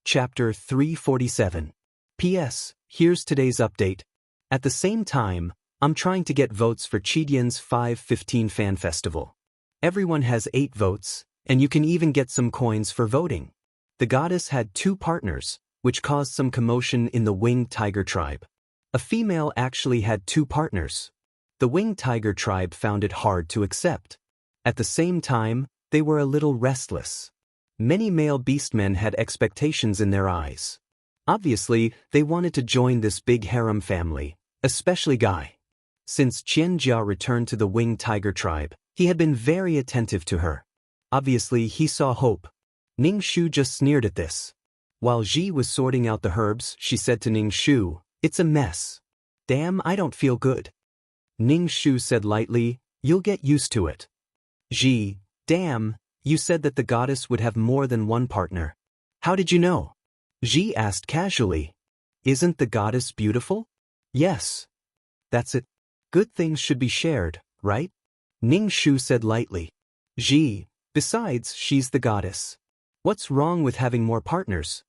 Chapter 347. P.S. Here's today's update. At the same time, I'm trying to get votes for Chidian's 515 Fan Festival. Everyone has 8 votes, and you can even get some coins for voting. The goddess had 2 partners, which caused some commotion in the Winged Tiger tribe. A female actually had 2 partners. The Winged Tiger tribe found it hard to accept. At the same time, they were a little restless. Many male beastmen had expectations in their eyes. Obviously, they wanted to join this big harem family, especially Guy. Since Qianjia returned to the Winged Tiger tribe, he had been very attentive to her. Obviously, he saw hope. Ning Shu just sneered at this. While Ji was sorting out the herbs, she said to Ning Shu, "It's a mess. Damn, I don't feel good." Ning Shu said lightly, "You'll get used to it." Ji, "Damn, you said that the goddess would have more than one partner. How did you know?" Ji asked casually. "Isn't the goddess beautiful?" "Yes." "That's it. Good things should be shared, right?" Ning Shu said lightly. "Ji, besides, she's the goddess. What's wrong with having more partners?"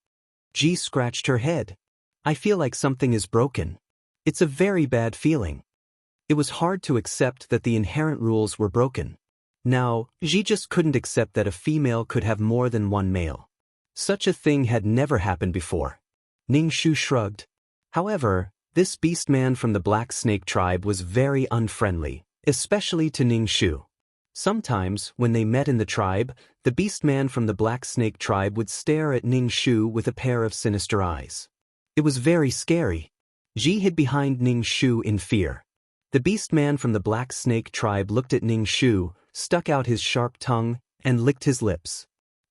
Ji scratched her head. "I feel like something is broken. It's a very bad feeling." It was hard to accept that the inherent rules were broken. Now, Ji just couldn't accept that a female could have more than one male. Such a thing had never happened before. Ning Shu shrugged. However, this beastman from the Black Snake tribe was very unfriendly, especially to Ning Shu. Sometimes, when they met in the tribe, the beastman from the Black Snake tribe would stare at Ning Shu with a pair of sinister eyes. It was very scary. Ji hid behind Ning Shu in fear. The beastman from the Black Snake tribe looked at Ning Shu, stuck out his sharp tongue, and licked his lips.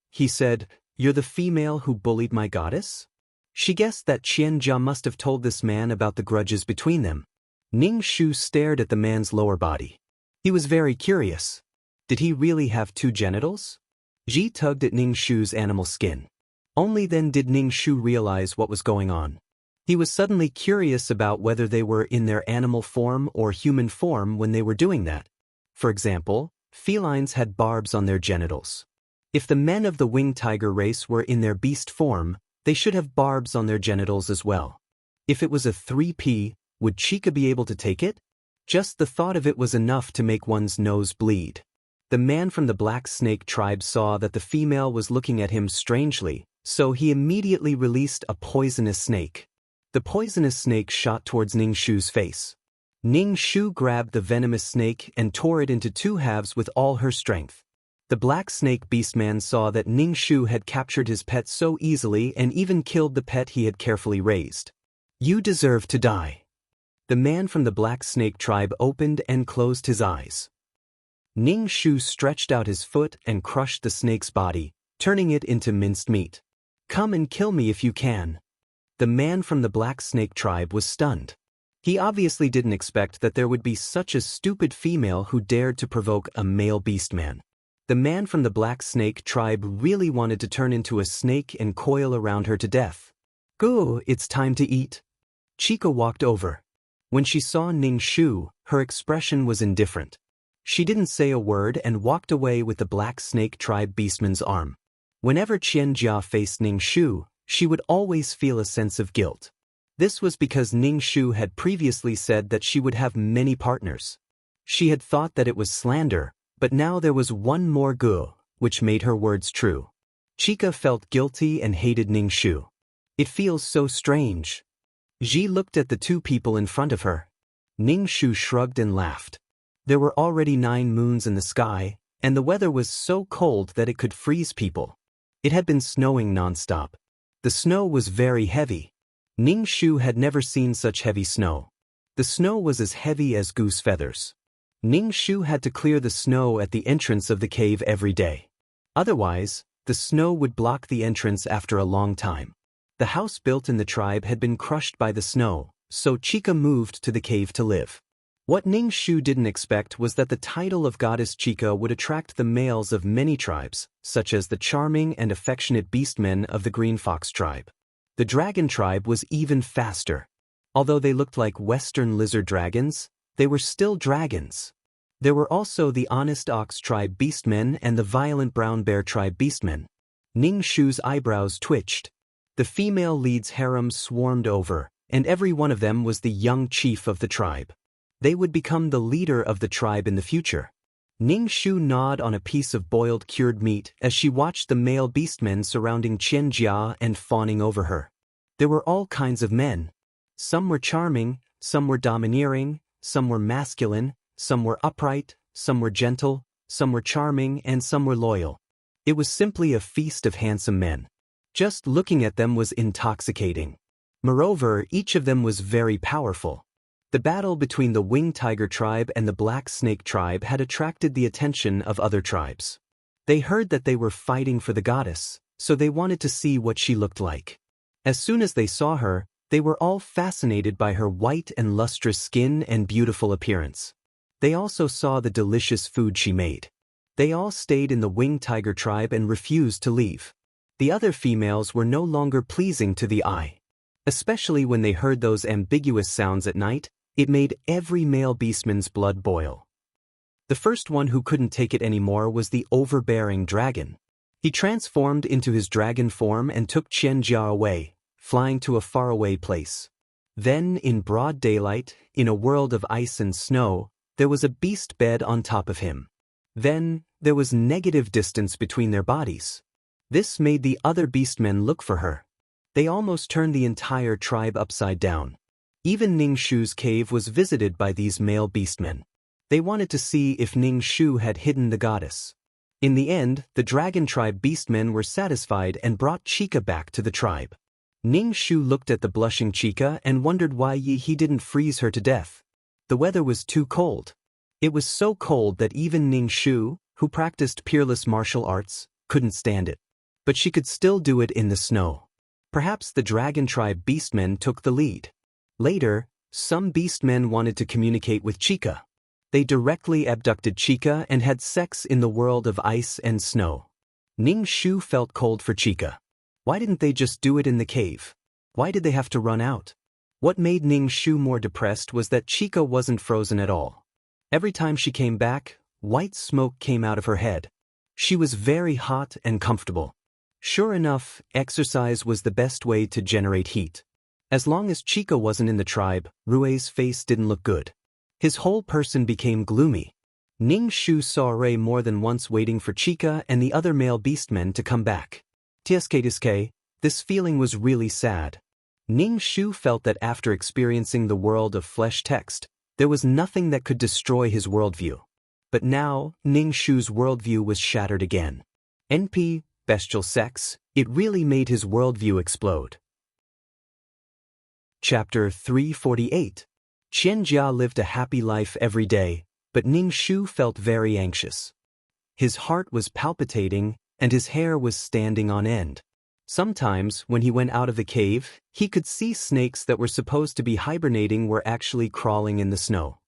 He said, "You're the female who bullied my goddess?" She guessed that Qianjia must have told this man about the grudges between them. Ning Shu stared at the man's lower body. He was very curious. Did he really have 2 genitals? Ji tugged at Ning Shu's animal skin. Only then did Ning Shu realize what was going on. He was suddenly curious about whether they were in their animal form or human form when they were doing that. For example, felines had barbs on their genitals. If the men of the Winged Tiger race were in their beast form, they should have barbs on their genitals as well. If it was a 3P, would Chica be able to take it? Just the thought of it was enough to make one's nose bleed. The man from the Black Snake tribe saw that the female was looking at him strangely, so he immediately released a poisonous snake. The poisonous snake shot towards Ning Shu's face. Ning Shu grabbed the venomous snake and tore it into 2 halves with all her strength. The Black Snake beastman saw that Ning Shu had captured his pet so easily and even killed the pet he had carefully raised. "You deserve to die." The man from the Black Snake tribe opened and closed his eyes. Ning Shu stretched out his foot and crushed the snake's body, turning it into minced meat. "Come and kill me if you can." The man from the Black Snake tribe was stunned. He obviously didn't expect that there would be such a stupid female who dared to provoke a male beastman. The man from the Black Snake tribe really wanted to turn into a snake and coil around her to death. "Go, it's time to eat." Chica walked over. When she saw Ning Shu, her expression was indifferent. She didn't say a word and walked away with the Black Snake tribe beastman's arm. Whenever Qianjia faced Ning Shu, she would always feel a sense of guilt. This was because Ning Shu had previously said that she would have many partners. She had thought that it was slander, but now there was one more gu, which made her words true. Chica felt guilty and hated Ning Shu. "It feels so strange." Ji looked at the 2 people in front of her. Ning Shu shrugged and laughed. There were already 9 moons in the sky, and the weather was so cold that it could freeze people. It had been snowing nonstop. The snow was very heavy. Ning Shu had never seen such heavy snow. The snow was as heavy as goose feathers. Ning Shu had to clear the snow at the entrance of the cave every day. Otherwise, the snow would block the entrance after a long time. The house built in the tribe had been crushed by the snow, so Chica moved to the cave to live. What Ning Shu didn't expect was that the title of Goddess Chica would attract the males of many tribes, such as the charming and affectionate beastmen of the Green Fox tribe. The dragon tribe was even faster. Although they looked like Western lizard dragons, they were still dragons. There were also the honest ox tribe beastmen and the violent brown bear tribe beastmen. Ning Shu's eyebrows twitched. The female lead's harem swarmed over, and every one of them was the young chief of the tribe. They would become the leader of the tribe in the future. Ning Shu gnawed on a piece of boiled cured meat as she watched the male beastmen surrounding Qian Jia and fawning over her. There were all kinds of men. Some were charming, some were domineering, some were masculine, some were upright, some were gentle, some were charming, and some were loyal. It was simply a feast of handsome men. Just looking at them was intoxicating. Moreover, each of them was very powerful. The battle between the Winged Tiger tribe and the Black Snake tribe had attracted the attention of other tribes. They heard that they were fighting for the goddess, so they wanted to see what she looked like. As soon as they saw her, they were all fascinated by her white and lustrous skin and beautiful appearance. They also saw the delicious food she made. They all stayed in the Winged Tiger tribe and refused to leave. The other females were no longer pleasing to the eye. Especially when they heard those ambiguous sounds at night, it made every male beastman's blood boil. The first one who couldn't take it anymore was the overbearing dragon. He transformed into his dragon form and took Qian Jia away, flying to a faraway place. Then, in broad daylight, in a world of ice and snow, there was a beast bed on top of him. Then, there was negative distance between their bodies. This made the other beastmen look for her. They almost turned the entire tribe upside down. Even Ning Shu's cave was visited by these male beastmen. They wanted to see if Ning Shu had hidden the goddess. In the end, the dragon tribe beastmen were satisfied and brought Chica back to the tribe. Ning Shu looked at the blushing Chica and wondered why he didn't freeze her to death. The weather was too cold. It was so cold that even Ning Shu, who practiced peerless martial arts, couldn't stand it. But she could still do it in the snow. Perhaps the dragon tribe beastmen took the lead. Later, some beastmen wanted to communicate with Chica. They directly abducted Chica and had sex in the world of ice and snow. Ning Shu felt cold for Chica. Why didn't they just do it in the cave? Why did they have to run out? What made Ning Shu more depressed was that Chica wasn't frozen at all. Every time she came back, white smoke came out of her head. She was very hot and comfortable. Sure enough, exercise was the best way to generate heat. As long as Chica wasn't in the tribe, Rue's face didn't look good. His whole person became gloomy. Ning Shu saw Rui more than once waiting for Chica and the other male beastmen to come back. Tiske, this feeling was really sad. Ning Shu felt that after experiencing the world of flesh text, there was nothing that could destroy his worldview. But now, Ning Shu's worldview was shattered again. NP, bestial sex, it really made his worldview explode. Chapter 348. Qian Jia lived a happy life every day, but Ning Shu felt very anxious. His heart was palpitating, and his hair was standing on end. Sometimes, when he went out of the cave, he could see snakes that were supposed to be hibernating were actually crawling in the snow.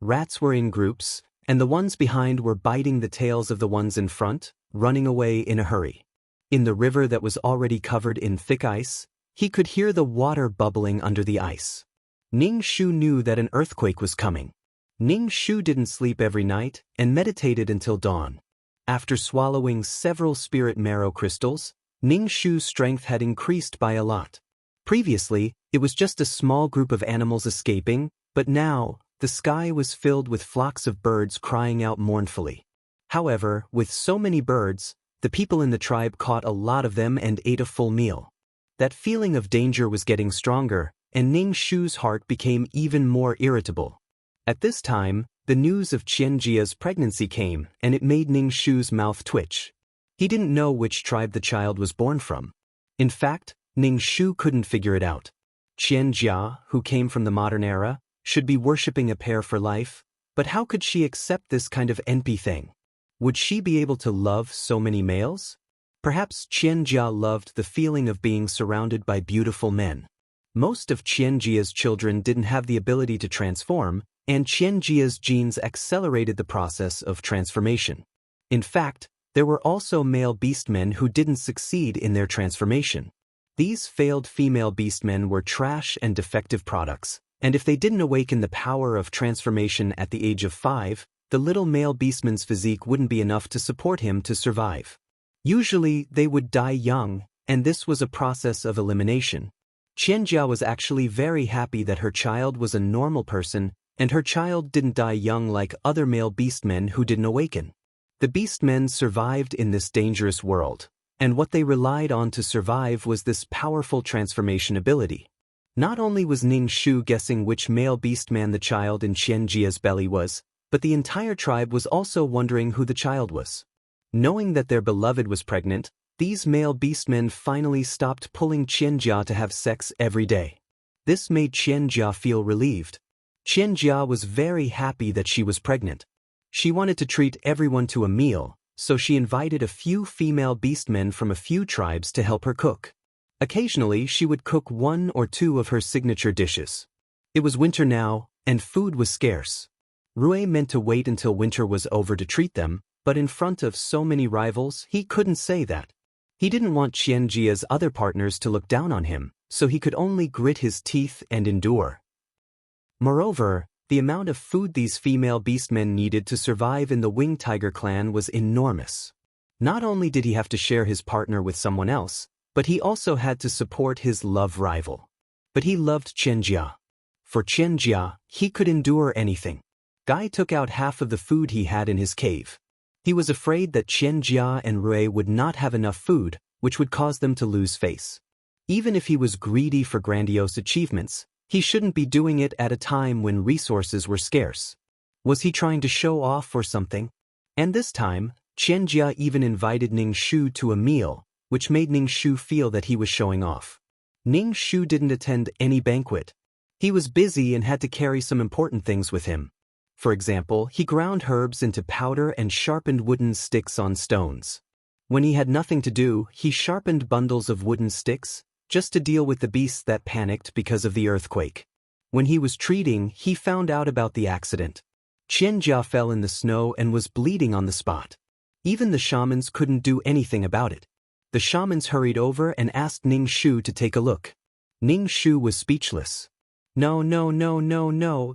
Rats were in groups, and the ones behind were biting the tails of the ones in front, running away in a hurry. In the river that was already covered in thick ice, he could hear the water bubbling under the ice. Ning Shu knew that an earthquake was coming. Ning Shu didn't sleep every night and meditated until dawn. After swallowing several spirit marrow crystals, Ning Shu's strength had increased by a lot. Previously, it was just a small group of animals escaping, but now, the sky was filled with flocks of birds crying out mournfully. However, with so many birds, the people in the tribe caught a lot of them and ate a full meal. That feeling of danger was getting stronger, and Ning Shu's heart became even more irritable. At this time, the news of Qian Jia's pregnancy came, and it made Ning Shu's mouth twitch. He didn't know which tribe the child was born from. In fact, Ning Shu couldn't figure it out. Qian Jia, who came from the modern era, should be worshipping a pair for life, but how could she accept this kind of NP thing? Would she be able to love so many males? Perhaps Qian Jia loved the feeling of being surrounded by beautiful men. Most of Qian Jia's children didn't have the ability to transform, and Qian Jia's genes accelerated the process of transformation. In fact, there were also male beastmen who didn't succeed in their transformation. These failed female beastmen were trash and defective products, and if they didn't awaken the power of transformation at the age of 5, the little male beastman's physique wouldn't be enough to support him to survive. Usually, they would die young, and this was a process of elimination. Qianjia was actually very happy that her child was a normal person, and her child didn't die young like other male beastmen who didn't awaken. The beastmen survived in this dangerous world, and what they relied on to survive was this powerful transformation ability. Not only was Ning Shu guessing which male beastman the child in Qianjia's belly was, but the entire tribe was also wondering who the child was. Knowing that their beloved was pregnant, these male beastmen finally stopped pulling Qianjia to have sex every day. This made Qianjia feel relieved. Qianjia was very happy that she was pregnant. She wanted to treat everyone to a meal, so she invited a few female beastmen from a few tribes to help her cook. Occasionally, she would cook 1 or 2 of her signature dishes. It was winter now, and food was scarce. Rui meant to wait until winter was over to treat them, but in front of so many rivals, he couldn't say that. He didn't want Qianjia's other partners to look down on him, so he could only grit his teeth and endure. Moreover, the amount of food these female beastmen needed to survive in the Winged Tiger clan was enormous. Not only did he have to share his partner with someone else, but he also had to support his love rival. But he loved Qianjia. For Qianjia, he could endure anything. Guy took out half of the food he had in his cave. He was afraid that Qianjia and Rui would not have enough food, which would cause them to lose face. Even if he was greedy for grandiose achievements, he shouldn't be doing it at a time when resources were scarce. Was he trying to show off or something? And this time, Qianjia even invited Ning Shu to a meal, which made Ning Shu feel that he was showing off. Ning Shu didn't attend any banquet. He was busy and had to carry some important things with him. For example, he ground herbs into powder and sharpened wooden sticks on stones. When he had nothing to do, he sharpened bundles of wooden sticks, just to deal with the beasts that panicked because of the earthquake. When he was treating, he found out about the accident. Qianjia fell in the snow and was bleeding on the spot. Even the shamans couldn't do anything about it. The shamans hurried over and asked Ning Shu to take a look. Ning Shu was speechless. No,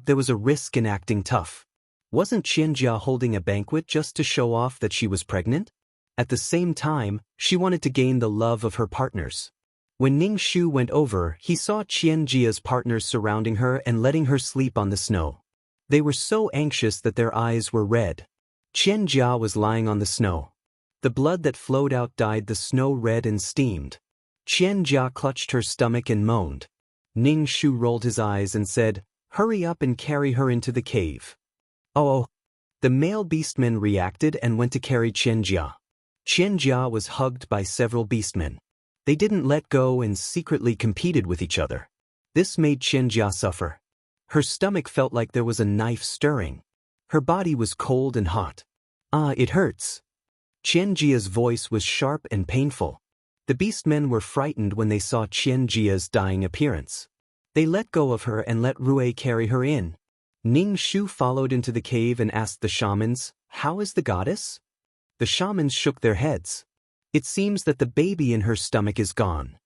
there was a risk in acting tough. Wasn't Qianjia holding a banquet just to show off that she was pregnant? At the same time, she wanted to gain the love of her partners. When Ning Shu went over, he saw Qianjia's partners surrounding her and letting her sleep on the snow. They were so anxious that their eyes were red. Qianjia was lying on the snow. The blood that flowed out dyed the snow red and steamed. Qianjia clutched her stomach and moaned. Ning Shu rolled his eyes and said, "Hurry up and carry her into the cave." Oh! The male beastmen reacted and went to carry Qianjia. Qianjia was hugged by several beastmen. They didn't let go and secretly competed with each other. This made Qianjia suffer. Her stomach felt like there was a knife stirring. Her body was cold and hot. "Ah, it hurts." Qianjia's voice was sharp and painful. The beastmen were frightened when they saw Qianjia's dying appearance. They let go of her and let Rui carry her in. Ning Shu followed into the cave and asked the shamans, "How is the goddess?" The shamans shook their heads. It seems that the baby in her stomach is gone.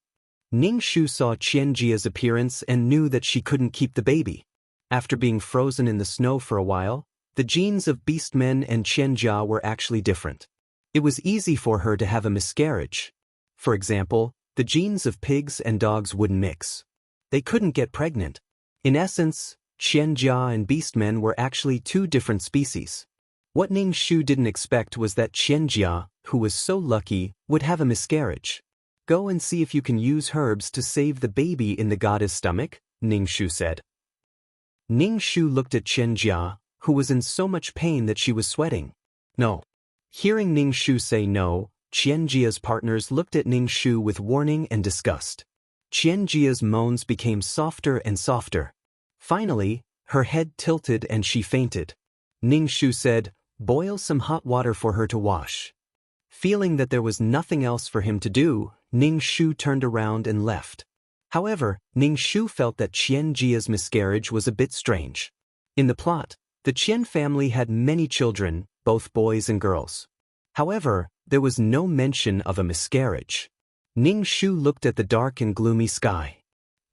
Ning Shu saw Qianjia's appearance and knew that she couldn't keep the baby. After being frozen in the snow for a while, the genes of beastmen and Qianjia were actually different. It was easy for her to have a miscarriage. For example, the genes of pigs and dogs wouldn't mix. They couldn't get pregnant. In essence, Qianjia and beastmen were actually 2 different species. What Ning Shu didn't expect was that Qianjia, who was so lucky, would have a miscarriage. "Go and see if you can use herbs to save the baby in the goddess' stomach," Ning Shu said. Ning Shu looked at Qianjia, who was in so much pain that she was sweating. "No." Hearing Ning Shu say no, Qianjia's partners looked at Ning Shu with warning and disgust. Qianjia's moans became softer and softer. Finally, her head tilted and she fainted. Ning Shu said, "Boil some hot water for her to wash." Feeling that there was nothing else for him to do, Ning Shu turned around and left. However, Ning Shu felt that Qianjia's miscarriage was a bit strange. In the plot, the Qian family had many children, both boys and girls. However, there was no mention of a miscarriage. Ning Shu looked at the dark and gloomy sky.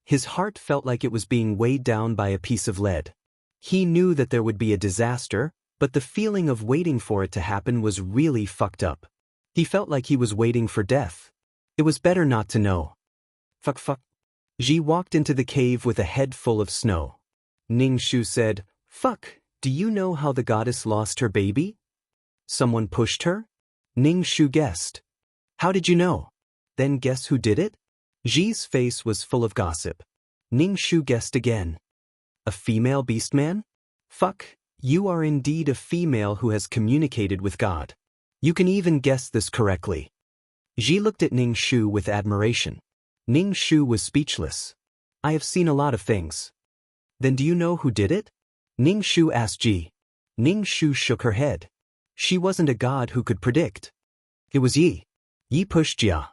His heart felt like it was being weighed down by a piece of lead. He knew that there would be a disaster, but the feeling of waiting for it to happen was really fucked up. He felt like he was waiting for death. It was better not to know. Fuck. Ji walked into the cave with a head full of snow. Ning Shu said, "Fuck, do you know how the goddess lost her baby? Someone pushed her?" Ning Shu guessed. "How did you know?" "Then guess who did it?" Ji's face was full of gossip. Ning Shu guessed again. "A female beastman? Fuck, you are indeed a female who has communicated with God. You can even guess this correctly." Ji looked at Ning Shu with admiration. Ning Shu was speechless. "I have seen a lot of things." "Then do you know who did it?" Ning Shu asked Ji. Ning Shu shook her head. She wasn't a god who could predict. "It was Yi. Yi pushed Jia."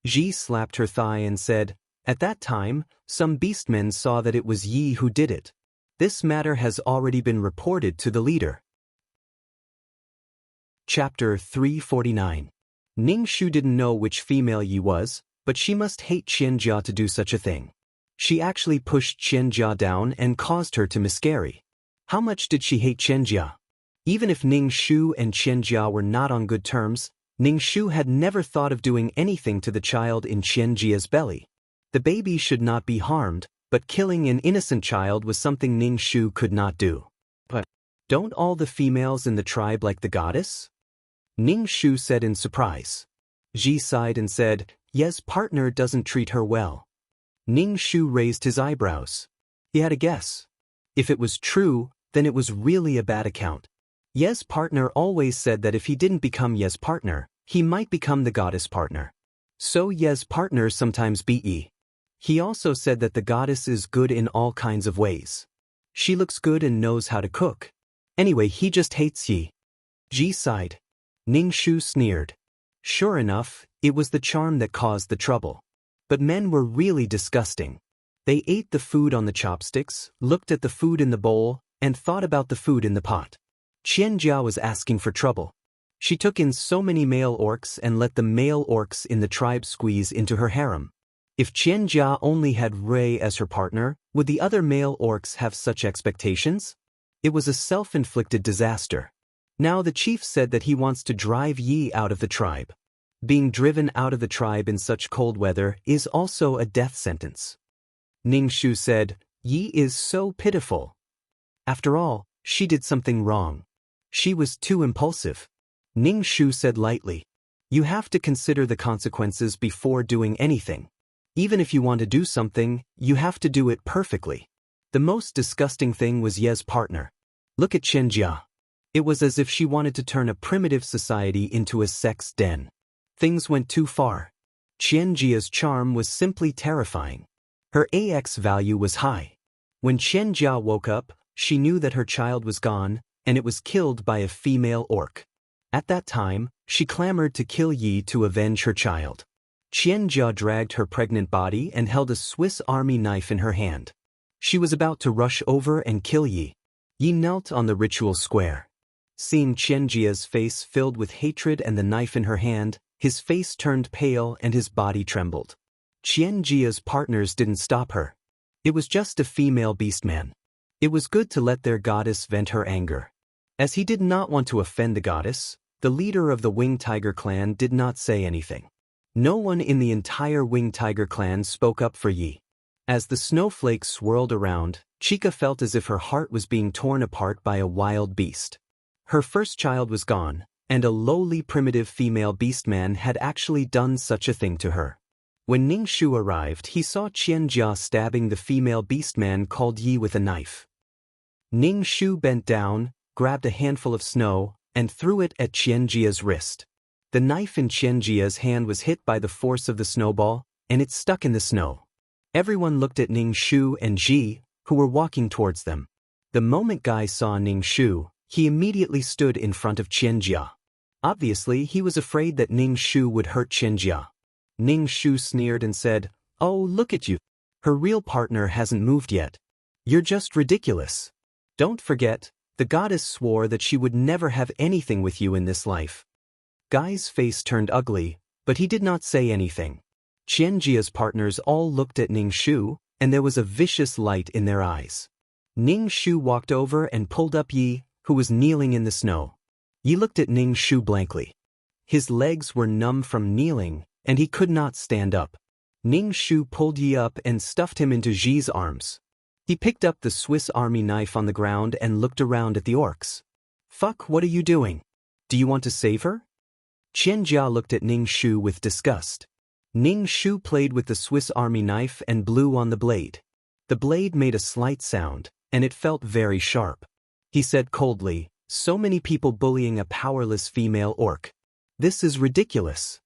Ji slapped her thigh and said, "At that time, some beastmen saw that it was Yi who did it. This matter has already been reported to the leader." Chapter 349. Ning Shu didn't know which female Yi was, but she must hate Qianjia to do such a thing. She actually pushed Qianjia down and caused her to miscarry. How much did she hate Qianjia? Even if Ning Shu and Qianjia were not on good terms, Ning Shu had never thought of doing anything to the child in Qianjia's belly. The baby should not be harmed, but killing an innocent child was something Ning Shu could not do. "But don't all the females in the tribe like the goddess?" Ning Shu said in surprise. Ji sighed and said, "Ye's partner doesn't treat her well." Ning Shu raised his eyebrows. He had a guess. If it was true, then it was really a bad account. Ye's partner always said that if he didn't become Ye's partner, he might become the goddess partner. So Ye's partner sometimes beat Yi. He also said that the goddess is good in all kinds of ways. She looks good and knows how to cook. Anyway, he just hates Yi. Ji sighed. Ning Shu sneered. Sure enough, it was the charm that caused the trouble. But men were really disgusting. They ate the food on the chopsticks, looked at the food in the bowl, and thought about the food in the pot. Qianjia was asking for trouble. She took in so many male orcs and let the male orcs in the tribe squeeze into her harem. If Qianjia only had Rui as her partner, would the other male orcs have such expectations? It was a self-inflicted disaster. Now the chief said that he wants to drive Yi out of the tribe. Being driven out of the tribe in such cold weather is also a death sentence. Ning Shu said, "Yi is so pitiful. After all, she did something wrong. She was too impulsive." Ning Shu said lightly, "You have to consider the consequences before doing anything. Even if you want to do something, you have to do it perfectly." The most disgusting thing was Ye's partner. Look at Qianjia. It was as if she wanted to turn a primitive society into a sex den. Things went too far. Qianjia's charm was simply terrifying. Her AX value was high. When Qianjia woke up, she knew that her child was gone, and it was killed by a female orc. At that time, she clamored to kill Yi to avenge her child. Qianjia dragged her pregnant body and held a Swiss Army knife in her hand. She was about to rush over and kill Yi. Yi knelt on the ritual square. Seeing Qianjia's face filled with hatred and the knife in her hand, his face turned pale and his body trembled. Qianjia's partners didn't stop her. It was just a female beastman. It was good to let their goddess vent her anger. As he did not want to offend the goddess, the leader of the Winged Tiger clan did not say anything. No one in the entire Winged Tiger clan spoke up for Yi. As the snowflakes swirled around, Chica felt as if her heart was being torn apart by a wild beast. Her first child was gone, and a lowly primitive female beastman had actually done such a thing to her. When Ning Shu arrived, he saw Qianjia stabbing the female beastman called Yi with a knife. Ning Shu bent down, grabbed a handful of snow, and threw it at Qianjia's wrist. The knife in Qianjia's hand was hit by the force of the snowball, and it stuck in the snow. Everyone looked at Ning Shu and Ji, who were walking towards them. The moment Guy saw Ning Shu, he immediately stood in front of Qianjia. Obviously, he was afraid that Ning Shu would hurt Qianjia. Ning Shu sneered and said, "Oh, look at you. Her real partner hasn't moved yet. You're just ridiculous. Don't forget, the goddess swore that she would never have anything with you in this life." Guy's face turned ugly, but he did not say anything. Qianjia's partners all looked at Ning Shu, and there was a vicious light in their eyes. Ning Shu walked over and pulled up Yi, who was kneeling in the snow. Yi looked at Ning Shu blankly. His legs were numb from kneeling, and he could not stand up. Ning Shu pulled Yi up and stuffed him into Ji's arms. He picked up the Swiss Army knife on the ground and looked around at the orcs. Fuck, what are you doing? Do you want to save her? Qian Jia looked at Ning Shu with disgust. Ning Shu played with the Swiss Army knife and blew on the blade. The blade made a slight sound, and it felt very sharp. He said coldly, "So many people bullying a powerless female orc. This is ridiculous.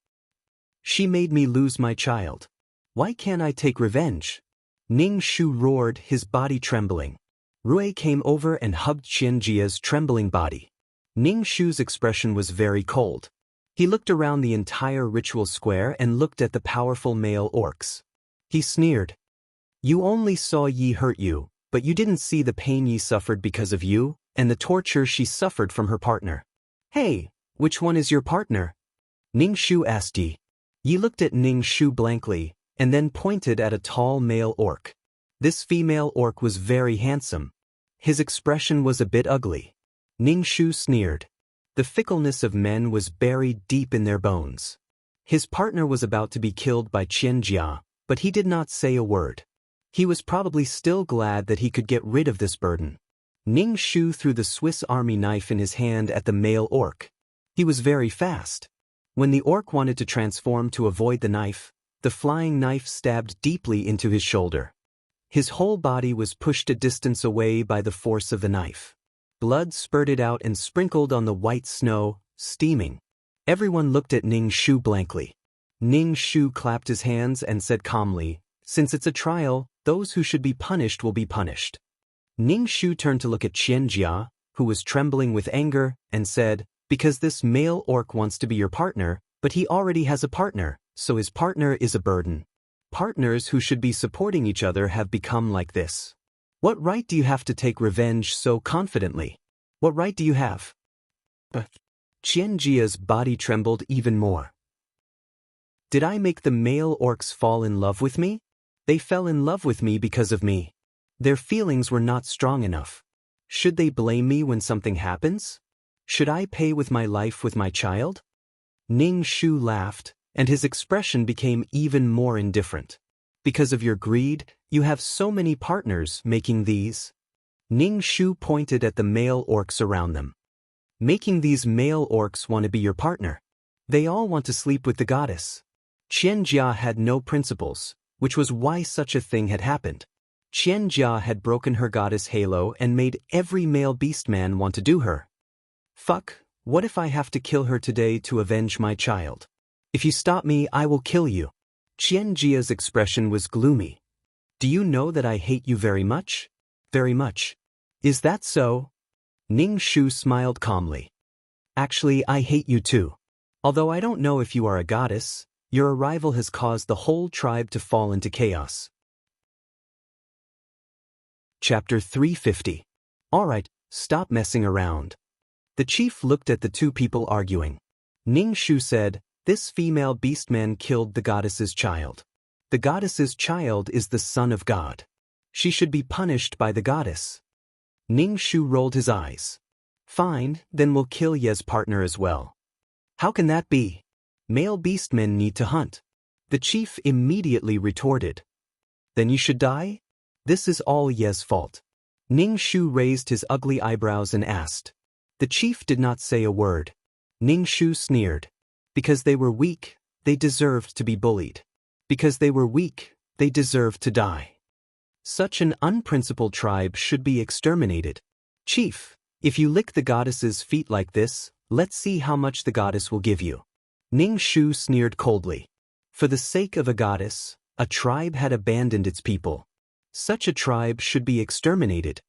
She made me lose my child. Why can't I take revenge?" Ning Shu roared, his body trembling. Rui came over and hugged Qian Jia's trembling body. Ning Shu's expression was very cold. He looked around the entire ritual square and looked at the powerful male orcs. He sneered. "You only saw Yi hurt you, but you didn't see the pain Yi suffered because of you, and the torture she suffered from her partner. Hey, which one is your partner?" Ning Shu asked Yi. Yi looked at Ning Shu blankly, and then pointed at a tall male orc. This female orc was very handsome. His expression was a bit ugly. Ning Shu sneered. The fickleness of men was buried deep in their bones. His partner was about to be killed by Qian Jia, but he did not say a word. He was probably still glad that he could get rid of this burden. Ning Shu threw the Swiss Army knife in his hand at the male orc. He was very fast. When the orc wanted to transform to avoid the knife, the flying knife stabbed deeply into his shoulder. His whole body was pushed a distance away by the force of the knife. Blood spurted out and sprinkled on the white snow, steaming. Everyone looked at Ning Shu blankly. Ning Shu clapped his hands and said calmly, "Since it's a trial, those who should be punished will be punished." Ning Shu turned to look at Qian Jia, who was trembling with anger, and said, "Because this male orc wants to be your partner, but he already has a partner, so his partner is a burden. Partners who should be supporting each other have become like this. What right do you have to take revenge so confidently? What right do you have?" But Qian Jia's body trembled even more. "Did I make the male orcs fall in love with me? They fell in love with me because of me. Their feelings were not strong enough. Should they blame me when something happens? Should I pay with my life with my child?" Ning Shu laughed, and his expression became even more indifferent. "Because of your greed, you have so many partners making these." Ning Shu pointed at the male orcs around them. "Making these male orcs want to be your partner. They all want to sleep with the goddess." Qian Jia had no principles, which was why such a thing had happened. Qian Jia had broken her goddess halo and made every male beastman want to do her. "Fuck, what if I have to kill her today to avenge my child? If you stop me, I will kill you." Qian Jia's expression was gloomy. "Do you know that I hate you very much? Very much. Is that so?" Ning Shu smiled calmly. "Actually, I hate you too. Although I don't know if you are a goddess, your arrival has caused the whole tribe to fall into chaos." Chapter 350. Alright, stop messing around. The chief looked at the two people arguing. Ning Shu said, "This female beastman killed the goddess's child. The goddess's child is the son of God. She should be punished by the goddess." Ning Shu rolled his eyes. "Fine, then we'll kill Ye's partner as well." "How can that be? Male beastmen need to hunt." The chief immediately retorted. "Then you should die? This is all Ye's fault." Ning Shu raised his ugly eyebrows and asked. The chief did not say a word. Ning Shu sneered. Because they were weak, they deserved to be bullied. Because they were weak, they deserved to die. Such an unprincipled tribe should be exterminated. Chief, if you lick the goddess's feet like this, let's see how much the goddess will give you. Ning Shu sneered coldly. For the sake of a goddess, a tribe had abandoned its people. Such a tribe should be exterminated.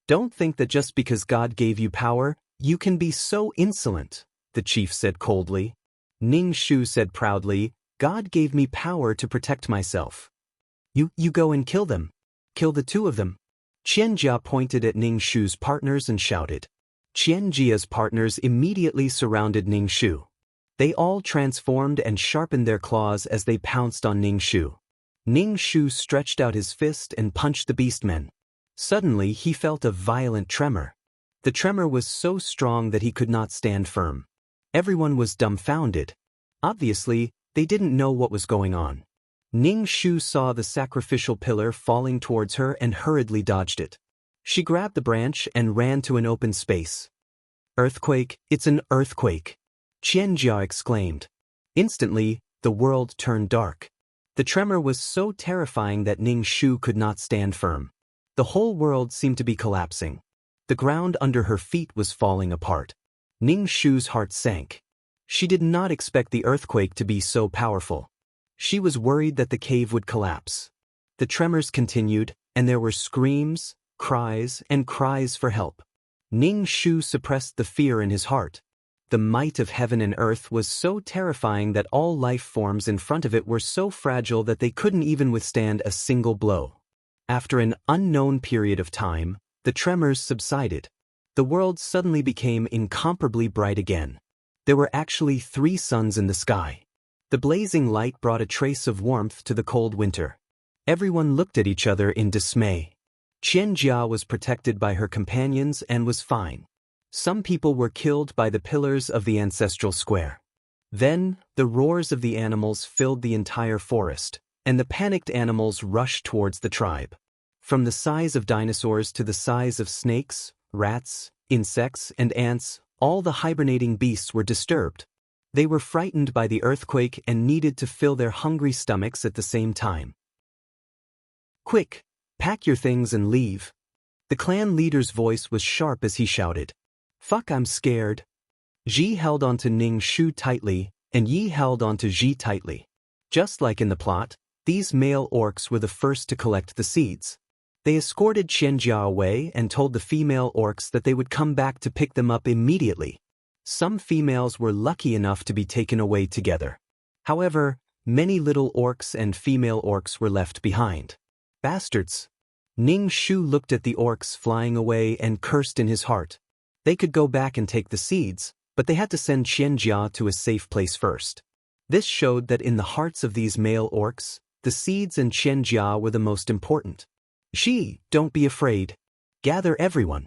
Don't think that just because God gave you power, you can be so insolent, the chief said coldly. Ning Shu said proudly, God gave me power to protect myself. You go and kill them. Kill the two of them. Qian Jia pointed at Ning Shu's partners and shouted. Qian Jia's partners immediately surrounded Ning Shu. They all transformed and sharpened their claws as they pounced on Ning Shu. Ning Shu stretched out his fist and punched the beastmen. Suddenly he felt a violent tremor. The tremor was so strong that he could not stand firm. Everyone was dumbfounded. Obviously, They didn't know what was going on. Ning Shu saw the sacrificial pillar falling towards her and hurriedly dodged it. She grabbed the branch and ran to an open space. "Earthquake, it's an earthquake!" Qianjia exclaimed. Instantly, the world turned dark. The tremor was so terrifying that Ning Shu could not stand firm. The whole world seemed to be collapsing. The ground under her feet was falling apart. Ning Shu's heart sank. She did not expect the earthquake to be so powerful. She was worried that the cave would collapse. The tremors continued, and there were screams, cries, and cries for help. Ning Shu suppressed the fear in his heart. The might of heaven and earth was so terrifying that all life forms in front of it were so fragile that they couldn't even withstand a single blow. After an unknown period of time, the tremors subsided. The world suddenly became incomparably bright again. There were actually 3 suns in the sky. The blazing light brought a trace of warmth to the cold winter. Everyone looked at each other in dismay. Qianjia was protected by her companions and was fine. Some people were killed by the pillars of the ancestral square. Then, the roars of the animals filled the entire forest, and the panicked animals rushed towards the tribe. From the size of dinosaurs to the size of snakes, rats, insects, and ants, all the hibernating beasts were disturbed. They were frightened by the earthquake and needed to fill their hungry stomachs at the same time. "Quick, pack your things and leave." The clan leader's voice was sharp as he shouted. "Fuck, I'm scared." Ji held onto Ning Shu tightly, and Yi held onto Ji tightly. Just like in the plot, these male orcs were the first to collect the seeds. They escorted Qianjia away and told the female orcs that they would come back to pick them up immediately. Some females were lucky enough to be taken away together. However, many little orcs and female orcs were left behind. Bastards! Ning Shu looked at the orcs flying away and cursed in his heart. They could go back and take the seeds, but they had to send Qianjia to a safe place first. This showed that in the hearts of these male orcs, the seeds and Qianjia were the most important. "Ji, don't be afraid. Gather everyone."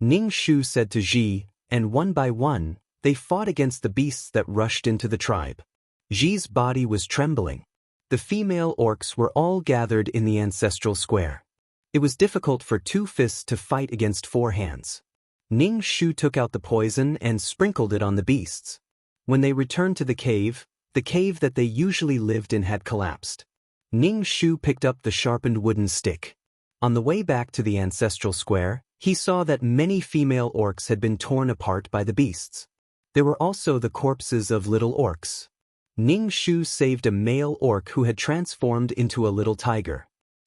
Ning Shu said to Ji, and one by one, they fought against the beasts that rushed into the tribe. Ji's body was trembling. The female orcs were all gathered in the ancestral square. It was difficult for 2 fists to fight against 4 hands. Ning Shu took out the poison and sprinkled it on the beasts. When they returned to the cave that they usually lived in had collapsed. Ning Shu picked up the sharpened wooden stick. On the way back to the ancestral square, he saw that many female orcs had been torn apart by the beasts. There were also the corpses of little orcs. Ning Shu saved a male orc who had transformed into a little tiger.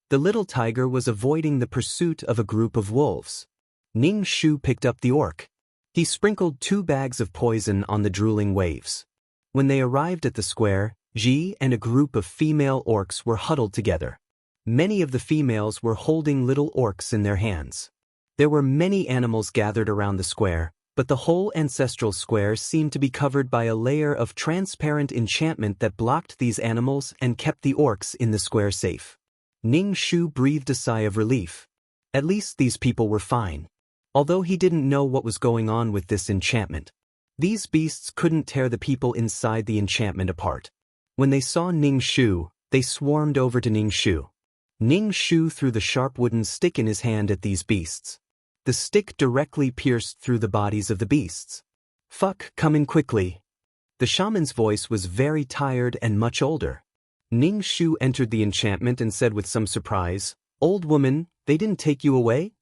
The little tiger was avoiding the pursuit of a group of wolves. Ning Shu picked up the orc. He sprinkled 2 bags of poison on the drooling waves. When they arrived at the square, Ji and a group of female orcs were huddled together. Many of the females were holding little orcs in their hands. There were many animals gathered around the square, but the whole ancestral square seemed to be covered by a layer of transparent enchantment that blocked these animals and kept the orcs in the square safe. Ning Shu breathed a sigh of relief. At least these people were fine. Although he didn't know what was going on with this enchantment. These beasts couldn't tear the people inside the enchantment apart. When they saw Ning Shu, they swarmed over to Ning Shu. Ning Shu threw the sharp wooden stick in his hand at these beasts. The stick directly pierced through the bodies of the beasts. "Fuck, come in quickly." The shaman's voice was very tired and much older. Ning Shu entered the enchantment and said with some surprise, "Old woman, they didn't take you away?"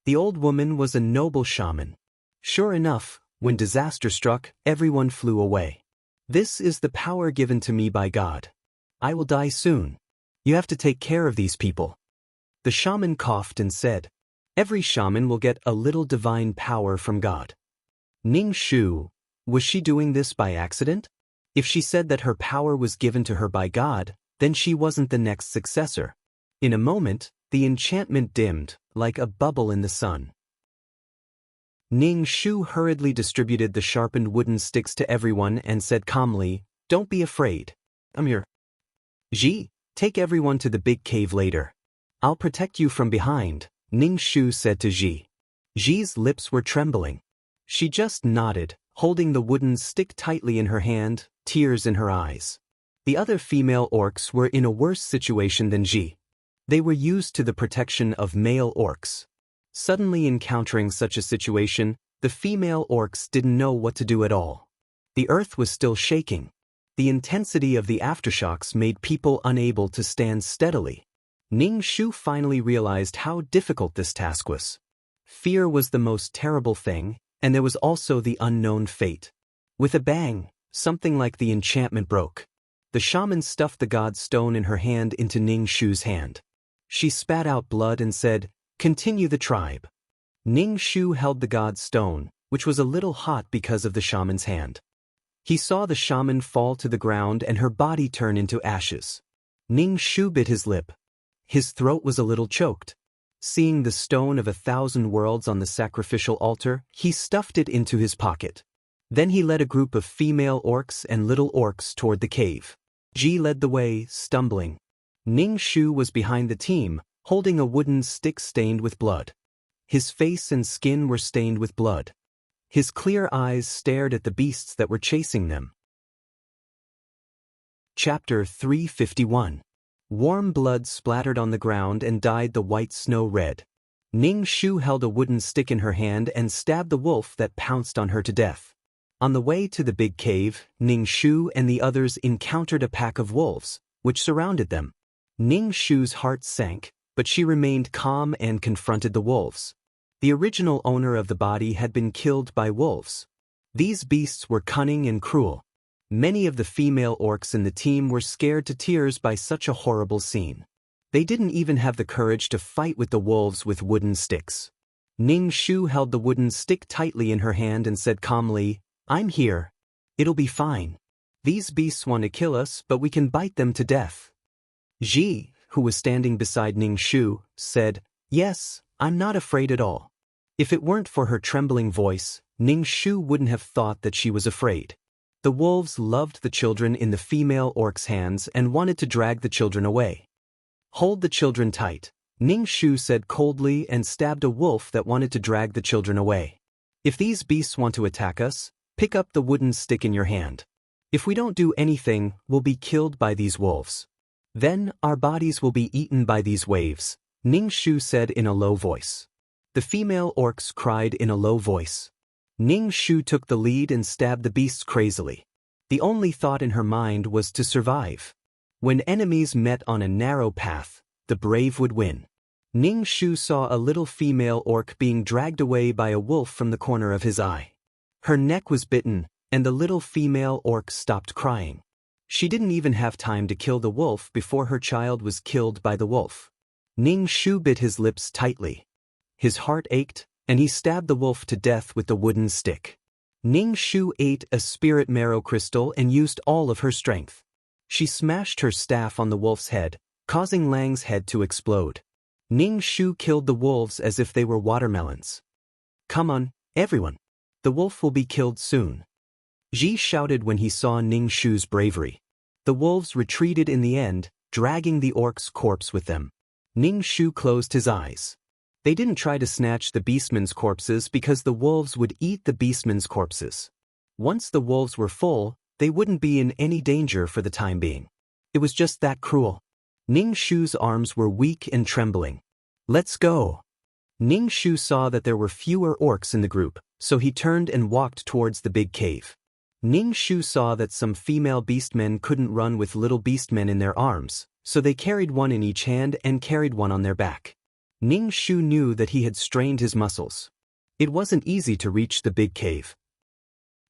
The old woman was a noble shaman. Sure enough, when disaster struck, everyone flew away. "This is the power given to me by God. I will die soon. You have to take care of these people." The shaman coughed and said, "Every shaman will get a little divine power from God." Ning Shu, was she doing this by accident? If she said that her power was given to her by God, then she wasn't the next successor. In a moment, the enchantment dimmed, like a bubble in the sun. Ning Shu hurriedly distributed the sharpened wooden sticks to everyone and said calmly, "Don't be afraid. I'm here. Ji, take everyone to the big cave later. I'll protect you from behind," Ning Shu said to Ji. Ji's lips were trembling. She just nodded, holding the wooden stick tightly in her hand, tears in her eyes. The other female orcs were in a worse situation than Ji. They were used to the protection of male orcs. Suddenly encountering such a situation, the female orcs didn't know what to do at all. The earth was still shaking. The intensity of the aftershocks made people unable to stand steadily. Ning Shu finally realized how difficult this task was. Fear was the most terrible thing, and there was also the unknown fate. With a bang, something like the enchantment broke. The shaman stuffed the god's stone in her hand into Ning Shu's hand. She spat out blood and said, "Continue the tribe." Ning Shu held the god's stone, which was a little hot because of the shaman's hand. He saw the shaman fall to the ground and her body turn into ashes. Ning Shu bit his lip. His throat was a little choked. Seeing the stone of 1,000 worlds on the sacrificial altar, he stuffed it into his pocket. Then he led a group of female orcs and little orcs toward the cave. Ji led the way, stumbling. Ning Shu was behind the team, holding a wooden stick stained with blood. His face and skin were stained with blood. His clear eyes stared at the beasts that were chasing them. Chapter 351. Warm blood splattered on the ground and dyed the white snow red. Ning Shu held a wooden stick in her hand and stabbed the wolf that pounced on her to death. On the way to the big cave, Ning Shu and the others encountered a pack of wolves, which surrounded them. Ning Shu's heart sank, but she remained calm and confronted the wolves. The original owner of the body had been killed by wolves. These beasts were cunning and cruel. Many of the female orcs in the team were scared to tears by such a horrible scene. They didn't even have the courage to fight with the wolves with wooden sticks. Ning Shu held the wooden stick tightly in her hand and said calmly, "I'm here. It'll be fine. These beasts want to kill us, but we can bite them to death." Ji, who was standing beside Ning Shu, said, "Yes, I'm not afraid at all." If it weren't for her trembling voice, Ning Shu wouldn't have thought that she was afraid. The wolves loved the children in the female orc's hands and wanted to drag the children away. "Hold the children tight," Ning Shu said coldly and stabbed a wolf that wanted to drag the children away. "If these beasts want to attack us, pick up the wooden stick in your hand. If we don't do anything, we'll be killed by these wolves. Then our bodies will be eaten by these waves," Ning Shu said in a low voice. The female orcs cried in a low voice. Ning Shu took the lead and stabbed the beasts crazily. The only thought in her mind was to survive. When enemies met on a narrow path, the brave would win. Ning Shu saw a little female orc being dragged away by a wolf from the corner of his eye. Her neck was bitten, and the little female orc stopped crying. She didn't even have time to kill the wolf before her child was killed by the wolf. Ning Shu bit his lips tightly. His heart ached, and he stabbed the wolf to death with the wooden stick. Ning Shu ate a spirit marrow crystal and used all of her strength. She smashed her staff on the wolf's head, causing Lang's head to explode. Ning Shu killed the wolves as if they were watermelons. "Come on, everyone. The wolf will be killed soon." Ji shouted when he saw Ning Shu's bravery. The wolves retreated in the end, dragging the orc's corpse with them. Ning Shu closed his eyes. They didn't try to snatch the beastmen's corpses because the wolves would eat the beastmen's corpses. Once the wolves were full, they wouldn't be in any danger for the time being. It was just that cruel. Ning Shu's arms were weak and trembling. "Let's go." Ning Shu saw that there were fewer orcs in the group, so he turned and walked towards the big cave. Ning Shu saw that some female beastmen couldn't run with little beastmen in their arms, so they carried one in each hand and carried one on their back. Ning Shu knew that he had strained his muscles. It wasn't easy to reach the big cave.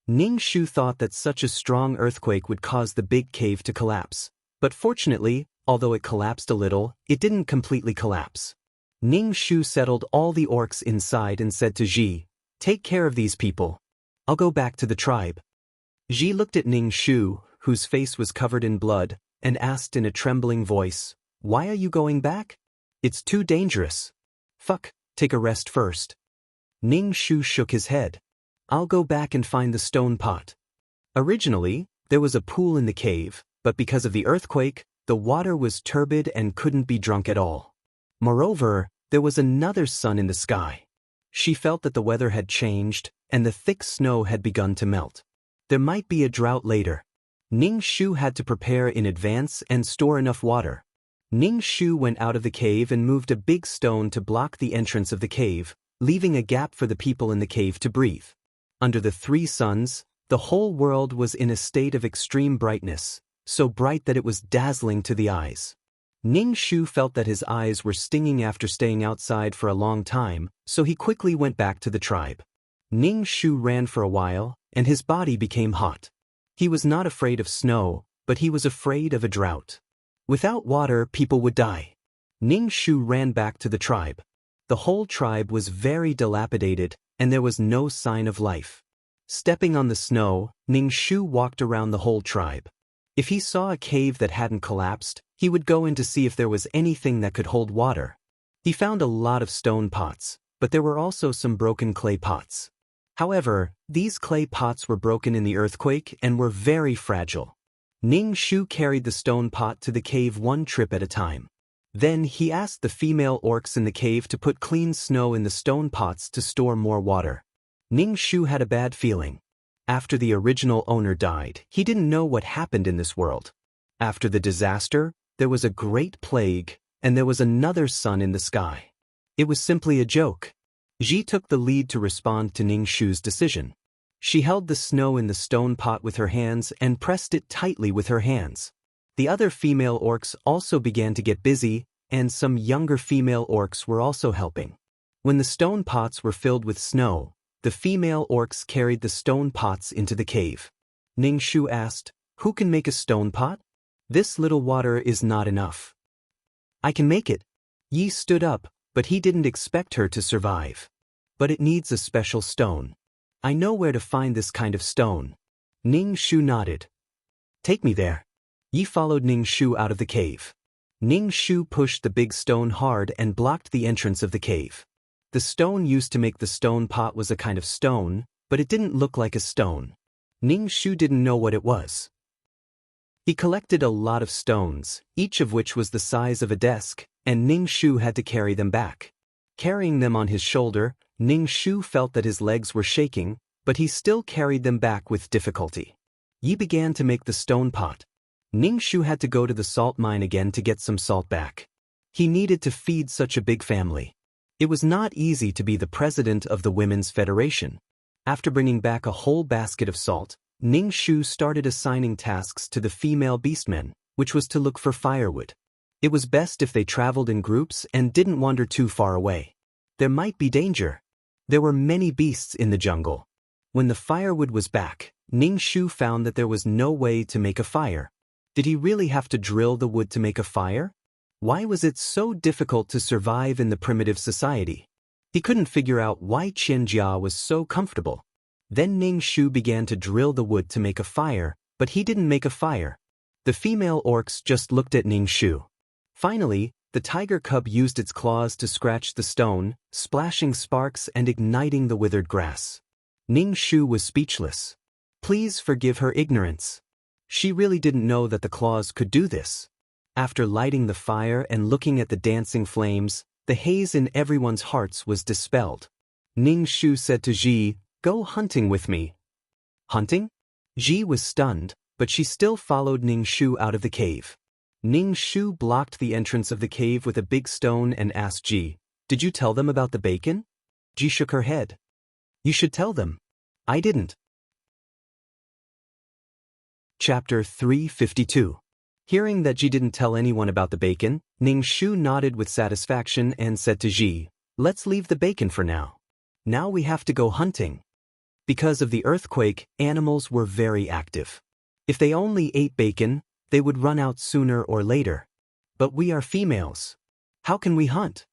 Ning Shu thought that such a strong earthquake would cause the big cave to collapse. But fortunately, although it collapsed a little, it didn't completely collapse. Ning Shu settled all the orcs inside and said to Ji, "Take care of these people. I'll go back to the tribe." Ji looked at Ning Shu, whose face was covered in blood, and asked in a trembling voice, "Why are you going back?" "It's too dangerous." "Fuck, take a rest first." Ning Shu shook his head. "I'll go back and find the stone pot." Originally, there was a pool in the cave, but because of the earthquake, the water was turbid and couldn't be drunk at all. Moreover, there was another sun in the sky. She felt that the weather had changed, and the thick snow had begun to melt. There might be a drought later. Ning Shu had to prepare in advance and store enough water. Ning Shu went out of the cave and moved a big stone to block the entrance of the cave, leaving a gap for the people in the cave to breathe. Under the 3 suns, the whole world was in a state of extreme brightness, so bright that it was dazzling to the eyes. Ning Shu felt that his eyes were stinging after staying outside for a long time, so he quickly went back to the tribe. Ning Shu ran for a while, and his body became hot. He was not afraid of snow, but he was afraid of a drought. Without water, people would die. Ning Shu ran back to the tribe. The whole tribe was very dilapidated, and there was no sign of life. Stepping on the snow, Ning Shu walked around the whole tribe. If he saw a cave that hadn't collapsed, he would go in to see if there was anything that could hold water. He found a lot of stone pots, but there were also some broken clay pots. However, these clay pots were broken in the earthquake and were very fragile. Ning Shu carried the stone pot to the cave one trip at a time. Then he asked the female orcs in the cave to put clean snow in the stone pots to store more water. Ning Shu had a bad feeling. After the original owner died, he didn't know what happened in this world. After the disaster, there was a great plague, and there was another sun in the sky. It was simply a joke. Ji took the lead to respond to Ning Shu's decision. She held the snow in the stone pot with her hands and pressed it tightly with her hands. The other female orcs also began to get busy, and some younger female orcs were also helping. When the stone pots were filled with snow, the female orcs carried the stone pots into the cave. Ning Shu asked, "Who can make a stone pot? This little water is not enough." "I can make it." Yi stood up, but he didn't expect her to survive. "But it needs a special stone. I know where to find this kind of stone." Ning Shu nodded. "Take me there." Yi followed Ning Shu out of the cave. Ning Shu pushed the big stone hard and blocked the entrance of the cave. The stone used to make the stone pot was a kind of stone, but it didn't look like a stone. Ning Shu didn't know what it was. He collected a lot of stones, each of which was the size of a desk, and Ning Shu had to carry them back. Carrying them on his shoulder, Ning Shu felt that his legs were shaking, but he still carried them back with difficulty. Yi began to make the stone pot. Ning Shu had to go to the salt mine again to get some salt back. He needed to feed such a big family. It was not easy to be the president of the Women's Federation. After bringing back a whole basket of salt, Ning Shu started assigning tasks to the female beastmen, which was to look for firewood. It was best if they traveled in groups and didn't wander too far away. There might be danger. There were many beasts in the jungle. When the firewood was back, Ning Shu found that there was no way to make a fire. Did he really have to drill the wood to make a fire? Why was it so difficult to survive in the primitive society? He couldn't figure out why Qianjia was so comfortable. Then Ning Shu began to drill the wood to make a fire, but he didn't make a fire. The female orcs just looked at Ning Shu. Finally, the tiger cub used its claws to scratch the stone, splashing sparks and igniting the withered grass. Ning Shu was speechless. Please forgive her ignorance. She really didn't know that the claws could do this. After lighting the fire and looking at the dancing flames, the haze in everyone's hearts was dispelled. Ning Shu said to Ji, "Go hunting with me." Hunting? Ji was stunned, but she still followed Ning Shu out of the cave. Ning Shu blocked the entrance of the cave with a big stone and asked Ji, "Did you tell them about the bacon?" Ji shook her head. "You should tell them." "I didn't." Chapter 352. Hearing that Ji didn't tell anyone about the bacon, Ning Shu nodded with satisfaction and said to Ji, "Let's leave the bacon for now. Now we have to go hunting." Because of the earthquake, animals were very active. If they only ate bacon, they would run out sooner or later. But we are females. How can we hunt?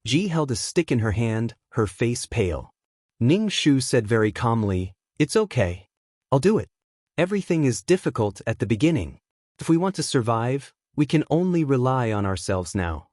Ji held a stick in her hand, her face pale. Ning Shu said very calmly, "It's okay. I'll do it. Everything is difficult at the beginning. If we want to survive, we can only rely on ourselves now."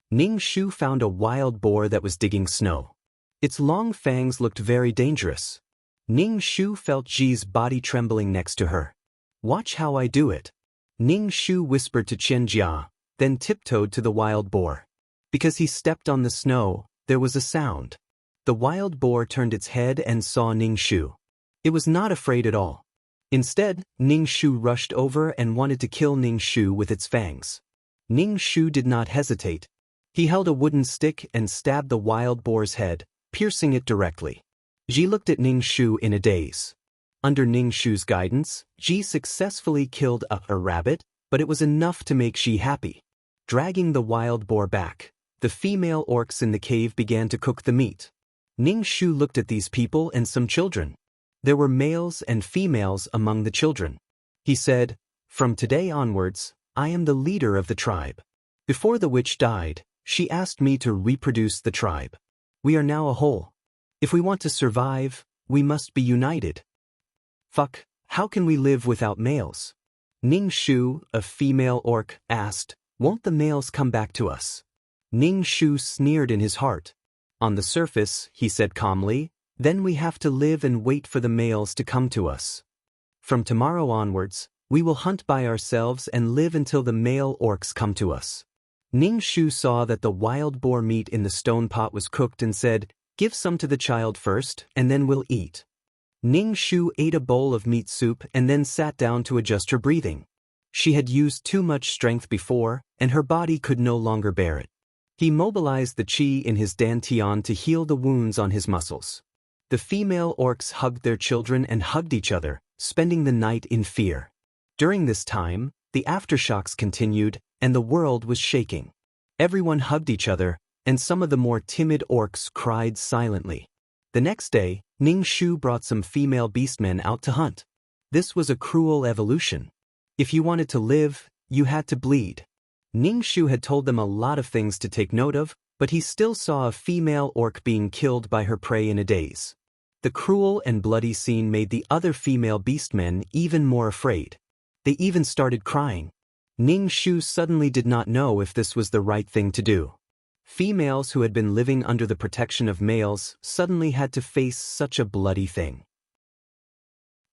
Ning Shu found a wild boar that was digging snow. Its long fangs looked very dangerous. Ning Shu felt Ji's body trembling next to her. "Watch how I do it." Ning Shu whispered to Qianjia, then tiptoed to the wild boar. Because he stepped on the snow, there was a sound. The wild boar turned its head and saw Ning Shu. It was not afraid at all. Instead, Ning Shu rushed over and wanted to kill Ning Shu with its fangs. Ning Shu did not hesitate. He held a wooden stick and stabbed the wild boar's head, piercing it directly. Ji looked at Ning Shu in a daze. Under Ning Shu's guidance, Ji successfully killed a rabbit, but it was enough to make Ji happy. Dragging the wild boar back, the female orcs in the cave began to cook the meat. Ning Shu looked at these people and some children. There were males and females among the children. He said, "From today onwards, I am the leader of the tribe. Before the witch died, she asked me to reproduce the tribe. We are now a whole. If we want to survive, we must be united. Fuck, how can we live without males?" Ning Shu, a female orc, asked, "Won't the males come back to us?" Ning Shu sneered in his heart. On the surface, he said calmly, "Then we have to live and wait for the males to come to us. From tomorrow onwards, we will hunt by ourselves and live until the male orcs come to us." Ning Shu saw that the wild boar meat in the stone pot was cooked and said, "Give some to the child first, and then we'll eat." Ning Shu ate a bowl of meat soup and then sat down to adjust her breathing. She had used too much strength before, and her body could no longer bear it. He mobilized the qi in his dantian to heal the wounds on his muscles. The female orcs hugged their children and hugged each other, spending the night in fear. During this time, the aftershocks continued, and the world was shaking. Everyone hugged each other, and some of the more timid orcs cried silently. The next day, Ning Shu brought some female beastmen out to hunt. This was a cruel evolution. If you wanted to live, you had to bleed. Ning Shu had told them a lot of things to take note of, but he still saw a female orc being killed by her prey in a daze. The cruel and bloody scene made the other female beastmen even more afraid. They even started crying. Ning Shu suddenly did not know if this was the right thing to do. Females who had been living under the protection of males suddenly had to face such a bloody thing.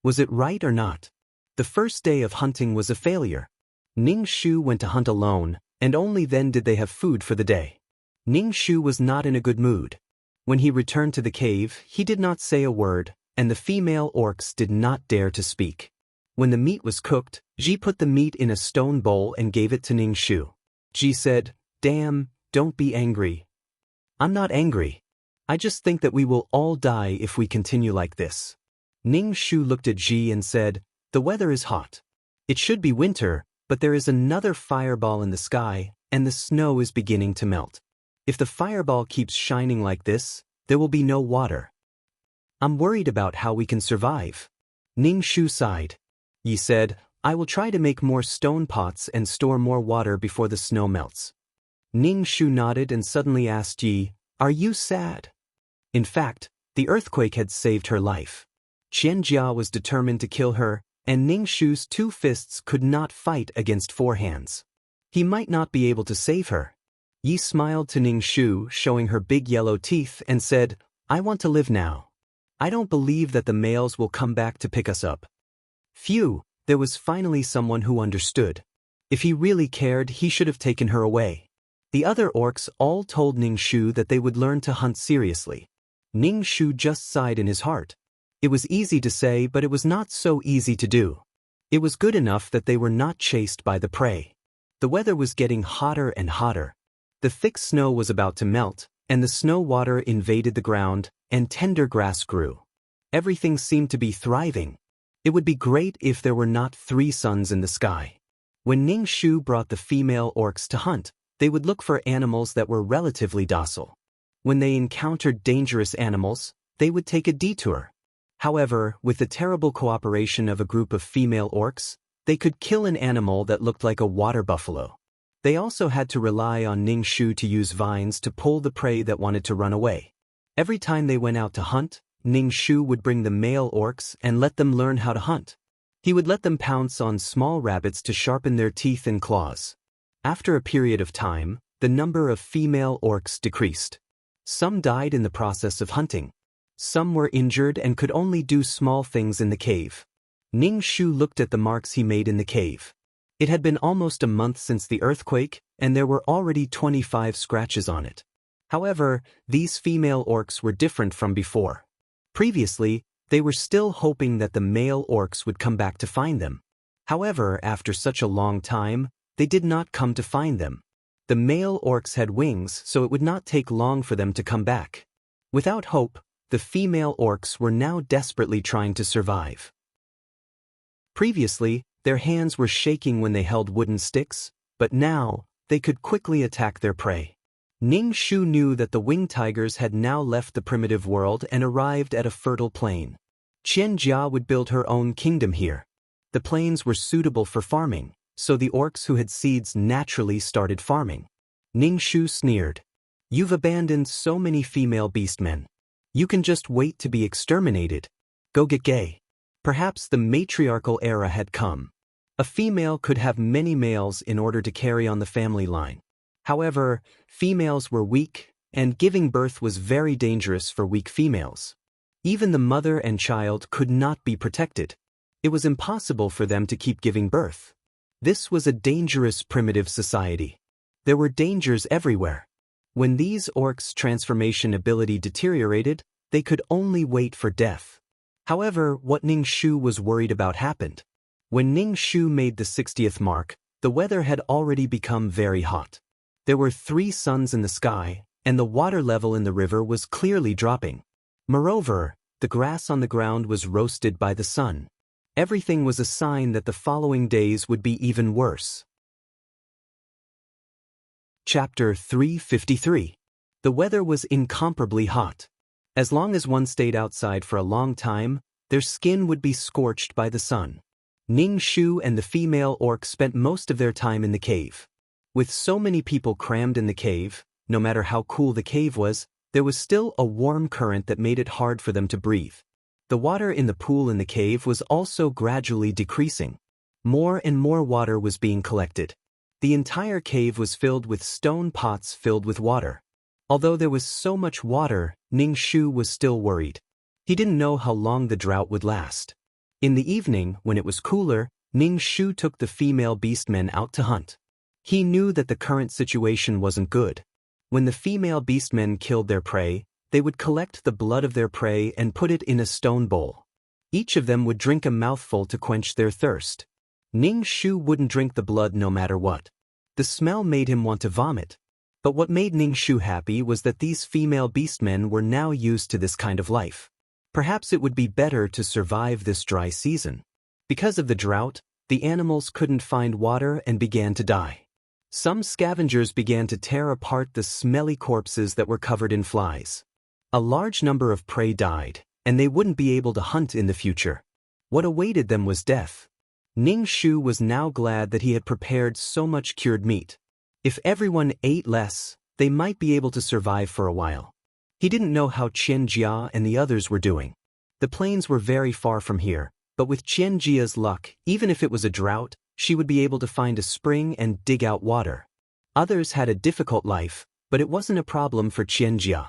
Was it right or not? The first day of hunting was a failure. Ning Shu went to hunt alone, and only then did they have food for the day. Ning Shu was not in a good mood. When he returned to the cave, he did not say a word, and the female orcs did not dare to speak. When the meat was cooked, Ji put the meat in a stone bowl and gave it to Ning Shu. Ji said, "Damn, don't be angry." "I'm not angry. I just think that we will all die if we continue like this." Ning Shu looked at Ji and said, "The weather is hot. It should be winter, but there is another fireball in the sky, and the snow is beginning to melt. If the fireball keeps shining like this, there will be no water. I'm worried about how we can survive." Ning Shu sighed. Yi said, "I will try to make more stone pots and store more water before the snow melts." Ning Shu nodded and suddenly asked Yi, "Are you sad?" In fact, the earthquake had saved her life. Qian Jia was determined to kill her, and Ning Shu's 2 fists could not fight against 4 hands. He might not be able to save her. Yi smiled to Ning Shu, showing her big yellow teeth, and said, "I want to live now. I don't believe that the males will come back to pick us up." Phew, there was finally someone who understood. If he really cared, he should have taken her away. The other orcs all told Ning Shu that they would learn to hunt seriously. Ning Shu just sighed in his heart. It was easy to say, but it was not so easy to do. It was good enough that they were not chased by the prey. The weather was getting hotter and hotter. The thick snow was about to melt, and the snow water invaded the ground, and tender grass grew. Everything seemed to be thriving. It would be great if there were not 3 suns in the sky. When Ning Shu brought the female orcs to hunt, they would look for animals that were relatively docile. When they encountered dangerous animals, they would take a detour. However, with the terrible cooperation of a group of female orcs, they could kill an animal that looked like a water buffalo. They also had to rely on Ning Shu to use vines to pull the prey that wanted to run away. Every time they went out to hunt, Ning Shu would bring the male orcs and let them learn how to hunt. He would let them pounce on small rabbits to sharpen their teeth and claws. After a period of time, the number of female orcs decreased. Some died in the process of hunting. Some were injured and could only do small things in the cave. Ning Shu looked at the marks he made in the cave. It had been almost a month since the earthquake, and there were already 25 scratches on it. However, these female orcs were different from before. Previously, They were still hoping that the male orcs would come back to find them. However, after such a long time, they did not come to find them. The male orcs had wings, so it would not take long for them to come back. Without hope, the female orcs were now desperately trying to survive. Previously, their hands were shaking when they held wooden sticks, but now, they could quickly attack their prey. Ning Shu knew that the winged tigers had now left the primitive world and arrived at a fertile plain. Qian Jia would build her own kingdom here. The plains were suitable for farming, so the orcs who had seeds naturally started farming. Ning Shu sneered. "You've abandoned so many female beastmen. You can just wait to be exterminated. Go get gay." Perhaps the matriarchal era had come. A female could have many males in order to carry on the family line. However, females were weak, and giving birth was very dangerous for weak females. Even the mother and child could not be protected. It was impossible for them to keep giving birth. This was a dangerous primitive society. There were dangers everywhere. When these orcs' transformation ability deteriorated, they could only wait for death. However, what Ning Shu was worried about happened. When Ning Shu made the 60th mark, the weather had already become very hot. There were 3 suns in the sky, and the water level in the river was clearly dropping. Moreover, the grass on the ground was roasted by the sun. Everything was a sign that the following days would be even worse. Chapter 353. The weather was incomparably hot. As long as one stayed outside for a long time, their skin would be scorched by the sun. Ning Shu and the female orc spent most of their time in the cave. With so many people crammed in the cave, no matter how cool the cave was, there was still a warm current that made it hard for them to breathe. The water in the pool in the cave was also gradually decreasing. More and more water was being collected. The entire cave was filled with stone pots filled with water. Although there was so much water, Ning Shu was still worried. He didn't know how long the drought would last. In the evening, when it was cooler, Ning Shu took the female beastmen out to hunt. He knew that the current situation wasn't good. When the female beastmen killed their prey, they would collect the blood of their prey and put it in a stone bowl. Each of them would drink a mouthful to quench their thirst. Ning Shu wouldn't drink the blood no matter what. The smell made him want to vomit. But what made Ning Shu happy was that these female beastmen were now used to this kind of life. Perhaps it would be better to survive this dry season. Because of the drought, the animals couldn't find water and began to die. Some scavengers began to tear apart the smelly corpses that were covered in flies. A large number of prey died, and they wouldn't be able to hunt in the future. What awaited them was death. Ning Shu was now glad that he had prepared so much cured meat. If everyone ate less, they might be able to survive for a while. He didn't know how Qian Jia and the others were doing. The plains were very far from here, but with Qian Jia's luck, even if it was a drought, she would be able to find a spring and dig out water. Others had a difficult life, but it wasn't a problem for Qian Jia.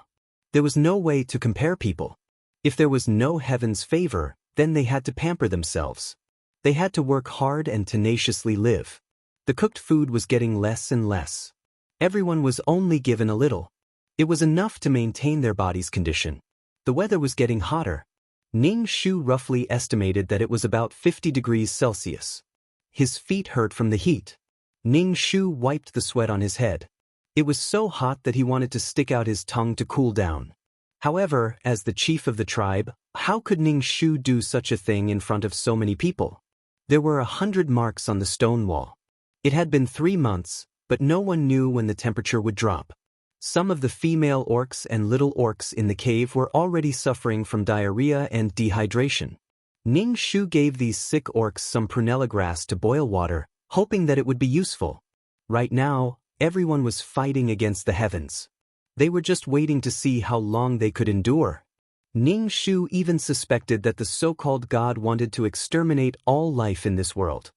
There was no way to compare people. If there was no heaven's favor, then they had to pamper themselves. They had to work hard and tenaciously live. The cooked food was getting less and less. Everyone was only given a little. It was enough to maintain their body's condition. The weather was getting hotter. Ning Shu roughly estimated that it was about 50 degrees Celsius. His feet hurt from the heat. Ning Shu wiped the sweat on his head. It was so hot that he wanted to stick out his tongue to cool down. However, as the chief of the tribe, how could Ning Shu do such a thing in front of so many people? There were 100 marks on the stone wall. It had been 3 months, but no one knew when the temperature would drop. Some of the female orcs and little orcs in the cave were already suffering from diarrhea and dehydration. Ning Shu gave these sick orcs some prunella grass to boil water, hoping that it would be useful. Right now, everyone was fighting against the heavens. They were just waiting to see how long they could endure. Ning Shu even suspected that the so-called God wanted to exterminate all life in this world.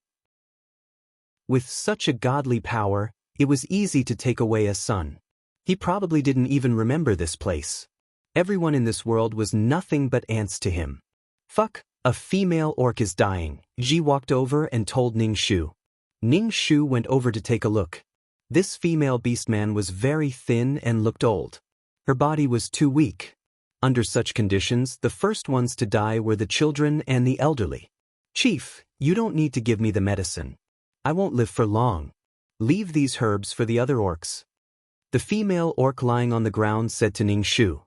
With such a godly power, it was easy to take away a son. He probably didn't even remember this place. Everyone in this world was nothing but ants to him. Fuck, a female orc is dying. Ji walked over and told Ning Shu. Ning Shu went over to take a look. This female beastman was very thin and looked old. Her body was too weak. Under such conditions, the first ones to die were the children and the elderly. "Chief, you don't need to give me the medicine. I won't live for long. Leave these herbs for the other orcs." The female orc lying on the ground said to Ning Shu.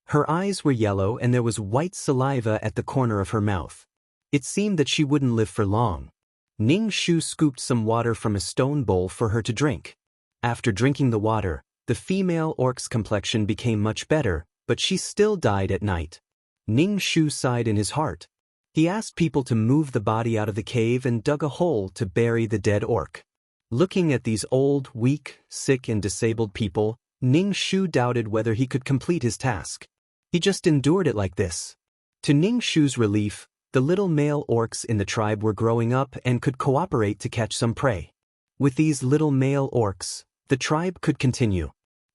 Her eyes were yellow and there was white saliva at the corner of her mouth. It seemed that she wouldn't live for long. Ning Shu scooped some water from a stone bowl for her to drink. After drinking the water, the female orc's complexion became much better, but she still died at night. Ning Shu sighed in his heart. He asked people to move the body out of the cave and dug a hole to bury the dead orc. Looking at these old, weak, sick and disabled people, Ning Shu doubted whether he could complete his task. He just endured it like this. To Ning Shu's relief, the little male orcs in the tribe were growing up and could cooperate to catch some prey. With these little male orcs, the tribe could continue.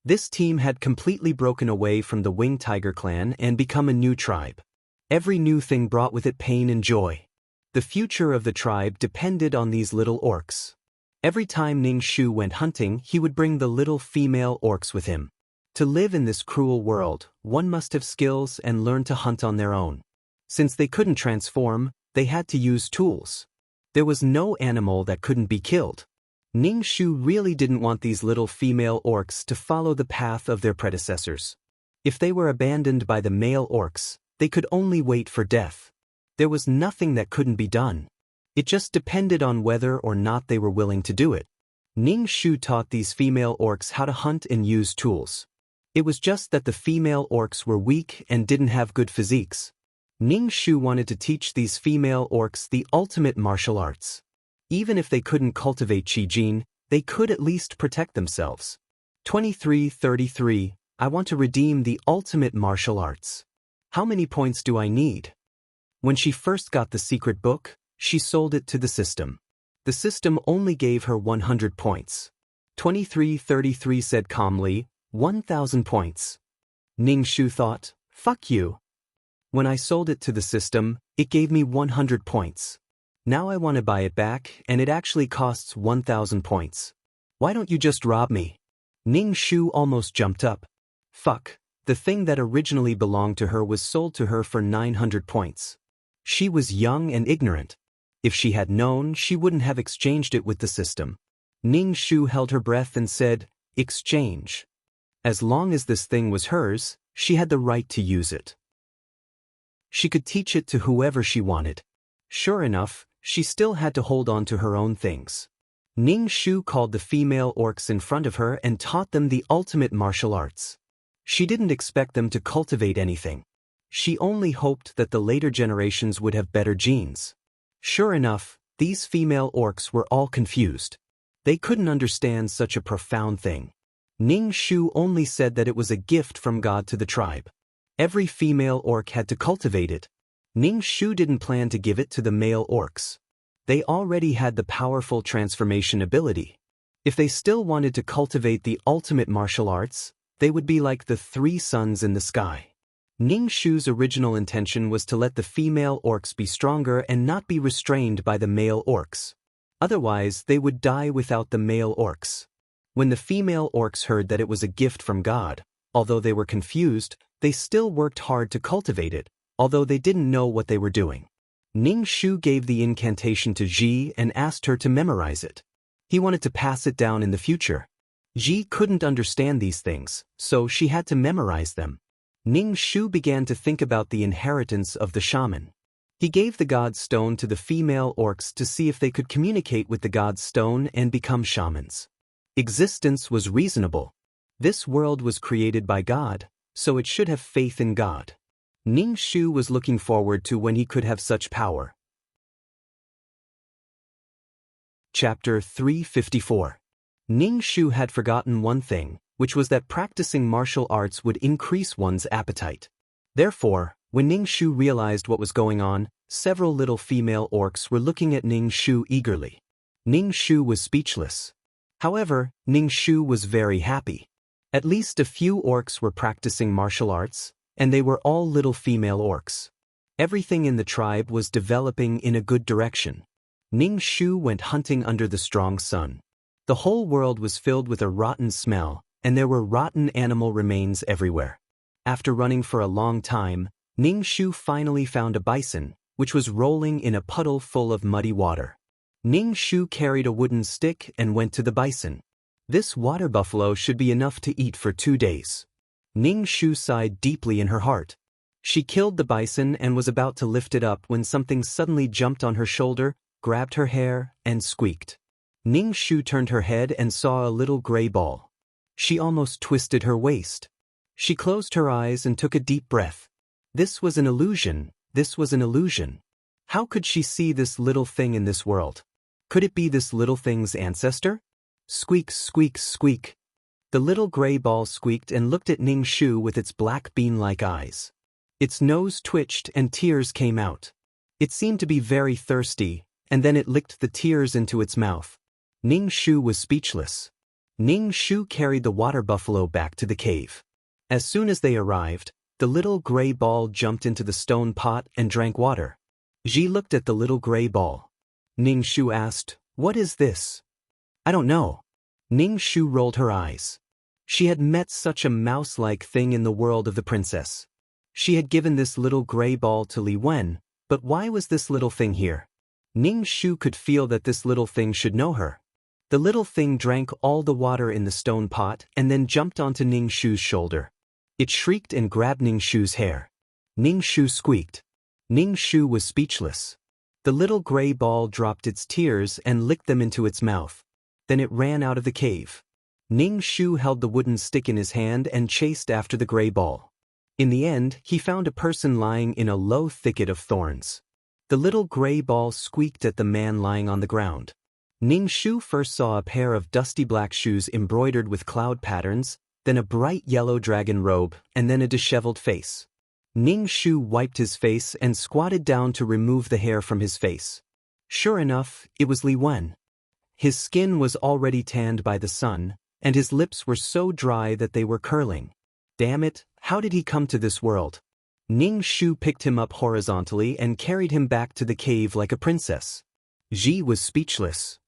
This team had completely broken away from the Winged Tiger clan and become a new tribe. Every new thing brought with it pain and joy. The future of the tribe depended on these little orcs. Every time Ning Shu went hunting, he would bring the little female orcs with him. To live in this cruel world, one must have skills and learn to hunt on their own. Since they couldn't transform, they had to use tools. There was no animal that couldn't be killed. Ning Shu really didn't want these little female orcs to follow the path of their predecessors. If they were abandoned by the male orcs, they could only wait for death. There was nothing that couldn't be done. It just depended on whether or not they were willing to do it. Ning Shu taught these female orcs how to hunt and use tools. It was just that the female orcs were weak and didn't have good physiques. Ning Shu wanted to teach these female orcs the ultimate martial arts. Even if they couldn't cultivate Qi Jin, they could at least protect themselves. 2333. I want to redeem the ultimate martial arts. How many points do I need? When she first got the secret book, she sold it to the system. The system only gave her 100 points. 2333 said calmly, 1,000 points. Ning Shu thought, fuck you. When I sold it to the system, it gave me 100 points. Now I want to buy it back, and it actually costs 1,000 points. Why don't you just rob me? Ning Shu almost jumped up. Fuck, the thing that originally belonged to her was sold to her for 900 points. She was young and ignorant. If she had known, she wouldn't have exchanged it with the system. Ning Shu held her breath and said, exchange. As long as this thing was hers, she had the right to use it. She could teach it to whoever she wanted. Sure enough, she still had to hold on to her own things. Ning Shu called the female orcs in front of her and taught them the ultimate martial arts. She didn't expect them to cultivate anything. She only hoped that the later generations would have better genes. Sure enough, these female orcs were all confused. They couldn't understand such a profound thing. Ning Shu only said that it was a gift from God to the tribe. Every female orc had to cultivate it. Ning Shu didn't plan to give it to the male orcs. They already had the powerful transformation ability. If they still wanted to cultivate the ultimate martial arts, they would be like the 3 suns in the sky. Ning Shu's original intention was to let the female orcs be stronger and not be restrained by the male orcs. Otherwise, they would die without the male orcs. When the female orcs heard that it was a gift from God, although they were confused, they still worked hard to cultivate it, although they didn't know what they were doing. Ning Shu gave the incantation to Ji and asked her to memorize it. He wanted to pass it down in the future. Ji couldn't understand these things, so she had to memorize them. Ning Shu began to think about the inheritance of the shaman. He gave the god's stone to the female orcs to see if they could communicate with the god's stone and become shamans. Existence was reasonable. This world was created by God, so it should have faith in God. Ning Shu was looking forward to when he could have such power. Chapter 354. Ning Shu had forgotten one thing, which was that practicing martial arts would increase one's appetite. Therefore, when Ning Shu realized what was going on, several little female orcs were looking at Ning Shu eagerly. Ning Shu was speechless. However, Ning Shu was very happy. At least a few orcs were practicing martial arts, and they were all little female orcs. Everything in the tribe was developing in a good direction. Ning Shu went hunting under the strong sun. The whole world was filled with a rotten smell, and there were rotten animal remains everywhere. After running for a long time, Ning Shu finally found a bison, which was rolling in a puddle full of muddy water. Ning Shu carried a wooden stick and went to the bison. This water buffalo should be enough to eat for 2 days. Ning Shu sighed deeply in her heart. She killed the bison and was about to lift it up when something suddenly jumped on her shoulder, grabbed her hair, and squeaked. Ning Shu turned her head and saw a little gray ball. She almost twisted her waist. She closed her eyes and took a deep breath. This was an illusion. This was an illusion. How could she see this little thing in this world? Could it be this little thing's ancestor? Squeak, squeak, squeak. The little gray ball squeaked and looked at Ning Shu with its black bean-like eyes. Its nose twitched and tears came out. It seemed to be very thirsty, and then it licked the tears into its mouth. Ning Shu was speechless. Ning Shu carried the water buffalo back to the cave. As soon as they arrived, the little gray ball jumped into the stone pot and drank water. Ji looked at the little gray ball. Ning Shu asked, "What is this?" "I don't know." Ning Shu rolled her eyes. She had met such a mouse-like thing in the world of the princess. She had given this little gray ball to Li Wen, but why was this little thing here? Ning Shu could feel that this little thing should know her. The little thing drank all the water in the stone pot and then jumped onto Ning Shu's shoulder. It shrieked and grabbed Ning Shu's hair. Ning Shu squeaked. Ning Shu was speechless. The little gray ball dropped its tears and licked them into its mouth. Then it ran out of the cave. Ning Shu held the wooden stick in his hand and chased after the gray ball. In the end, he found a person lying in a low thicket of thorns. The little gray ball squeaked at the man lying on the ground. Ning Shu first saw a pair of dusty black shoes embroidered with cloud patterns, then a bright yellow dragon robe, and then a disheveled face. Ning Shu wiped his face and squatted down to remove the hair from his face. Sure enough, it was Li Wen. His skin was already tanned by the sun, and his lips were so dry that they were curling. Damn it, how did he come to this world? Ning Shu picked him up horizontally and carried him back to the cave like a princess. Ji was speechless.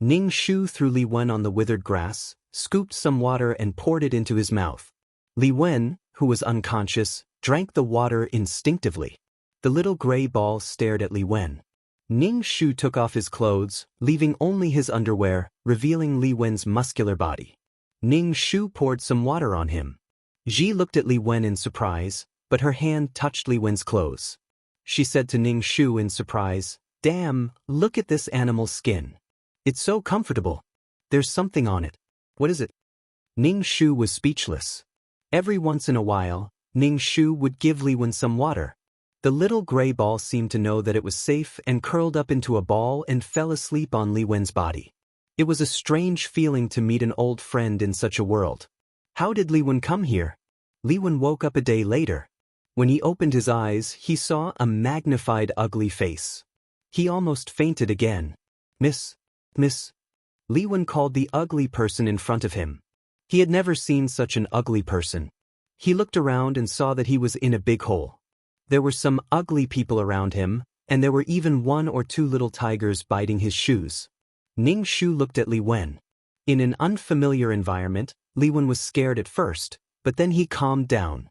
Ning Shu threw Li Wen on the withered grass, scooped some water and poured it into his mouth. Li Wen, who was unconscious, drank the water instinctively. The little gray ball stared at Li Wen. Ning Shu took off his clothes, leaving only his underwear, revealing Li Wen's muscular body. Ning Shu poured some water on him. Ji looked at Li Wen in surprise, but her hand touched Li Wen's clothes. She said to Ning Shu in surprise, "Damn, look at this animal's skin. It's so comfortable. There's something on it. What is it?" Ning Shu was speechless. Every once in a while, Ning Shu would give Li Wen some water. The little gray ball seemed to know that it was safe and curled up into a ball and fell asleep on Li Wen's body. It was a strange feeling to meet an old friend in such a world. How did Li Wen come here? Li Wen woke up a day later. When he opened his eyes, he saw a magnified ugly face. He almost fainted again. Miss. Li Wen called the ugly person in front of him. He had never seen such an ugly person. He looked around and saw that he was in a big hole. There were some ugly people around him, and there were even 1 or 2 little tigers biting his shoes. Ning Shu looked at Li Wen. In an unfamiliar environment, Li Wen was scared at first, but then he calmed down.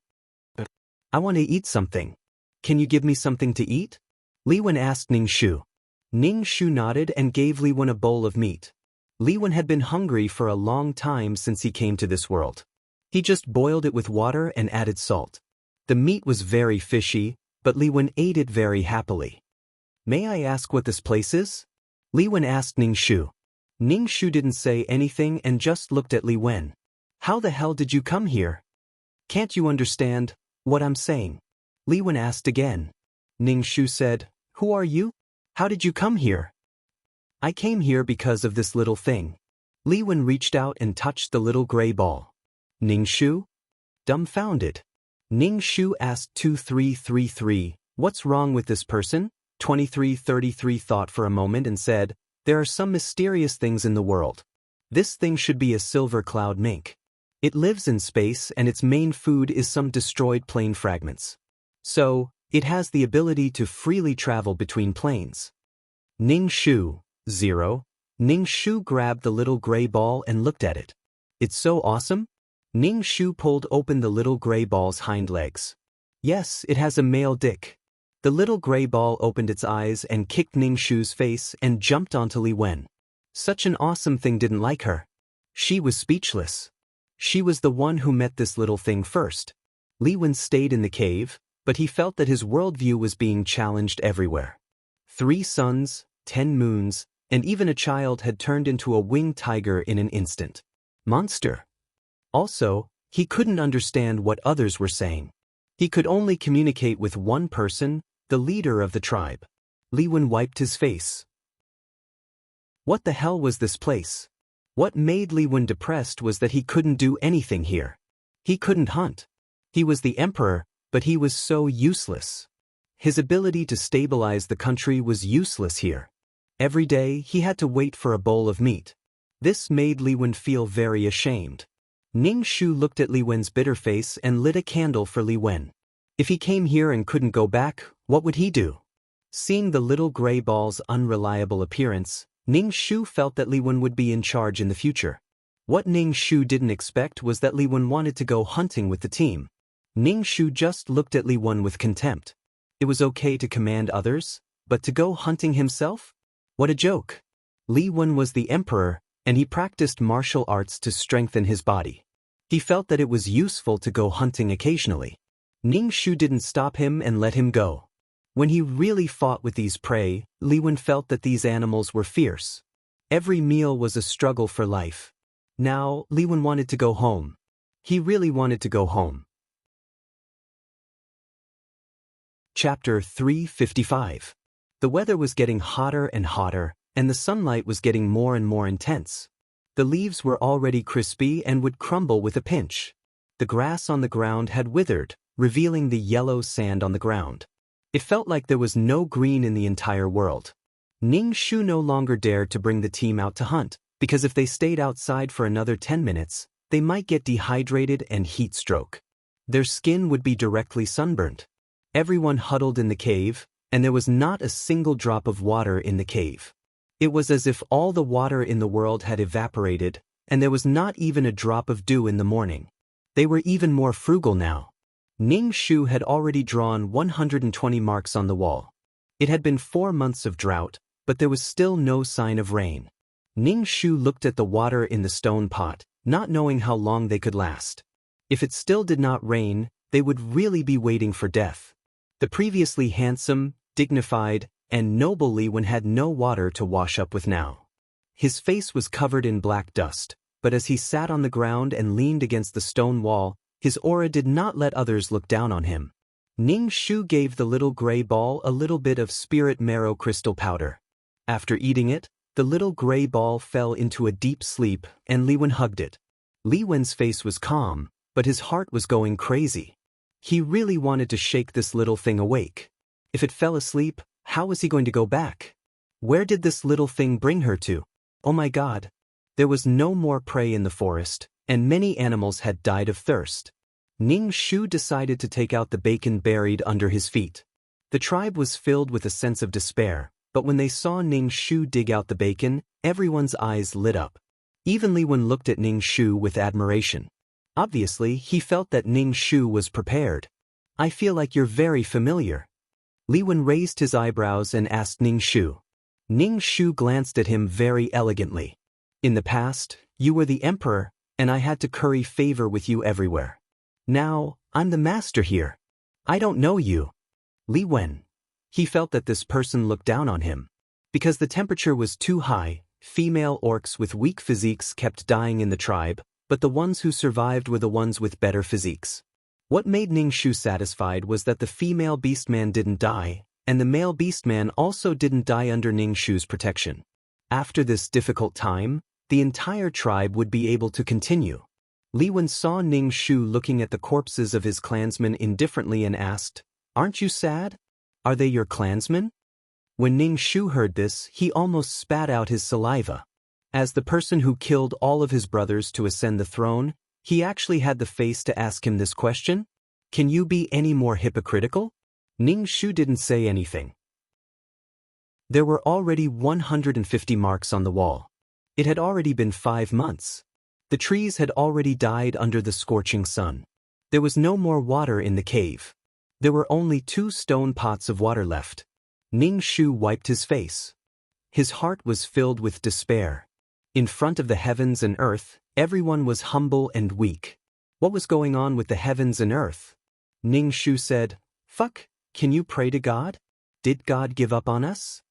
"I want to eat something. Can you give me something to eat?" Li Wen asked Ning Shu. Ning Shu nodded and gave Li Wen a bowl of meat. Li Wen had been hungry for a long time since he came to this world. He just boiled it with water and added salt. The meat was very fishy, but Li Wen ate it very happily. "May I ask what this place is?" Li Wen asked Ning Shu. Ning Shu didn't say anything and just looked at Li Wen. "How the hell did you come here? Can't you understand what I'm saying?" Li Wen asked again. Ning Shu said, "Who are you? How did you come here?" "I came here because of this little thing." Li Wen reached out and touched the little gray ball. Ning Shu? Dumbfounded. Ning Shu asked 2333, "What's wrong with this person?" 2333 thought for a moment and said, "There are some mysterious things in the world. This thing should be a silver cloud mink. It lives in space and its main food is some destroyed plane fragments. So, it has the ability to freely travel between planes." Ning Shu, 0. Ning Shu grabbed the little gray ball and looked at it. "It's so awesome? Ning Shu pulled open the little gray ball's hind legs. Yes, it has a male dick. The little gray ball opened its eyes and kicked Ning Shu's face and jumped onto Li Wen. Such an awesome thing didn't like her. She was speechless. She was the one who met this little thing first. Li Wen stayed in the cave, but he felt that his worldview was being challenged everywhere. 3 suns, 10 moons, and even a child had turned into a winged tiger in an instant. Monster. Also, he couldn't understand what others were saying. He could only communicate with one person, the leader of the tribe. Li Wen wiped his face. What the hell was this place? What made Li Wen depressed was that he couldn't do anything here. He couldn't hunt. He was the emperor, but he was so useless. His ability to stabilize the country was useless here. Every day he had to wait for a bowl of meat. This made Li Wen feel very ashamed. Ning Shu looked at Li Wen's bitter face and lit a candle for Li Wen. If he came here and couldn't go back, what would he do? Seeing the little gray ball's unreliable appearance, Ning Shu felt that Li Wen would be in charge in the future. What Ning Shu didn't expect was that Li Wen wanted to go hunting with the team. Ning Shu just looked at Li Wen with contempt. It was okay to command others, but to go hunting himself? What a joke. Li Wen was the emperor, and he practiced martial arts to strengthen his body. He felt that it was useful to go hunting occasionally. Ning Shu didn't stop him and let him go. When he really fought with these prey, Li Wen felt that these animals were fierce. Every meal was a struggle for life. Now, Li Wen wanted to go home. He really wanted to go home. Chapter 355. The weather was getting hotter and hotter, and the sunlight was getting more and more intense. The leaves were already crispy and would crumble with a pinch. The grass on the ground had withered, revealing the yellow sand on the ground. It felt like there was no green in the entire world. Ning Shu no longer dared to bring the team out to hunt, because if they stayed outside for another 10 minutes, they might get dehydrated and heat stroke. Their skin would be directly sunburned. Everyone huddled in the cave, and there was not a single drop of water in the cave. It was as if all the water in the world had evaporated, and there was not even a drop of dew in the morning. They were even more frugal now. Ning Shu had already drawn 120 marks on the wall. It had been 4 months of drought, but there was still no sign of rain. Ning Shu looked at the water in the stone pot, not knowing how long they could last. If it still did not rain, they would really be waiting for death. The previously handsome, dignified, and noble Li Wen had no water to wash up with now. His face was covered in black dust, but as he sat on the ground and leaned against the stone wall, his aura did not let others look down on him. Ning Shu gave the little gray ball a little bit of spirit marrow crystal powder. After eating it, the little gray ball fell into a deep sleep, and Li Wen hugged it. Li Wen's face was calm, but his heart was going crazy. He really wanted to shake this little thing awake. If it fell asleep, how was he going to go back? Where did this little thing bring her to? Oh my God. There was no more prey in the forest, and many animals had died of thirst. Ning Shu decided to take out the bacon buried under his feet. The tribe was filled with a sense of despair, but when they saw Ning Shu dig out the bacon, everyone's eyes lit up. Even Li Wen looked at Ning Shu with admiration. Obviously, he felt that Ning Shu was prepared. I feel like you're very familiar. Li Wen raised his eyebrows and asked Ning Shu. Ning Shu glanced at him very elegantly. In the past, you were the emperor, and I had to curry favor with you everywhere. Now, I'm the master here. I don't know you. Li Wen. He felt that this person looked down on him. Because the temperature was too high, female orcs with weak physiques kept dying in the tribe, but the ones who survived were the ones with better physiques. What made Ning Shu satisfied was that the female beastman didn't die, and the male beastman also didn't die under Ning Shu's protection. After this difficult time, the entire tribe would be able to continue. Li Wen saw Ning Shu looking at the corpses of his clansmen indifferently and asked, "Aren't you sad? Are they your clansmen?" When Ning Shu heard this, he almost spat out his saliva. As the person who killed all of his brothers to ascend the throne, he actually had the face to ask him this question? Can you be any more hypocritical? Ning Shu didn't say anything. There were already 150 marks on the wall. It had already been 5 months. The trees had already died under the scorching sun. There was no more water in the cave. There were only 2 stone pots of water left. Ning Shu wiped his face. His heart was filled with despair. In front of the heavens and earth, everyone was humble and weak. What was going on with the heavens and earth? Ning Shu said, "Fuck, can you pray to God? Did God give up on us?"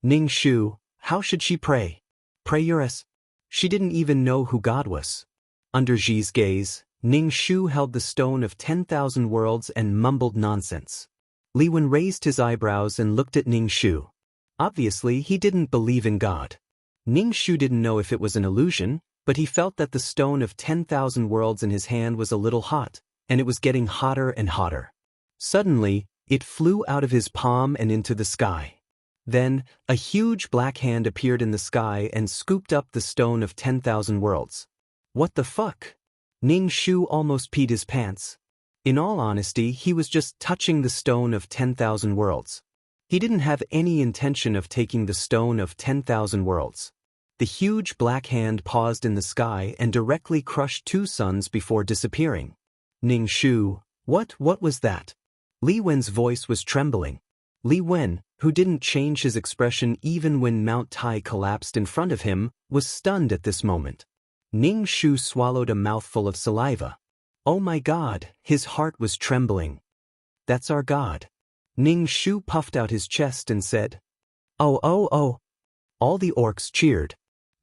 Ning Shu, how should she pray? Pray your ass. She didn't even know who God was. Under Ji's gaze, Ning Shu held the stone of 10,000 worlds and mumbled nonsense. Li Wen raised his eyebrows and looked at Ning Shu. Obviously, he didn't believe in God. Ning Shu didn't know if it was an illusion, but he felt that the stone of 10,000 worlds in his hand was a little hot, and it was getting hotter and hotter. Suddenly, it flew out of his palm and into the sky. Then, a huge black hand appeared in the sky and scooped up the stone of 10,000 worlds. What the fuck? Ning Shu almost peed his pants. In all honesty, he was just touching the stone of 10,000 worlds. He didn't have any intention of taking the stone of 10,000 worlds. The huge black hand paused in the sky and directly crushed 2 suns before disappearing. Ning Shu, what was that? Li Wen's voice was trembling. Li Wen, who didn't change his expression even when Mount Tai collapsed in front of him, was stunned at this moment. Ning Shu swallowed a mouthful of saliva. Oh my God, his heart was trembling. That's our God. Ning Shu puffed out his chest and said, "Oh oh oh." All the orcs cheered.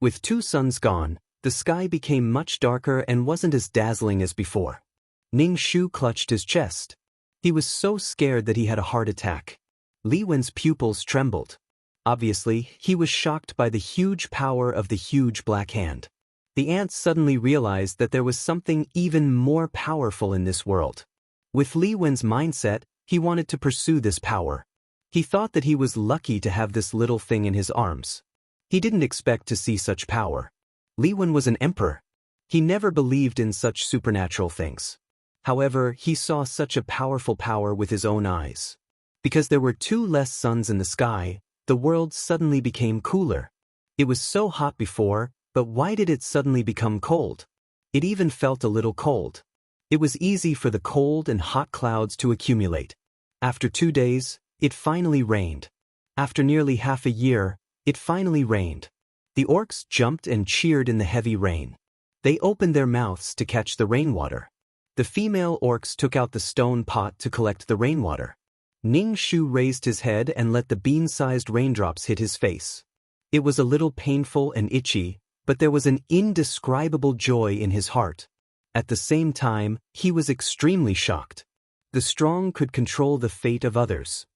With 2 suns gone, the sky became much darker and wasn't as dazzling as before. Ning Shu clutched his chest. He was so scared that he had a heart attack. Li Wen's pupils trembled. Obviously, he was shocked by the huge power of the huge black hand. The ants suddenly realized that there was something even more powerful in this world. With Li Wen's mindset, he wanted to pursue this power. He thought that he was lucky to have this little thing in his arms. He didn't expect to see such power. Li Wen was an emperor. He never believed in such supernatural things. However, he saw such a powerful power with his own eyes. Because there were 2 less suns in the sky, the world suddenly became cooler. It was so hot before, but why did it suddenly become cold? It even felt a little cold. It was easy for the cold and hot clouds to accumulate. After 2 days, it finally rained. After nearly half a year, it finally rained. The orcs jumped and cheered in the heavy rain. They opened their mouths to catch the rainwater. The female orcs took out the stone pot to collect the rainwater. Ning Shu raised his head and let the bean-sized raindrops hit his face. It was a little painful and itchy, but there was an indescribable joy in his heart. At the same time, he was extremely shocked. The strong could control the fate of others.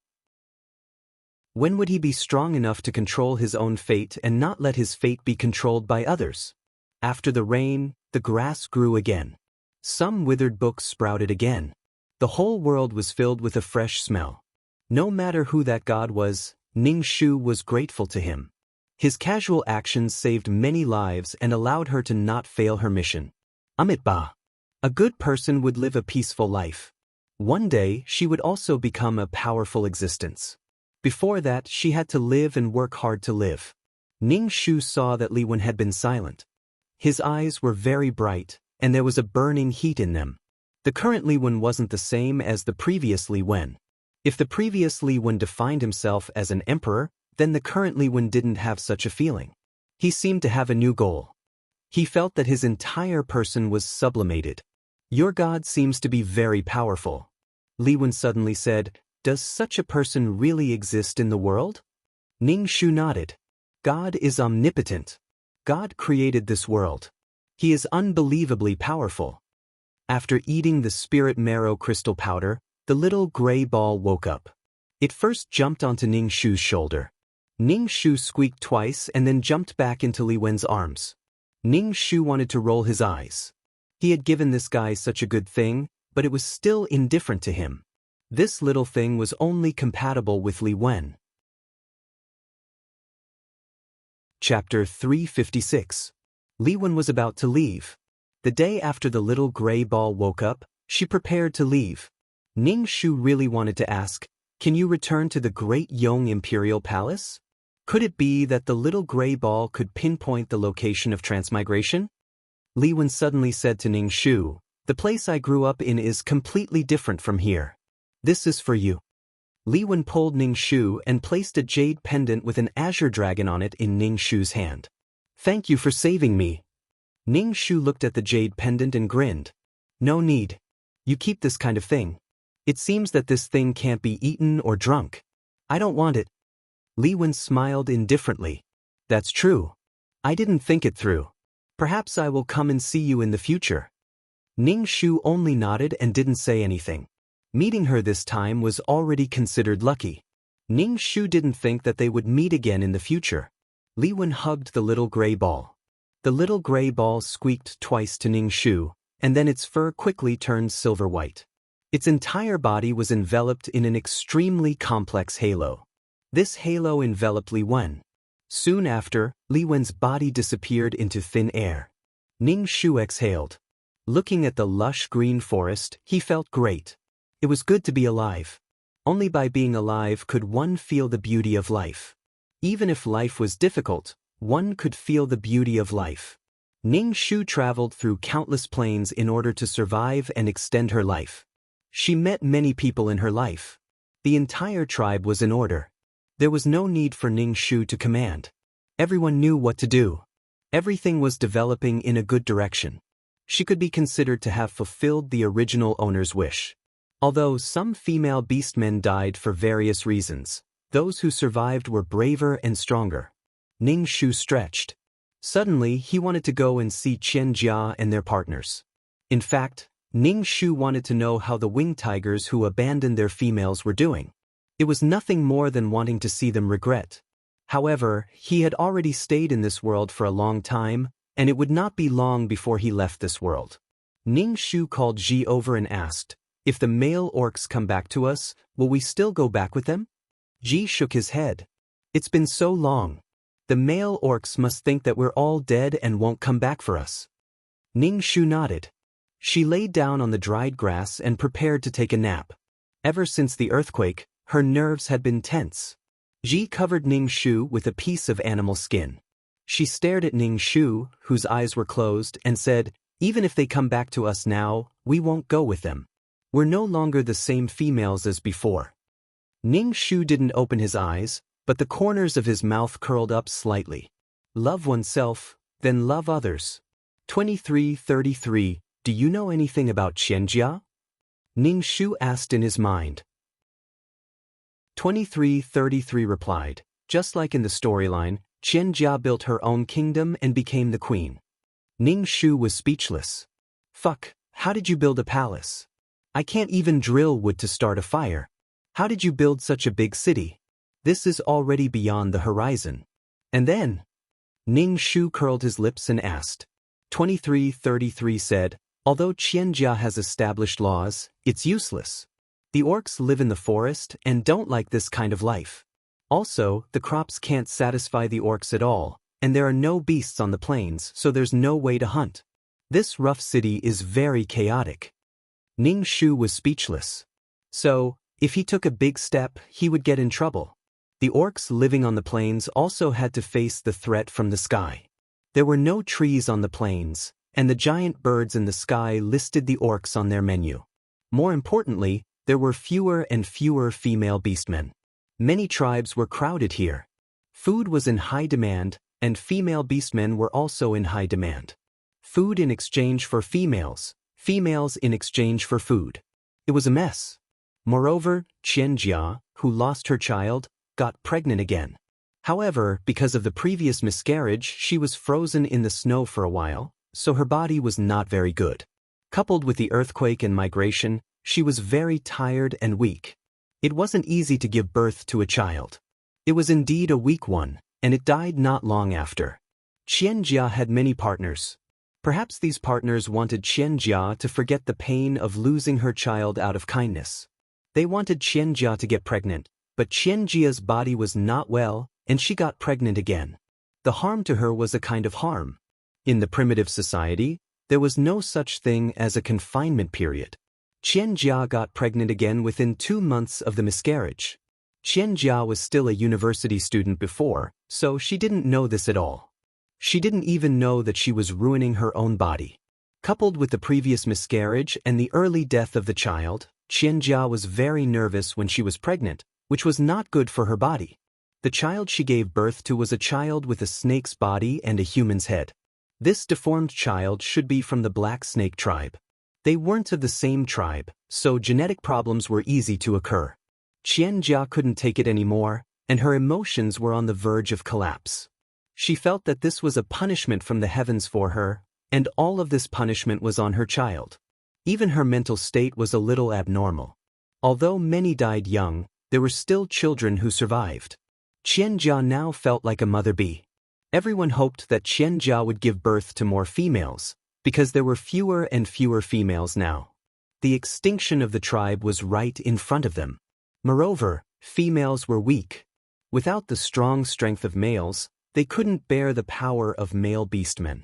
When would he be strong enough to control his own fate and not let his fate be controlled by others? After the rain, the grass grew again. Some withered books sprouted again. The whole world was filled with a fresh smell. No matter who that god was, Ning Shu was grateful to him. His casual actions saved many lives and allowed her to not fail her mission. Amitabha. A good person would live a peaceful life. One day, she would also become a powerful existence. Before that, she had to live and work hard to live. Ning Shu saw that Li Wen had been silent. His eyes were very bright, and there was a burning heat in them. The current Li Wen wasn't the same as the previous Li Wen. If the previous Li Wen defined himself as an emperor, then the current Li Wen didn't have such a feeling. He seemed to have a new goal. He felt that his entire person was sublimated. Your god seems to be very powerful. Li Wen suddenly said, "Does such a person really exist in the world?" Ning Shu nodded. God is omnipotent. God created this world. He is unbelievably powerful. After eating the spirit marrow crystal powder, the little gray ball woke up. It first jumped onto Ning Shu's shoulder. Ning Shu squeaked twice and then jumped back into Li Wen's arms. Ning Shu wanted to roll his eyes. He had given this guy such a good thing, but it was still indifferent to him. This little thing was only compatible with Li Wen. Chapter 356. Li Wen was about to leave. The day after the little gray ball woke up, she prepared to leave. Ning Shu really wanted to ask, "Can you return to the Great Yong Imperial Palace?" Could it be that the little gray ball could pinpoint the location of Transmigration? Li Wen suddenly said to Ning Shu, "The place I grew up in is completely different from here. This is for you." Li Wen pulled Ning Shu and placed a jade pendant with an azure dragon on it in Ning Shu's hand. "Thank you for saving me." Ning Shu looked at the jade pendant and grinned. "No need. You keep this kind of thing. It seems that this thing can't be eaten or drunk. I don't want it." Li Wen smiled indifferently. "That's true. I didn't think it through. Perhaps I will come and see you in the future." Ning Shu only nodded and didn't say anything. Meeting her this time was already considered lucky. Ning Shu didn't think that they would meet again in the future. Li Wen hugged the little gray ball. The little gray ball squeaked twice to Ning Shu, and then its fur quickly turned silver white. Its entire body was enveloped in an extremely complex halo. This halo enveloped Li Wen. Soon after, Li Wen's body disappeared into thin air. Ning Shu exhaled. Looking at the lush green forest, he felt great. It was good to be alive. Only by being alive could one feel the beauty of life. Even if life was difficult, one could feel the beauty of life. Ning Shu traveled through countless planes in order to survive and extend her life. She met many people in her life. The entire tribe was in order. There was no need for Ning Shu to command. Everyone knew what to do. Everything was developing in a good direction. She could be considered to have fulfilled the original owner's wish. Although some female beastmen died for various reasons, those who survived were braver and stronger. Ning Shu stretched. Suddenly, he wanted to go and see Qian Jia and their partners. In fact, Ning Shu wanted to know how the winged tigers who abandoned their females were doing. It was nothing more than wanting to see them regret. However, he had already stayed in this world for a long time, and it would not be long before he left this world. Ning Shu called Ji over and asked, "If the male orcs come back to us, will we still go back with them?" Ji shook his head. "It's been so long. The male orcs must think that we're all dead and won't come back for us." Ning Shu nodded. She laid down on the dried grass and prepared to take a nap. Ever since the earthquake, her nerves had been tense. Ji covered Ning Shu with a piece of animal skin. She stared at Ning Shu, whose eyes were closed, and said, "Even if they come back to us now, we won't go with them. We're no longer the same females as before." Ning Shu didn't open his eyes, but the corners of his mouth curled up slightly. Love oneself, then love others. 2333. Do you know anything about Qianjia? Ning Shu asked in his mind. 2333 replied, "Just like in the storyline, Qianjia built her own kingdom and became the queen." Ning Shu was speechless. "Fuck, how did you build a palace? I can't even drill wood to start a fire. How did you build such a big city? This is already beyond the horizon." And then, Ning Shu curled his lips and asked. 2333 said, "Although Qianjia has established laws, it's useless. The orcs live in the forest and don't like this kind of life. Also, the crops can't satisfy the orcs at all, and there are no beasts on the plains, so there's no way to hunt. This rough city is very chaotic." Ning Shu was speechless. So, if he took a big step, he would get in trouble. The orcs living on the plains also had to face the threat from the sky. There were no trees on the plains, and the giant birds in the sky listed the orcs on their menu. More importantly, there were fewer and fewer female beastmen. Many tribes were crowded here. Food was in high demand, and female beastmen were also in high demand. Food in exchange for females, females in exchange for food. It was a mess. Moreover, Qianjia, who lost her child, got pregnant again. However, because of the previous miscarriage, she was frozen in the snow for a while, so her body was not very good. Coupled with the earthquake and migration, she was very tired and weak. It wasn't easy to give birth to a child. It was indeed a weak one, and it died not long after. Qianjia had many partners. Perhaps these partners wanted Qianjia to forget the pain of losing her child out of kindness. They wanted Qianjia to get pregnant, but Qianjia's body was not well, and she got pregnant again. The harm to her was a kind of harm. In the primitive society, there was no such thing as a confinement period. Qianjia got pregnant again within 2 months of the miscarriage. Qianjia was still a university student before, so she didn't know this at all. She didn't even know that she was ruining her own body. Coupled with the previous miscarriage and the early death of the child, Qianjia was very nervous when she was pregnant, which was not good for her body. The child she gave birth to was a child with a snake's body and a human's head. This deformed child should be from the black snake tribe. They weren't of the same tribe, so genetic problems were easy to occur. Qianjia couldn't take it anymore, and her emotions were on the verge of collapse. She felt that this was a punishment from the heavens for her, and all of this punishment was on her child. Even her mental state was a little abnormal. Although many died young, there were still children who survived. Qianjia now felt like a mother bee. Everyone hoped that Qianjia would give birth to more females, because there were fewer and fewer females now. The extinction of the tribe was right in front of them. Moreover, females were weak. Without the strong strength of males, they couldn't bear the power of male beastmen.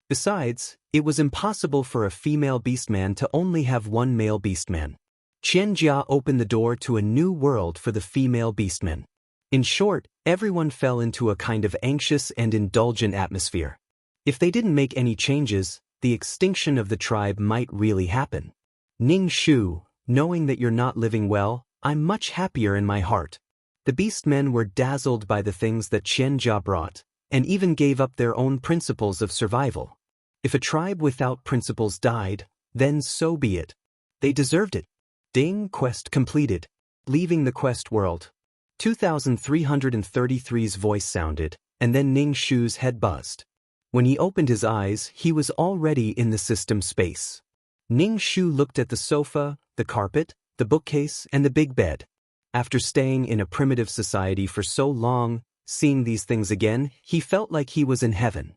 Besides, it was impossible for a female beastman to only have one male beastman. Qianjia opened the door to a new world for the female beastmen. In short, everyone fell into a kind of anxious and indulgent atmosphere. If they didn't make any changes, the extinction of the tribe might really happen. Ning Shu, knowing that you're not living well, I'm much happier in my heart. The beastmen were dazzled by the things that Qianjia brought, and even gave up their own principles of survival. If a tribe without principles died, then so be it. They deserved it. Ding, quest completed. Leaving the quest world. 2333's voice sounded, and then Ning Shu's head buzzed. When he opened his eyes, he was already in the system space. Ning Shu looked at the sofa, the carpet, the bookcase, and the big bed. After staying in a primitive society for so long, seeing these things again, he felt like he was in heaven.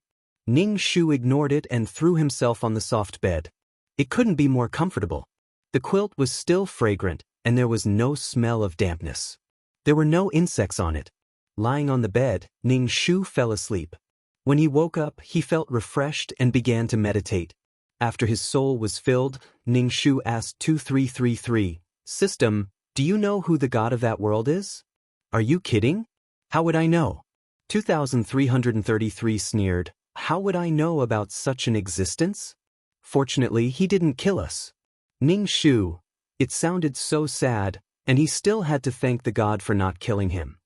Ning Shu ignored it and threw himself on the soft bed. It couldn't be more comfortable. The quilt was still fragrant, and there was no smell of dampness. There were no insects on it. Lying on the bed, Ning Shu fell asleep. When he woke up, he felt refreshed and began to meditate. After his soul was filled, Ning Shu asked 2333, "System, do you know who the god of that world is?" "Are you kidding? How would I know?" 2333 sneered, "How would I know about such an existence? Fortunately, he didn't kill us." Ning Shu, it sounded so sad, and he still had to thank the god for not killing him.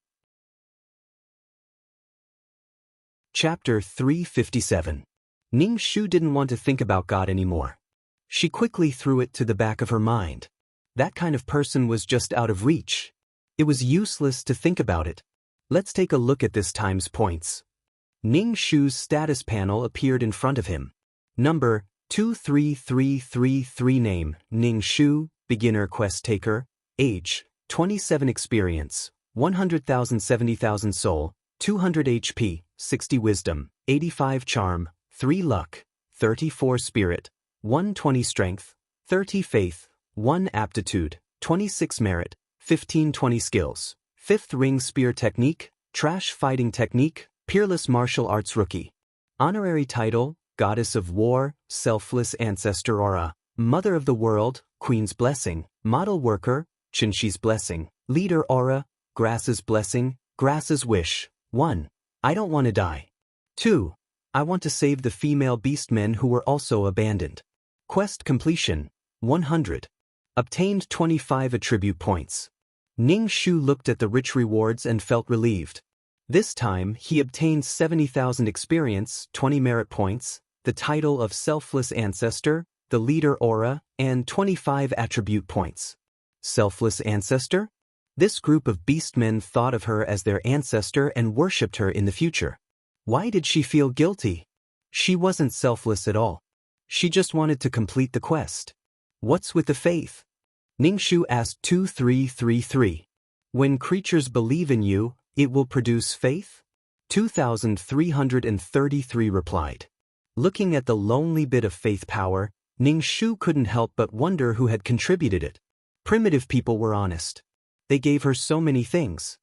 Chapter 357. Ning Shu didn't want to think about God anymore. She quickly threw it to the back of her mind. That kind of person was just out of reach. It was useless to think about it. Let's take a look at this times points. Ning Shu's status panel appeared in front of him. Number 23333. Name, Ning Shu, beginner quest taker. Age, 27. Experience, 100,000 70,000 soul, 200 HP, 60 wisdom, 85 charm, 3 luck, 34 spirit, 120 strength, 30 faith, 1 aptitude, 26 merit, 15-20 skills. 5th ring spear technique, trash fighting technique, peerless martial arts rookie. Honorary title, Goddess of War, Selfless Ancestor Aura, Mother of the World, Queen's Blessing, Model Worker, Qinshi's Blessing, Leader Aura, Grass's Blessing, Grass's Wish. 1. I don't want to die. 2. I want to save the female beastmen who were also abandoned. Quest completion, 100. Obtained 25 attribute points. Ning Shu looked at the rich rewards and felt relieved. This time, he obtained 70,000 experience, 20 merit points, the title of Selfless Ancestor, the Leader Aura, and 25 attribute points. Selfless Ancestor? This group of beastmen thought of her as their ancestor and worshipped her in the future. Why did she feel guilty? She wasn't selfless at all. She just wanted to complete the quest. What's with the faith? Ning Shu asked 2333. When creatures believe in you, it will produce faith? 2333 replied. Looking at the lonely bit of faith power, Ning Shu couldn't help but wonder who had contributed it. Primitive people were honest. They gave her so many things.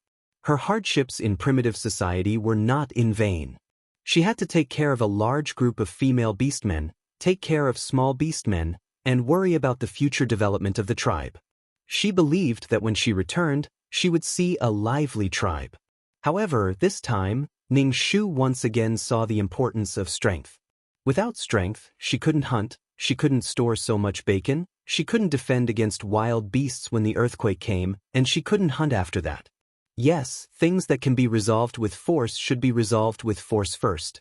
Her hardships in primitive society were not in vain. She had to take care of a large group of female beastmen, take care of small beastmen, and worry about the future development of the tribe. She believed that when she returned, she would see a lively tribe. However, this time, Ning Shu once again saw the importance of strength. Without strength, she couldn't hunt, she couldn't store so much bacon, she couldn't defend against wild beasts when the earthquake came, and she couldn't hunt after that. Yes, things that can be resolved with force should be resolved with force first.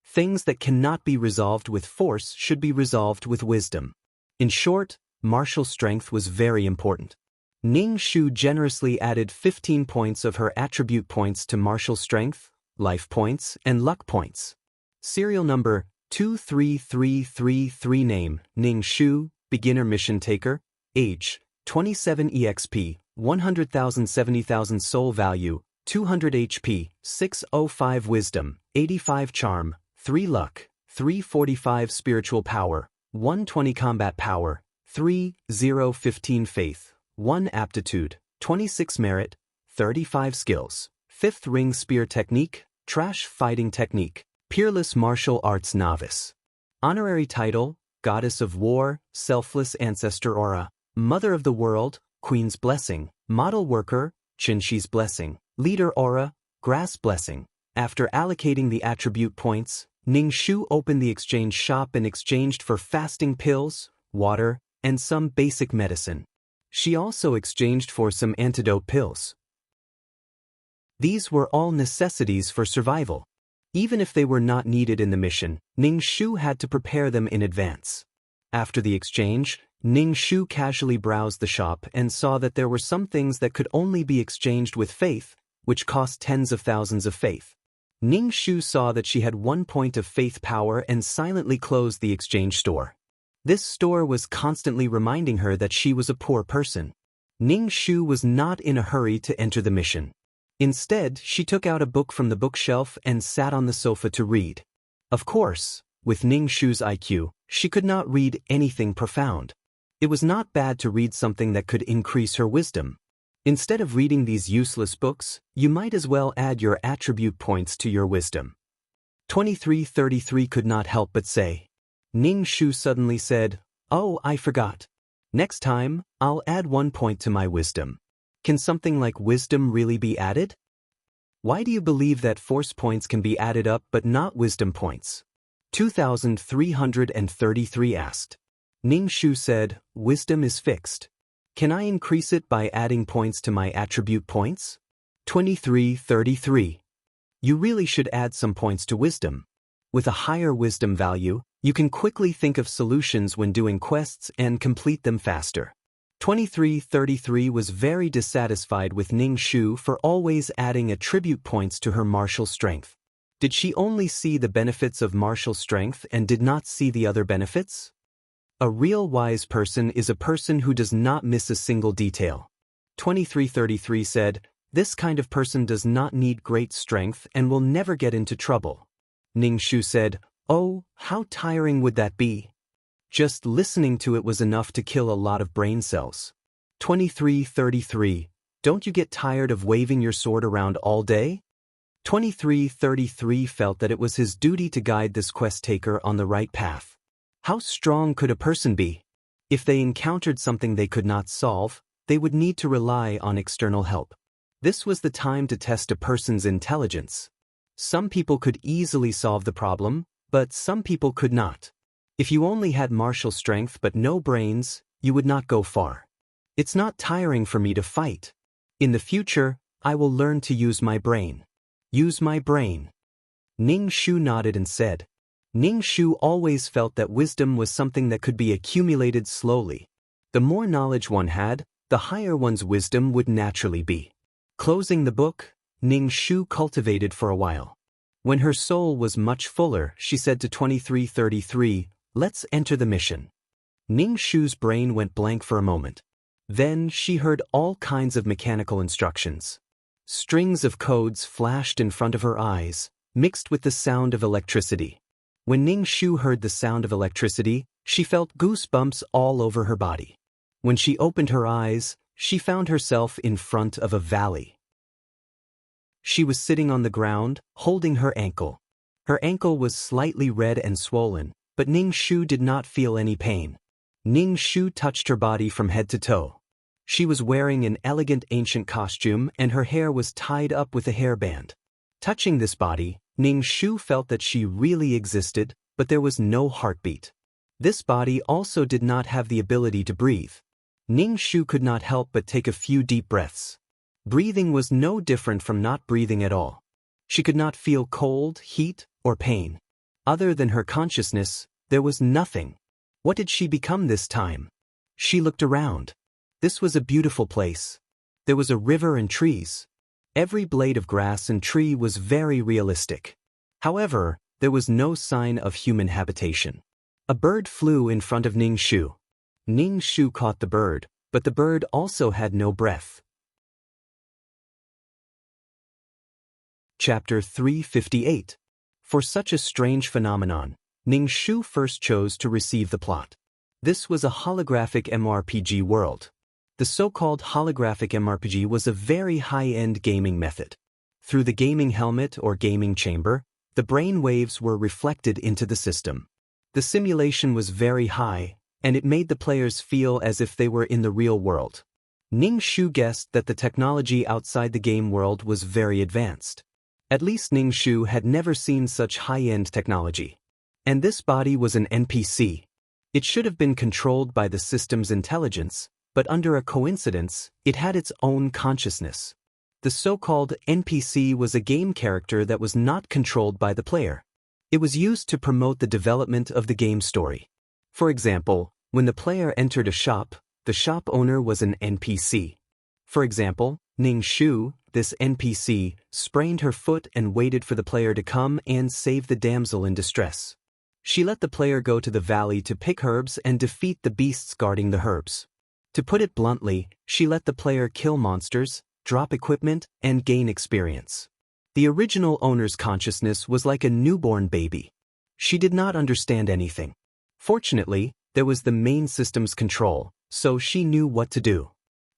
Things that cannot be resolved with force should be resolved with wisdom. In short, martial strength was very important. Ning Shu generously added 15 points of her attribute points to martial strength, life points, and luck points. Serial number 23333. Name, Ning Shu, beginner mission taker. Age, 27 EXP, 100,000 70,000 soul value, 200 HP, 605 wisdom, 85 charm, 3 luck, 345 spiritual power, 120 combat power, 15 faith, 1 aptitude, 26 merit, 35 skills, 5th ring spear technique, trash fighting technique, peerless martial arts novice. Honorary title, Goddess of War, Selfless Ancestor Aura, Mother of the World, Queen's Blessing, Model Worker, Qinshi's Blessing, Leader Aura, Grass Blessing. After allocating the attribute points, Ning Shu opened the exchange shop and exchanged for fasting pills, water, and some basic medicine. She also exchanged for some antidote pills. These were all necessities for survival. Even if they were not needed in the mission, Ning Shu had to prepare them in advance. After the exchange, Ning Shu casually browsed the shop and saw that there were some things that could only be exchanged with faith, which cost tens of thousands of faith. Ning Shu saw that she had 1 point of faith power and silently closed the exchange store. This store was constantly reminding her that she was a poor person. Ning Shu was not in a hurry to enter the mission. Instead, she took out a book from the bookshelf and sat on the sofa to read. Of course, with Ning Shu's IQ, she could not read anything profound. It was not bad to read something that could increase her wisdom. Instead of reading these useless books, you might as well add your attribute points to your wisdom. 2333 could not help but say. Ning Shu suddenly said, "Oh, I forgot. Next time, I'll add 1 point to my wisdom." Can something like wisdom really be added? Why do you believe that force points can be added up but not wisdom points? 2333 asked. Ning Shu said, "Wisdom is fixed. Can I increase it by adding points to my attribute points?" 2333. You really should add some points to wisdom. With a higher wisdom value, you can quickly think of solutions when doing quests and complete them faster. 2333 was very dissatisfied with Ning Shu for always adding attribute points to her martial strength. Did she only see the benefits of martial strength and did not see the other benefits? A real wise person is a person who does not miss a single detail. 2333 said, "This kind of person does not need great strength and will never get into trouble." Ning Shu said, "Oh, how tiring would that be? Just listening to it was enough to kill a lot of brain cells." 2333, don't you get tired of waving your sword around all day? 2333 felt that it was his duty to guide this quest taker on the right path. How strong could a person be? If they encountered something they could not solve, they would need to rely on external help. This was the time to test a person's intelligence. Some people could easily solve the problem, but some people could not. If you only had martial strength but no brains, you would not go far. It's not tiring for me to fight. In the future, I will learn to use my brain. Use my brain. Ning Shu nodded and said. Ning Shu always felt that wisdom was something that could be accumulated slowly. The more knowledge one had, the higher one's wisdom would naturally be. Closing the book, Ning Shu cultivated for a while. When her soul was much fuller, she said to 2333, "Let's enter the mission." Ning Shu's brain went blank for a moment. Then she heard all kinds of mechanical instructions. Strings of codes flashed in front of her eyes, mixed with the sound of electricity. When Ning Shu heard the sound of electricity, she felt goosebumps all over her body. When she opened her eyes, she found herself in front of a valley. She was sitting on the ground, holding her ankle. Her ankle was slightly red and swollen, but Ning Shu did not feel any pain. Ning Shu touched her body from head to toe. She was wearing an elegant ancient costume and her hair was tied up with a hairband. Touching this body, Ning Shu felt that she really existed, but there was no heartbeat. This body also did not have the ability to breathe. Ning Shu could not help but take a few deep breaths. Breathing was no different from not breathing at all. She could not feel cold, heat, or pain. Other than her consciousness, there was nothing. What did she become this time? She looked around. This was a beautiful place. There was a river and trees. Every blade of grass and tree was very realistic. However, there was no sign of human habitation. A bird flew in front of Ning Shu. Ning Shu caught the bird, but the bird also had no breath. Chapter 358. For such a strange phenomenon, Ning Shu first chose to receive the plot. This was a holographic MMORPG world. The so-called holographic MMORPG was a very high-end gaming method. Through the gaming helmet or gaming chamber, the brain waves were reflected into the system. The simulation was very high, and it made the players feel as if they were in the real world. Ning Shu guessed that the technology outside the game world was very advanced. At least Ning Shu had never seen such high-end technology. And this body was an NPC. It should have been controlled by the system's intelligence, but under a coincidence, it had its own consciousness. The so-called NPC was a game character that was not controlled by the player. It was used to promote the development of the game story. For example, when the player entered a shop, the shop owner was an NPC. For example, Ning Shu, this NPC, sprained her foot and waited for the player to come and save the damsel in distress. She let the player go to the valley to pick herbs and defeat the beasts guarding the herbs. To put it bluntly, she let the player kill monsters, drop equipment, and gain experience. The original owner's consciousness was like a newborn baby. She did not understand anything. Fortunately, there was the main system's control, so she knew what to do.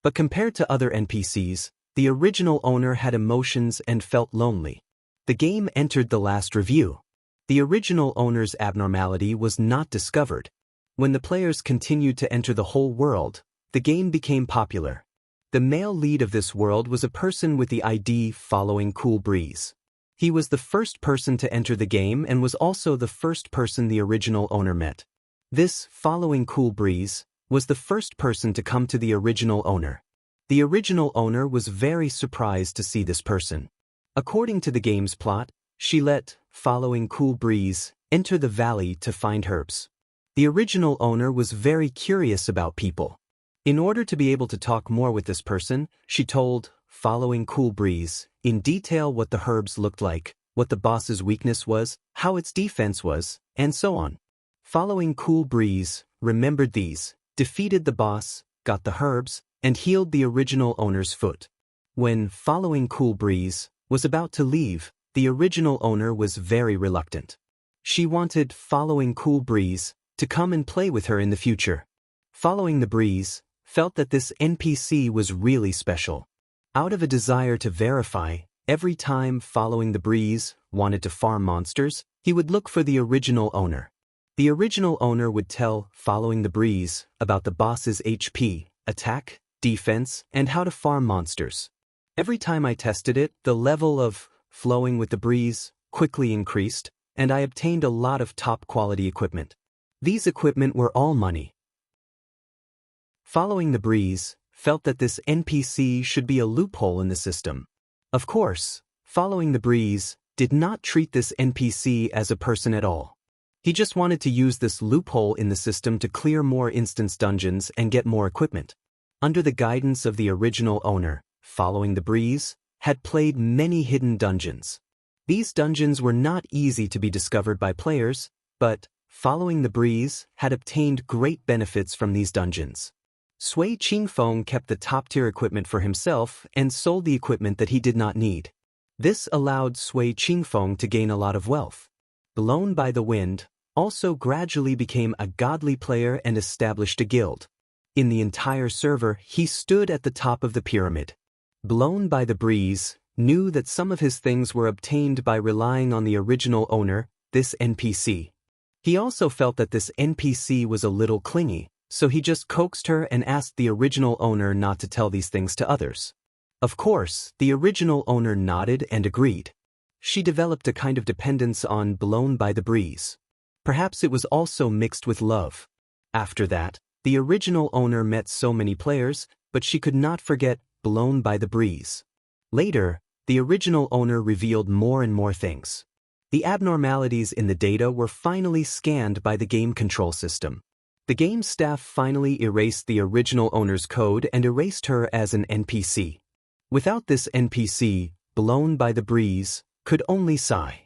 But compared to other NPCs, the original owner had emotions and felt lonely. The game entered the last review. The original owner's abnormality was not discovered. When the players continued to enter the whole world, the game became popular. The male lead of this world was a person with the ID Following Cool Breeze. He was the first person to enter the game and was also the first person the original owner met. This Following Cool Breeze was the first person to come to the original owner. The original owner was very surprised to see this person. According to the game's plot, she let Following Cool Breeze enter the valley to find herbs. The original owner was very curious about people. In order to be able to talk more with this person, she told Following Cool Breeze in detail what the herbs looked like, what the boss's weakness was, how its defense was, and so on. Following Cool Breeze remembered these, defeated the boss, got the herbs, and healed the original owner's foot. When Following Cool Breeze was about to leave, the original owner was very reluctant. She wanted Following Cool Breeze to come and play with her in the future. Following the Breeze felt that this NPC was really special. Out of a desire to verify, every time Following the Breeze wanted to farm monsters, he would look for the original owner. The original owner would tell Following the Breeze about the boss's HP, attack, defense, and how to farm monsters. Every time I tested it, the level of flowing with the breeze quickly increased, and I obtained a lot of top-quality equipment. These equipment were all money. Following the Breeze felt that this NPC should be a loophole in the system. Of course, Following the Breeze did not treat this NPC as a person at all. He just wanted to use this loophole in the system to clear more instance dungeons and get more equipment. Under the guidance of the original owner, Following the Breeze had played many hidden dungeons. These dungeons were not easy to be discovered by players, but Following the Breeze had obtained great benefits from these dungeons. Sui Qingfeng kept the top-tier equipment for himself and sold the equipment that he did not need. This allowed Sui Qingfeng to gain a lot of wealth. Blown by the Wind also gradually became a godly player and established a guild. In the entire server, he stood at the top of the pyramid. Blown by the Breeze knew that some of his things were obtained by relying on the original owner, this NPC. He also felt that this NPC was a little clingy, so he just coaxed her and asked the original owner not to tell these things to others. Of course, the original owner nodded and agreed. She developed a kind of dependence on Blown by the Breeze. Perhaps it was also mixed with love. After that, the original owner met so many players, but she could not forget Blown by the Breeze. Later, the original owner revealed more and more things. The abnormalities in the data were finally scanned by the game control system. The game staff finally erased the original owner's code and erased her as an NPC. Without this NPC, Blown by the Breeze could only sigh.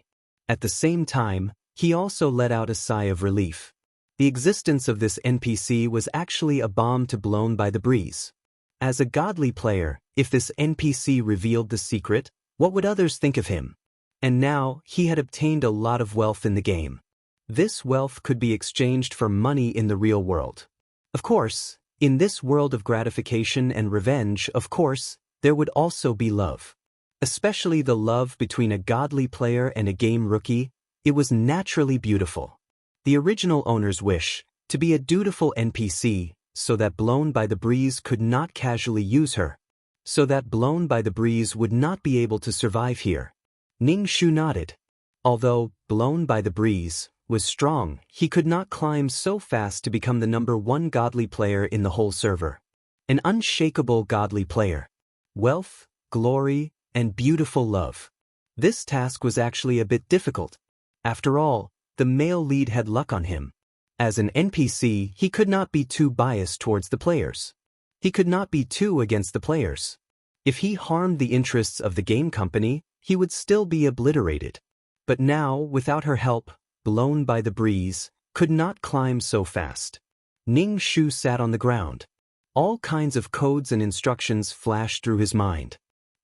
At the same time, he also let out a sigh of relief. The existence of this NPC was actually a balm to Blown by the Breeze. As a godly player, if this NPC revealed the secret, what would others think of him? And now, he had obtained a lot of wealth in the game. This wealth could be exchanged for money in the real world. Of course, in this world of gratification and revenge, of course, there would also be love. Especially the love between a godly player and a game rookie, it was naturally beautiful. The original owner's wish, to be a dutiful NPC, so that Blown by the Breeze could not casually use her. So that Blown by the Breeze would not be able to survive here. Ning Shu nodded. Although Blown by the Breeze was strong, he could not climb so fast to become the #1 godly player in the whole server. An unshakable godly player. Wealth, glory, and beautiful love. This task was actually a bit difficult. After all, the male lead had luck on him. As an NPC, he could not be too biased towards the players. He could not be too against the players. If he harmed the interests of the game company, he would still be obliterated. But now, without her help, Blown by the Breeze could not climb so fast. Ning Shu sat on the ground. All kinds of codes and instructions flashed through his mind.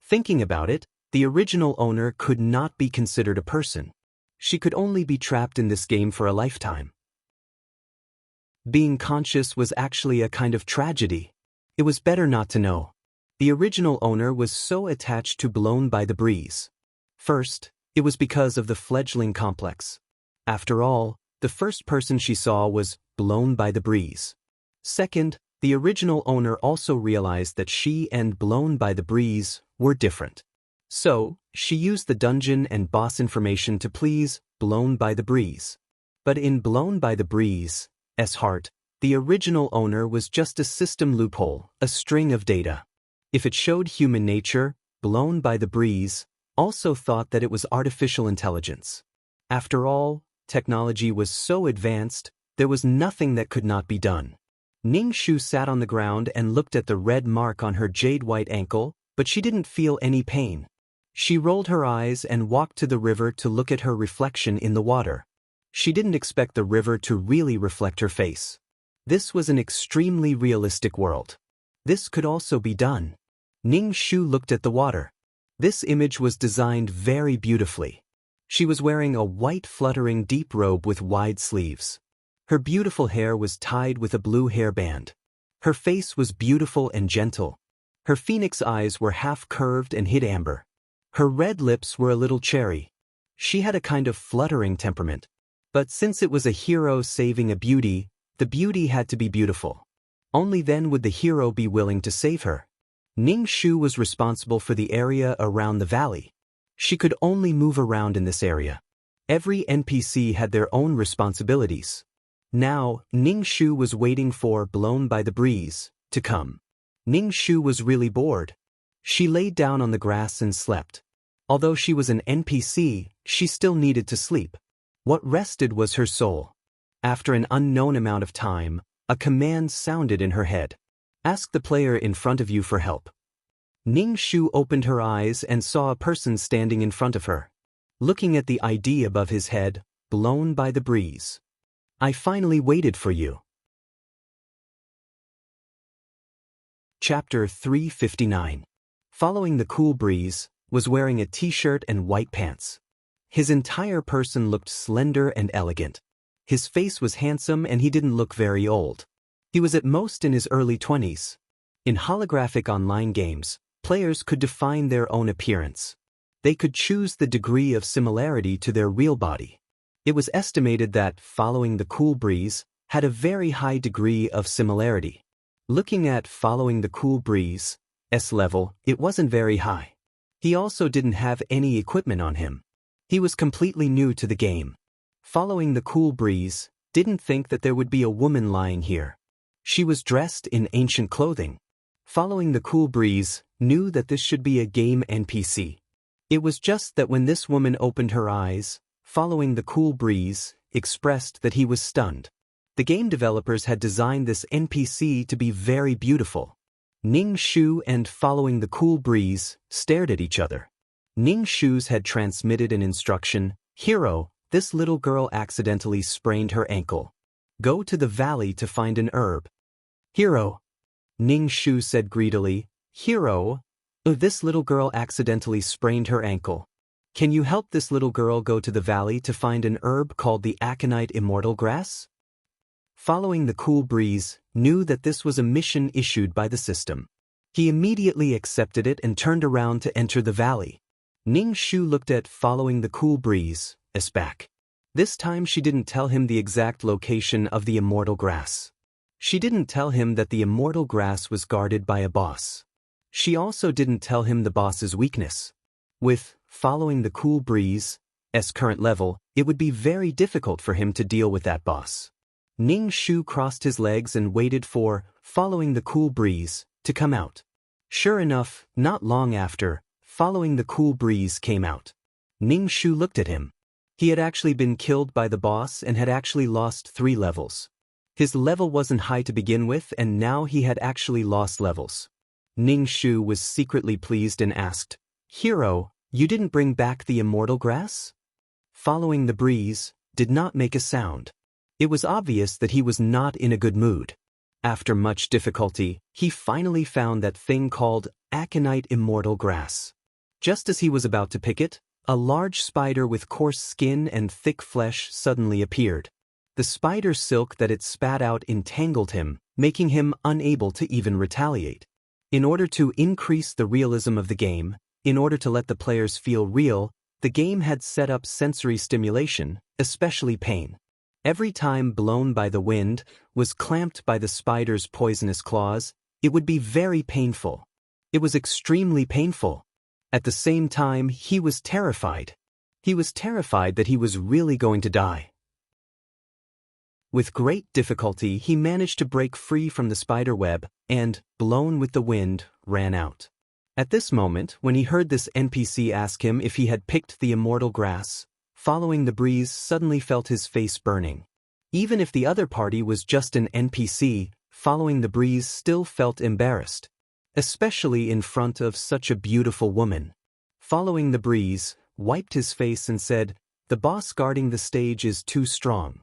Thinking about it, the original owner could not be considered a person. She could only be trapped in this game for a lifetime. Being conscious was actually a kind of tragedy. It was better not to know. The original owner was so attached to Blown by the Breeze. First, it was because of the fledgling complex. After all, the first person she saw was Blown by the Breeze. Second, the original owner also realized that she and Blown by the Breeze were different. So, she used the dungeon and boss information to please Blown by the Breeze. But in Blown by the Breeze's heart, the original owner was just a system loophole, a string of data. If it showed human nature, Blown by the Breeze also thought that it was artificial intelligence. After all, technology was so advanced, there was nothing that could not be done. Ning Shu sat on the ground and looked at the red mark on her jade-white ankle, but she didn't feel any pain. She rolled her eyes and walked to the river to look at her reflection in the water. She didn't expect the river to really reflect her face. This was an extremely realistic world. This could also be done. Ning Shu looked at the water. This image was designed very beautifully. She was wearing a white fluttering deep robe with wide sleeves. Her beautiful hair was tied with a blue hairband. Her face was beautiful and gentle. Her phoenix eyes were half curved and hid amber. Her red lips were a little cherry. She had a kind of fluttering temperament. But since it was a hero saving a beauty, the beauty had to be beautiful. Only then would the hero be willing to save her. Ning Shu was responsible for the area around the valley. She could only move around in this area. Every NPC had their own responsibilities. Now, Ning Shu was waiting for Blown by the Breeze to come. Ning Shu was really bored. She laid down on the grass and slept. Although she was an NPC, she still needed to sleep. What rested was her soul. After an unknown amount of time, a command sounded in her head. Ask the player in front of you for help. Ning Shu opened her eyes and saw a person standing in front of her. Looking at the ID above his head, Blown by the Breeze. I finally waited for you. Chapter 359. Following the cool breeze, was wearing a t-shirt and white pants. His entire person looked slender and elegant. His face was handsome and he didn't look very old. He was at most in his early 20s. In holographic online games, players could define their own appearance. They could choose the degree of similarity to their real body. It was estimated that Following the Cool Breeze had a very high degree of similarity. Looking at Following the Cool Breeze's level, it wasn't very high. He also didn't have any equipment on him. He was completely new to the game. Following the cool breeze, didn't think that there would be a woman lying here. She was dressed in ancient clothing. Following the cool breeze, knew that this should be a game NPC. It was just that when this woman opened her eyes, following the cool breeze, expressed that he was stunned. The game developers had designed this NPC to be very beautiful. Ning Shu and following the cool breeze stared at each other. Ning Shu's had transmitted an instruction, "Hero, this little girl accidentally sprained her ankle. Go to the valley to find an herb." "Hero," Ning Shu said greedily, "Hero, this little girl accidentally sprained her ankle. Can you help this little girl go to the valley to find an herb called the aconite immortal grass?" Following the cool breeze, knew that this was a mission issued by the system. He immediately accepted it and turned around to enter the valley. Ning Shu looked at following the cool breeze, as back. This time she didn't tell him the exact location of the immortal grass. She didn't tell him that the immortal grass was guarded by a boss. She also didn't tell him the boss's weakness. With following the cool breeze, current level, it would be very difficult for him to deal with that boss. Ning Shu crossed his legs and waited for following the cool breeze to come out. Sure enough, not long after, following the cool breeze came out. Ning Shu looked at him. He had actually been killed by the boss and had actually lost 3 levels. His level wasn't high to begin with and now he had actually lost levels. Ning Shu was secretly pleased and asked, "Hero, you didn't bring back the immortal grass?" Following the breeze, did not make a sound. It was obvious that he was not in a good mood. After much difficulty, he finally found that thing called aconite immortal grass. Just as he was about to pick it, a large spider with coarse skin and thick flesh suddenly appeared. The spider silk that it spat out entangled him, making him unable to even retaliate. In order to increase the realism of the game, in order to let the players feel real, the game had set up sensory stimulation, especially pain. Every time blown by the wind, was clamped by the spider's poisonous claws, it would be very painful. It was extremely painful. At the same time, he was terrified. He was terrified that he was really going to die. With great difficulty, he managed to break free from the spider web and, blown with the wind, ran out. At this moment, when he heard this NPC ask him if he had picked the immortal grass, following the breeze suddenly felt his face burning. Even if the other party was just an NPC, following the breeze still felt embarrassed. Especially in front of such a beautiful woman. Following the breeze, wiped his face and said, "The boss guarding the stage is too strong."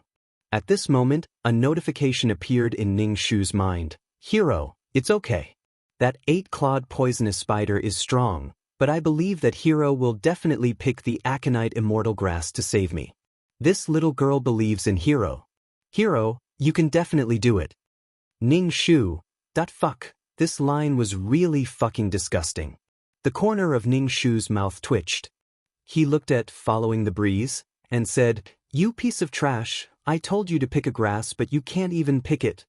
At this moment, a notification appeared in Ning Shu's mind. "Hero, it's okay. That 8-clawed poisonous spider is strong, but I believe that Hero will definitely pick the aconite immortal grass to save me. This little girl believes in Hero. Hero, you can definitely do it." Ning Shu, fuck, this line was really fucking disgusting. The corner of Ning Shu's mouth twitched. He looked at following the breeze and said, "You piece of trash, I told you to pick a grass but you can't even pick it."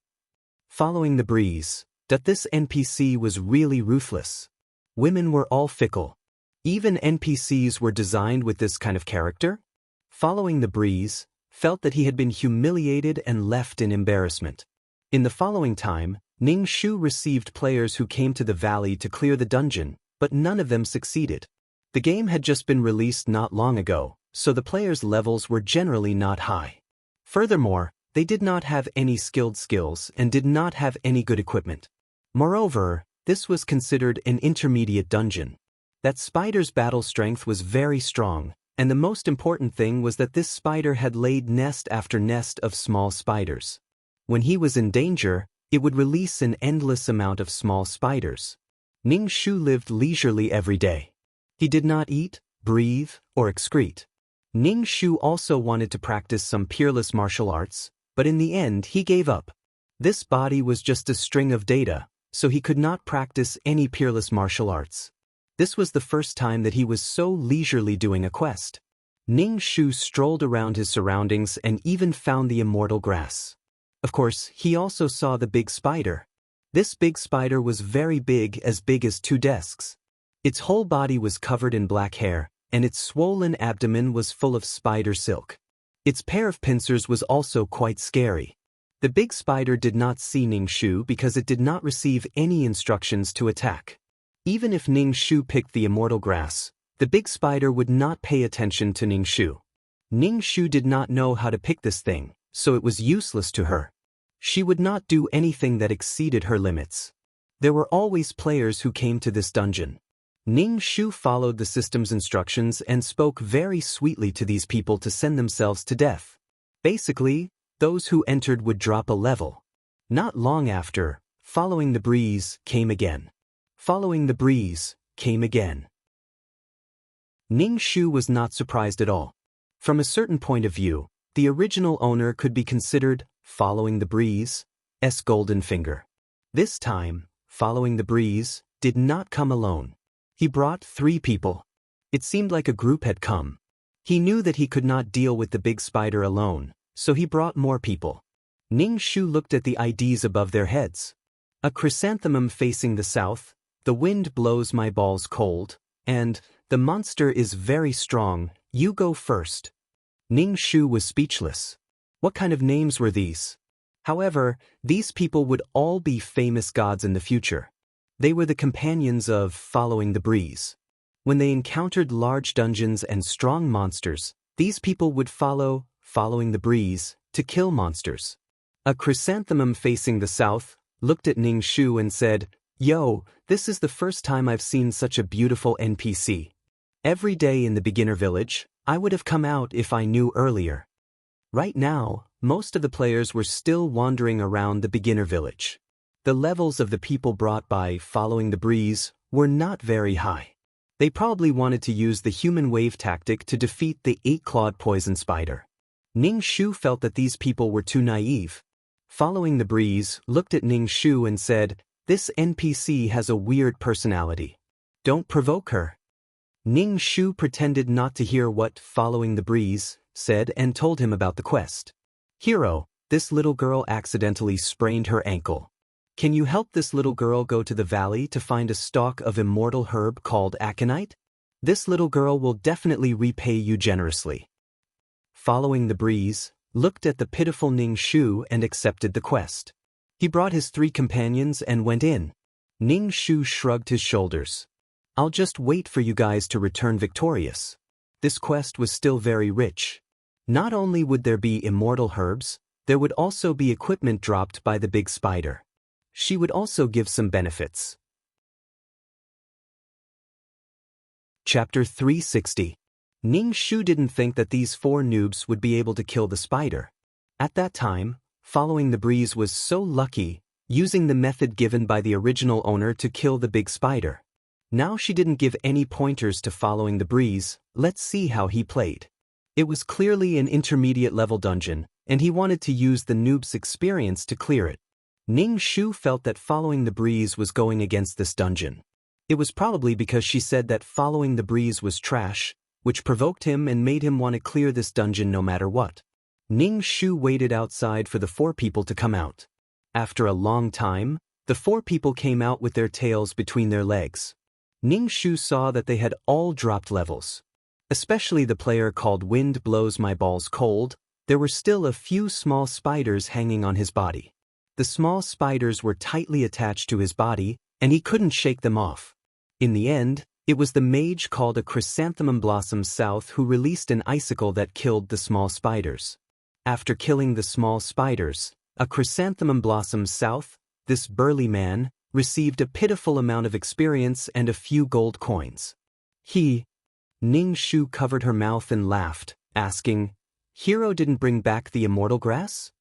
Following the breeze, this NPC was really ruthless. Women were all fickle. Even NPCs were designed with this kind of character. Following the breeze, felt that he had been humiliated and left in embarrassment. In the following time, Ning Shu received players who came to the valley to clear the dungeon, but none of them succeeded. The game had just been released not long ago, so the players' levels were generally not high. Furthermore, they did not have any skilled skills and did not have any good equipment. Moreover, this was considered an intermediate dungeon. That spider's battle strength was very strong, and the most important thing was that this spider had laid nest after nest of small spiders. When he was in danger, it would release an endless amount of small spiders. Ning Shu lived leisurely every day. He did not eat, breathe, or excrete. Ning Shu also wanted to practice some peerless martial arts, but in the end he gave up. This body was just a string of data, so he could not practice any peerless martial arts. This was the first time that he was so leisurely doing a quest. Ning Shu strolled around his surroundings and even found the immortal grass. Of course, he also saw the big spider. This big spider was very big as 2 desks. Its whole body was covered in black hair, and its swollen abdomen was full of spider silk. Its pair of pincers was also quite scary. The big spider did not see Ning Shu because it did not receive any instructions to attack. Even if Ning Shu picked the immortal grass, the big spider would not pay attention to Ning Shu. Ning Shu did not know how to pick this thing, so it was useless to her. She would not do anything that exceeded her limits. There were always players who came to this dungeon. Ning Shu followed the system's instructions and spoke very sweetly to these people to send themselves to death. Basically, those who entered would drop a level. Not long after, Following the Breeze came again. Following the Breeze came again. Ning Shu was not surprised at all. From a certain point of view, the original owner could be considered Following the Breeze's golden finger. This time, Following the Breeze did not come alone. He brought 3 people. It seemed like a group had come. He knew that he could not deal with the big spider alone, so he brought more people. Ning Shu looked at the IDs above their heads. A chrysanthemum facing the south, the wind blows my balls cold, and the monster is very strong, you go first. Ning Shu was speechless. What kind of names were these? However, these people would all be famous gods in the future. They were the companions of Following the Breeze. When they encountered large dungeons and strong monsters, these people would follow Following the Breeze to kill monsters. A chrysanthemum facing the south looked at Ning Shu and said, "Yo, this is the first time I've seen such a beautiful NPC. Every day in the beginner village, I would have come out if I knew earlier." Right now, most of the players were still wandering around the beginner village. The levels of the people brought by Following the Breeze were not very high. They probably wanted to use the human wave tactic to defeat the 8-clawed poison spider. Ning Shu felt that these people were too naive. Following the Breeze looked at Ning Shu and said, "This NPC has a weird personality. Don't provoke her." Ning Shu pretended not to hear what Following the Breeze said and told him about the quest. "Hero, this little girl accidentally sprained her ankle. Can you help this little girl go to the valley to find a stalk of immortal herb called aconite? This little girl will definitely repay you generously." Following the Breeze looked at the pitiful Ning Shu and accepted the quest. He brought his 3 companions and went in. Ning Shu shrugged his shoulders. "I'll just wait for you guys to return victorious." This quest was still very rich. Not only would there be immortal herbs, there would also be equipment dropped by the big spider. She would also give some benefits. Chapter 360. Ning Shu didn't think that these 4 noobs would be able to kill the spider. At that time, Following the Breeze was so lucky, using the method given by the original owner to kill the big spider. Now she didn't give any pointers to Following the Breeze. Let's see how he played. It was clearly an intermediate level dungeon, and he wanted to use the noob's experience to clear it. Ning Shu felt that Following the Breeze was going against this dungeon. It was probably because she said that Following the Breeze was trash, which provoked him and made him want to clear this dungeon no matter what. Ning Shu waited outside for the 4 people to come out. After a long time, the 4 people came out with their tails between their legs. Ning Shu saw that they had all dropped levels. Especially the player called Wind Blows My Balls Cold, there were still a few small spiders hanging on his body. The small spiders were tightly attached to his body, and he couldn't shake them off. In the end, it was the mage called a Chrysanthemum Blossom South who released an icicle that killed the small spiders. After killing the small spiders, a Chrysanthemum Blossom South, this burly man, received a pitiful amount of experience and a few gold coins. Ning Shu covered her mouth and laughed, asking, "Hero didn't bring back the immortal grass?"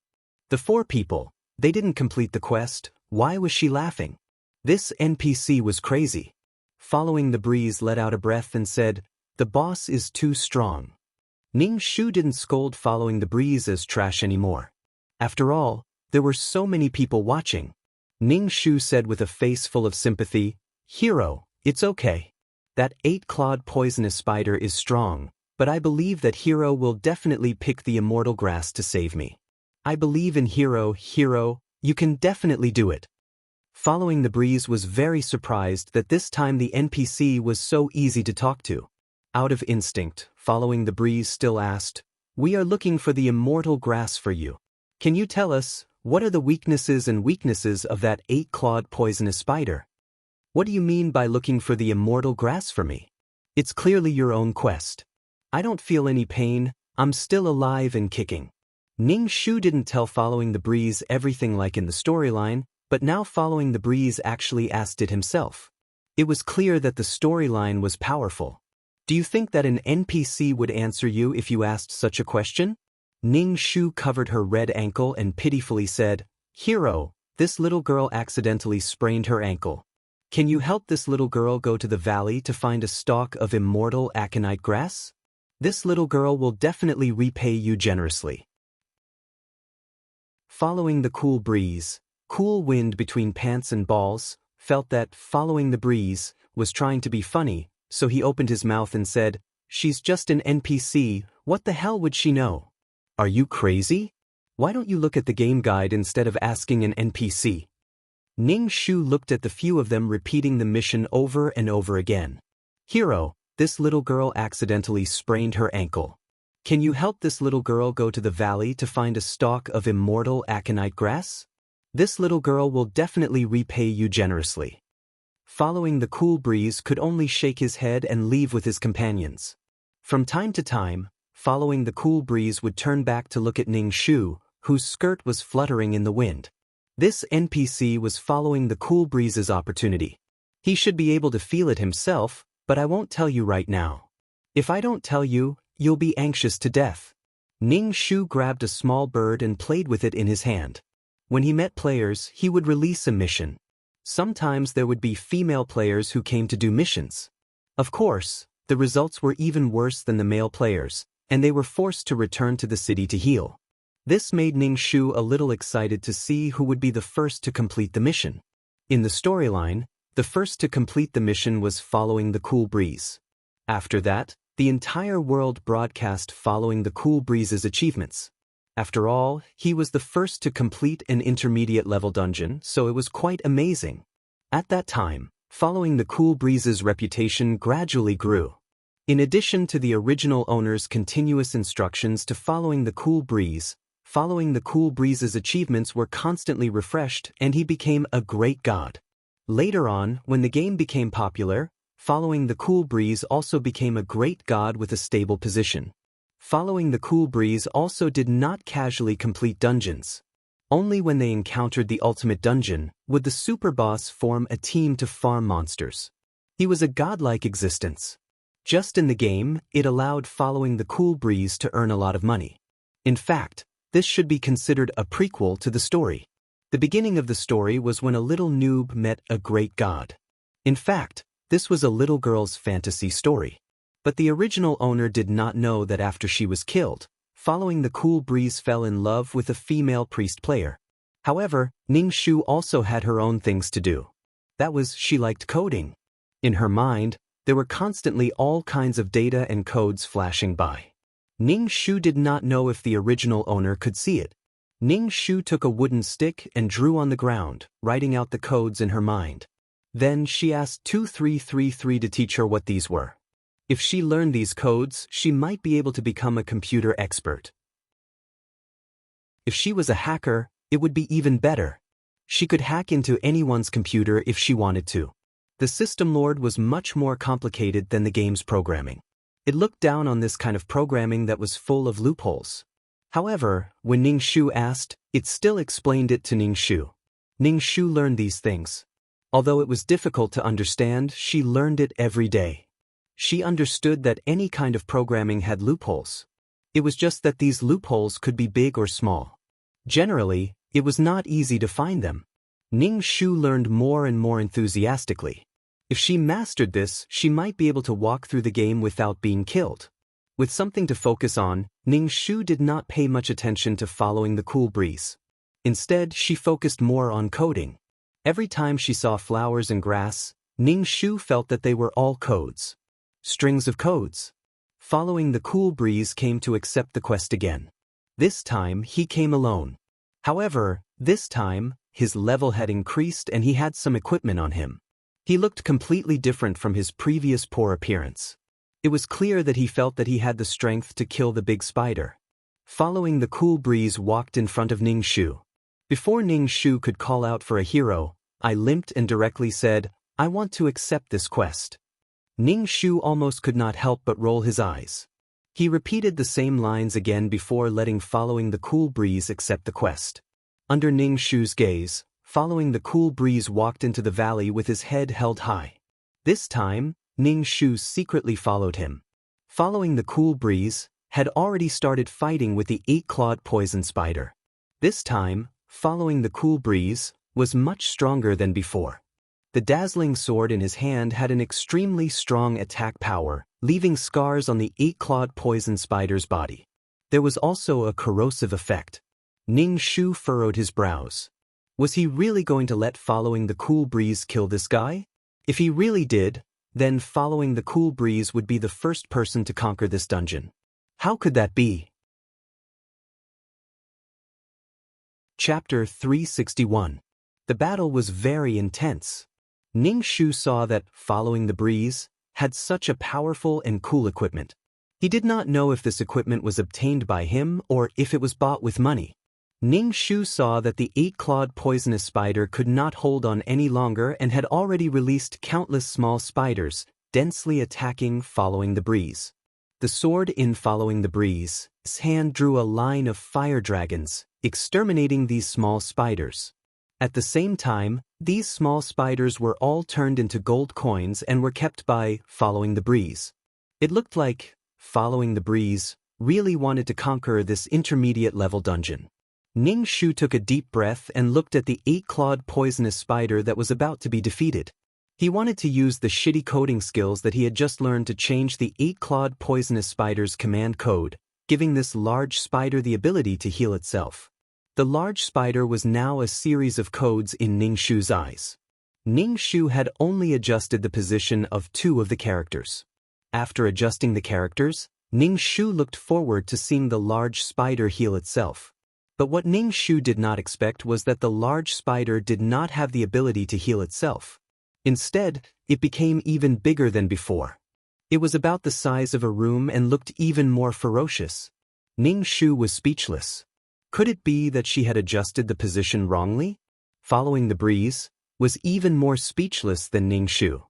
The 4 people, they didn't complete the quest. Why was she laughing? This NPC was crazy. Following the Breeze let out a breath and said, "The boss is too strong." Ning Shu didn't scold Following the Breeze as trash anymore. After all, there were so many people watching. Ning Shu said with a face full of sympathy, "Hero, it's okay. That 8-clawed poisonous spider is strong, but I believe that Hero will definitely pick the immortal grass to save me. I believe in Hero, you can definitely do it." Following the Breeze was very surprised that this time the NPC was so easy to talk to. Out of instinct, Following the Breeze still asked, "We are looking for the immortal grass for you. Can you tell us, what are the weaknesses of that 8-clawed poisonous spider? What do you mean by looking for the immortal grass for me? It's clearly your own quest. I don't feel any pain, I'm still alive and kicking." Ning Shu didn't tell Following the Breeze everything like in the storyline, but now Following the Breeze actually asked it himself. It was clear that the storyline was powerful. "Do you think that an NPC would answer you if you asked such a question?" Ning Shu covered her red ankle and pitifully said, "Hero, this little girl accidentally sprained her ankle. Can you help this little girl go to the valley to find a stalk of immortal aconite grass? This little girl will definitely repay you generously." Following the Cool Breeze, cool wind between pants and balls, felt that Following the Breeze was trying to be funny, so he opened his mouth and said, "She's just an NPC, what the hell would she know? Are you crazy? Why don't you look at the game guide instead of asking an NPC?" Ning Shu looked at the few of them repeating the mission over and over again. "Hero, this little girl accidentally sprained her ankle. Can you help this little girl go to the valley to find a stalk of immortal aconite grass? This little girl will definitely repay you generously." Following the Cool Breeze could only shake his head and leave with his companions. From time to time, Following the Cool Breeze would turn back to look at Ning Shu, whose skirt was fluttering in the wind. This NPC was following the Cool Breeze's opportunity. He should be able to feel it himself, but I won't tell you right now. If I don't tell you, you'll be anxious to death. Ning Shu grabbed a small bird and played with it in his hand. When he met players, he would release a mission. Sometimes there would be female players who came to do missions. Of course, the results were even worse than the male players, and they were forced to return to the city to heal. This made Ning Shu a little excited to see who would be the first to complete the mission. In the storyline, the first to complete the mission was Following the Cool Breeze. After that, the entire world broadcast Following the Cool Breeze's achievements. After all, he was the first to complete an intermediate level dungeon, so it was quite amazing. At that time, Following the Cool Breeze's reputation gradually grew. In addition to the original owner's continuous instructions to Following the Cool Breeze, Following the Cool Breeze's achievements were constantly refreshed and he became a great god. Later on, when the game became popular, Following the Cool Breeze also became a great god with a stable position. Following the Cool Breeze also did not casually complete dungeons. Only when they encountered the ultimate dungeon would the super boss form a team to farm monsters. He was a godlike existence. Just in the game, it allowed Following the Cool Breeze to earn a lot of money. In fact, this should be considered a prequel to the story. The beginning of the story was when a little noob met a great god. In fact, this was a little girl's fantasy story. But the original owner did not know that after she was killed, Following the Cool Breeze fell in love with a female priest player. However, Ning Shu also had her own things to do. That was, she liked coding. In her mind, there were constantly all kinds of data and codes flashing by. Ning Shu did not know if the original owner could see it. Ning Shu took a wooden stick and drew on the ground, writing out the codes in her mind. Then she asked 2333 to teach her what these were. If she learned these codes, she might be able to become a computer expert. If she was a hacker, it would be even better. She could hack into anyone's computer if she wanted to. The system lord was much more complicated than the game's programming. It looked down on this kind of programming that was full of loopholes. However, when Ning Shu asked, it still explained it to Ning Shu. Ning Shu learned these things. Although it was difficult to understand, she learned it every day. She understood that any kind of programming had loopholes. It was just that these loopholes could be big or small. Generally, it was not easy to find them. Ning Shu learned more and more enthusiastically. If she mastered this, she might be able to walk through the game without being killed. With something to focus on, Ning Shu did not pay much attention to Following the Cool Breeze. Instead, she focused more on coding. Every time she saw flowers and grass, Ning Shu felt that they were all codes. Strings of codes. Following the Cool Breeze came to accept the quest again. This time, he came alone. However, this time, his level had increased and he had some equipment on him. He looked completely different from his previous poor appearance. It was clear that he felt that he had the strength to kill the big spider. Following the cool breeze walked in front of Ning Shu. Before Ning Shu could call out for a hero, I limped and directly said, "I want to accept this quest." Ning Shu almost could not help but roll his eyes. He repeated the same lines again before letting Following the Cool Breeze accept the quest. Under Ning Shu's gaze, Following the Cool Breeze walked into the valley with his head held high. This time, Ning Shu secretly followed him. Following the Cool Breeze had already started fighting with the 8-clawed poison spider. This time, Following the Cool Breeze was much stronger than before. The dazzling sword in his hand had an extremely strong attack power, leaving scars on the 8-clawed poison spider's body. There was also a corrosive effect. Ning Shu furrowed his brows. Was he really going to let Following the Cool Breeze kill this guy? If he really did, then Following the Cool Breeze would be the first person to conquer this dungeon. How could that be? Chapter 361. The battle was very intense. Ning Shu saw that Following the Breeze had such a powerful and cool equipment. He did not know if this equipment was obtained by him or if it was bought with money. Ning Shu saw that the 8-clawed poisonous spider could not hold on any longer and had already released countless small spiders, densely attacking Following the Breeze. The sword in Following the Breeze, his hand drew a line of fire dragons, exterminating these small spiders. At the same time, these small spiders were all turned into gold coins and were kept by Following the Breeze. It looked like Following the Breeze really wanted to conquer this intermediate level dungeon. Ning Shu took a deep breath and looked at the 8-clawed poisonous spider that was about to be defeated. He wanted to use the shitty coding skills that he had just learned to change the 8-clawed poisonous spider's command code, giving this large spider the ability to heal itself. The large spider was now a series of codes in Ning Shu's eyes. Ning Shu had only adjusted the position of 2 of the characters. After adjusting the characters, Ning Shu looked forward to seeing the large spider heal itself. But what Ning Shu did not expect was that the large spider did not have the ability to heal itself. Instead, it became even bigger than before. It was about the size of a room and looked even more ferocious. Ning Shu was speechless. Could it be that she had adjusted the position wrongly? Following the Breeze was even more speechless than Ning Shu.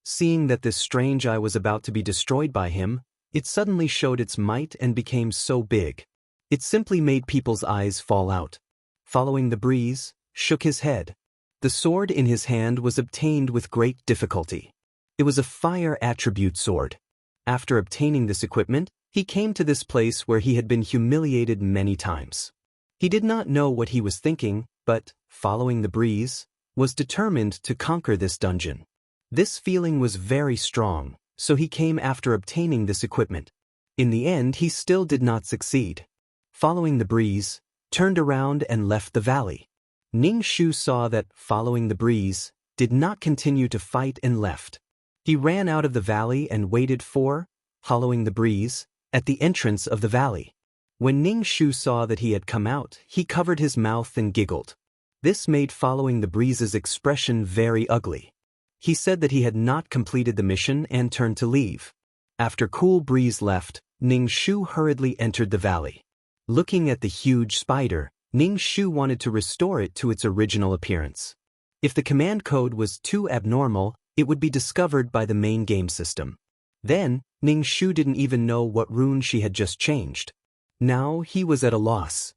Seeing that this strange eye was about to be destroyed by him, it suddenly showed its might and became so big. It simply made people's eyes fall out. Following the Breeze shook his head. The sword in his hand was obtained with great difficulty. It was a fire attribute sword. After obtaining this equipment, he came to this place where he had been humiliated many times. He did not know what he was thinking, but, Following the Breeze, was determined to conquer this dungeon. This feeling was very strong, so he came after obtaining this equipment. In the end, he still did not succeed. Following the Breeze turned around and left the valley. Ning Shu saw that Following the Breeze did not continue to fight and left. He ran out of the valley and waited for Following the Breeze at the entrance of the valley. When Ning Shu saw that he had come out, he covered his mouth and giggled. This made Following the Breeze's expression very ugly. He said that he had not completed the mission and turned to leave. After Cool Breeze left, Ning Shu hurriedly entered the valley. Looking at the huge spider, Ning Shu wanted to restore it to its original appearance. If the command code was too abnormal, it would be discovered by the main game system. Then, Ning Shu didn't even know what rune she had just changed. Now he was at a loss.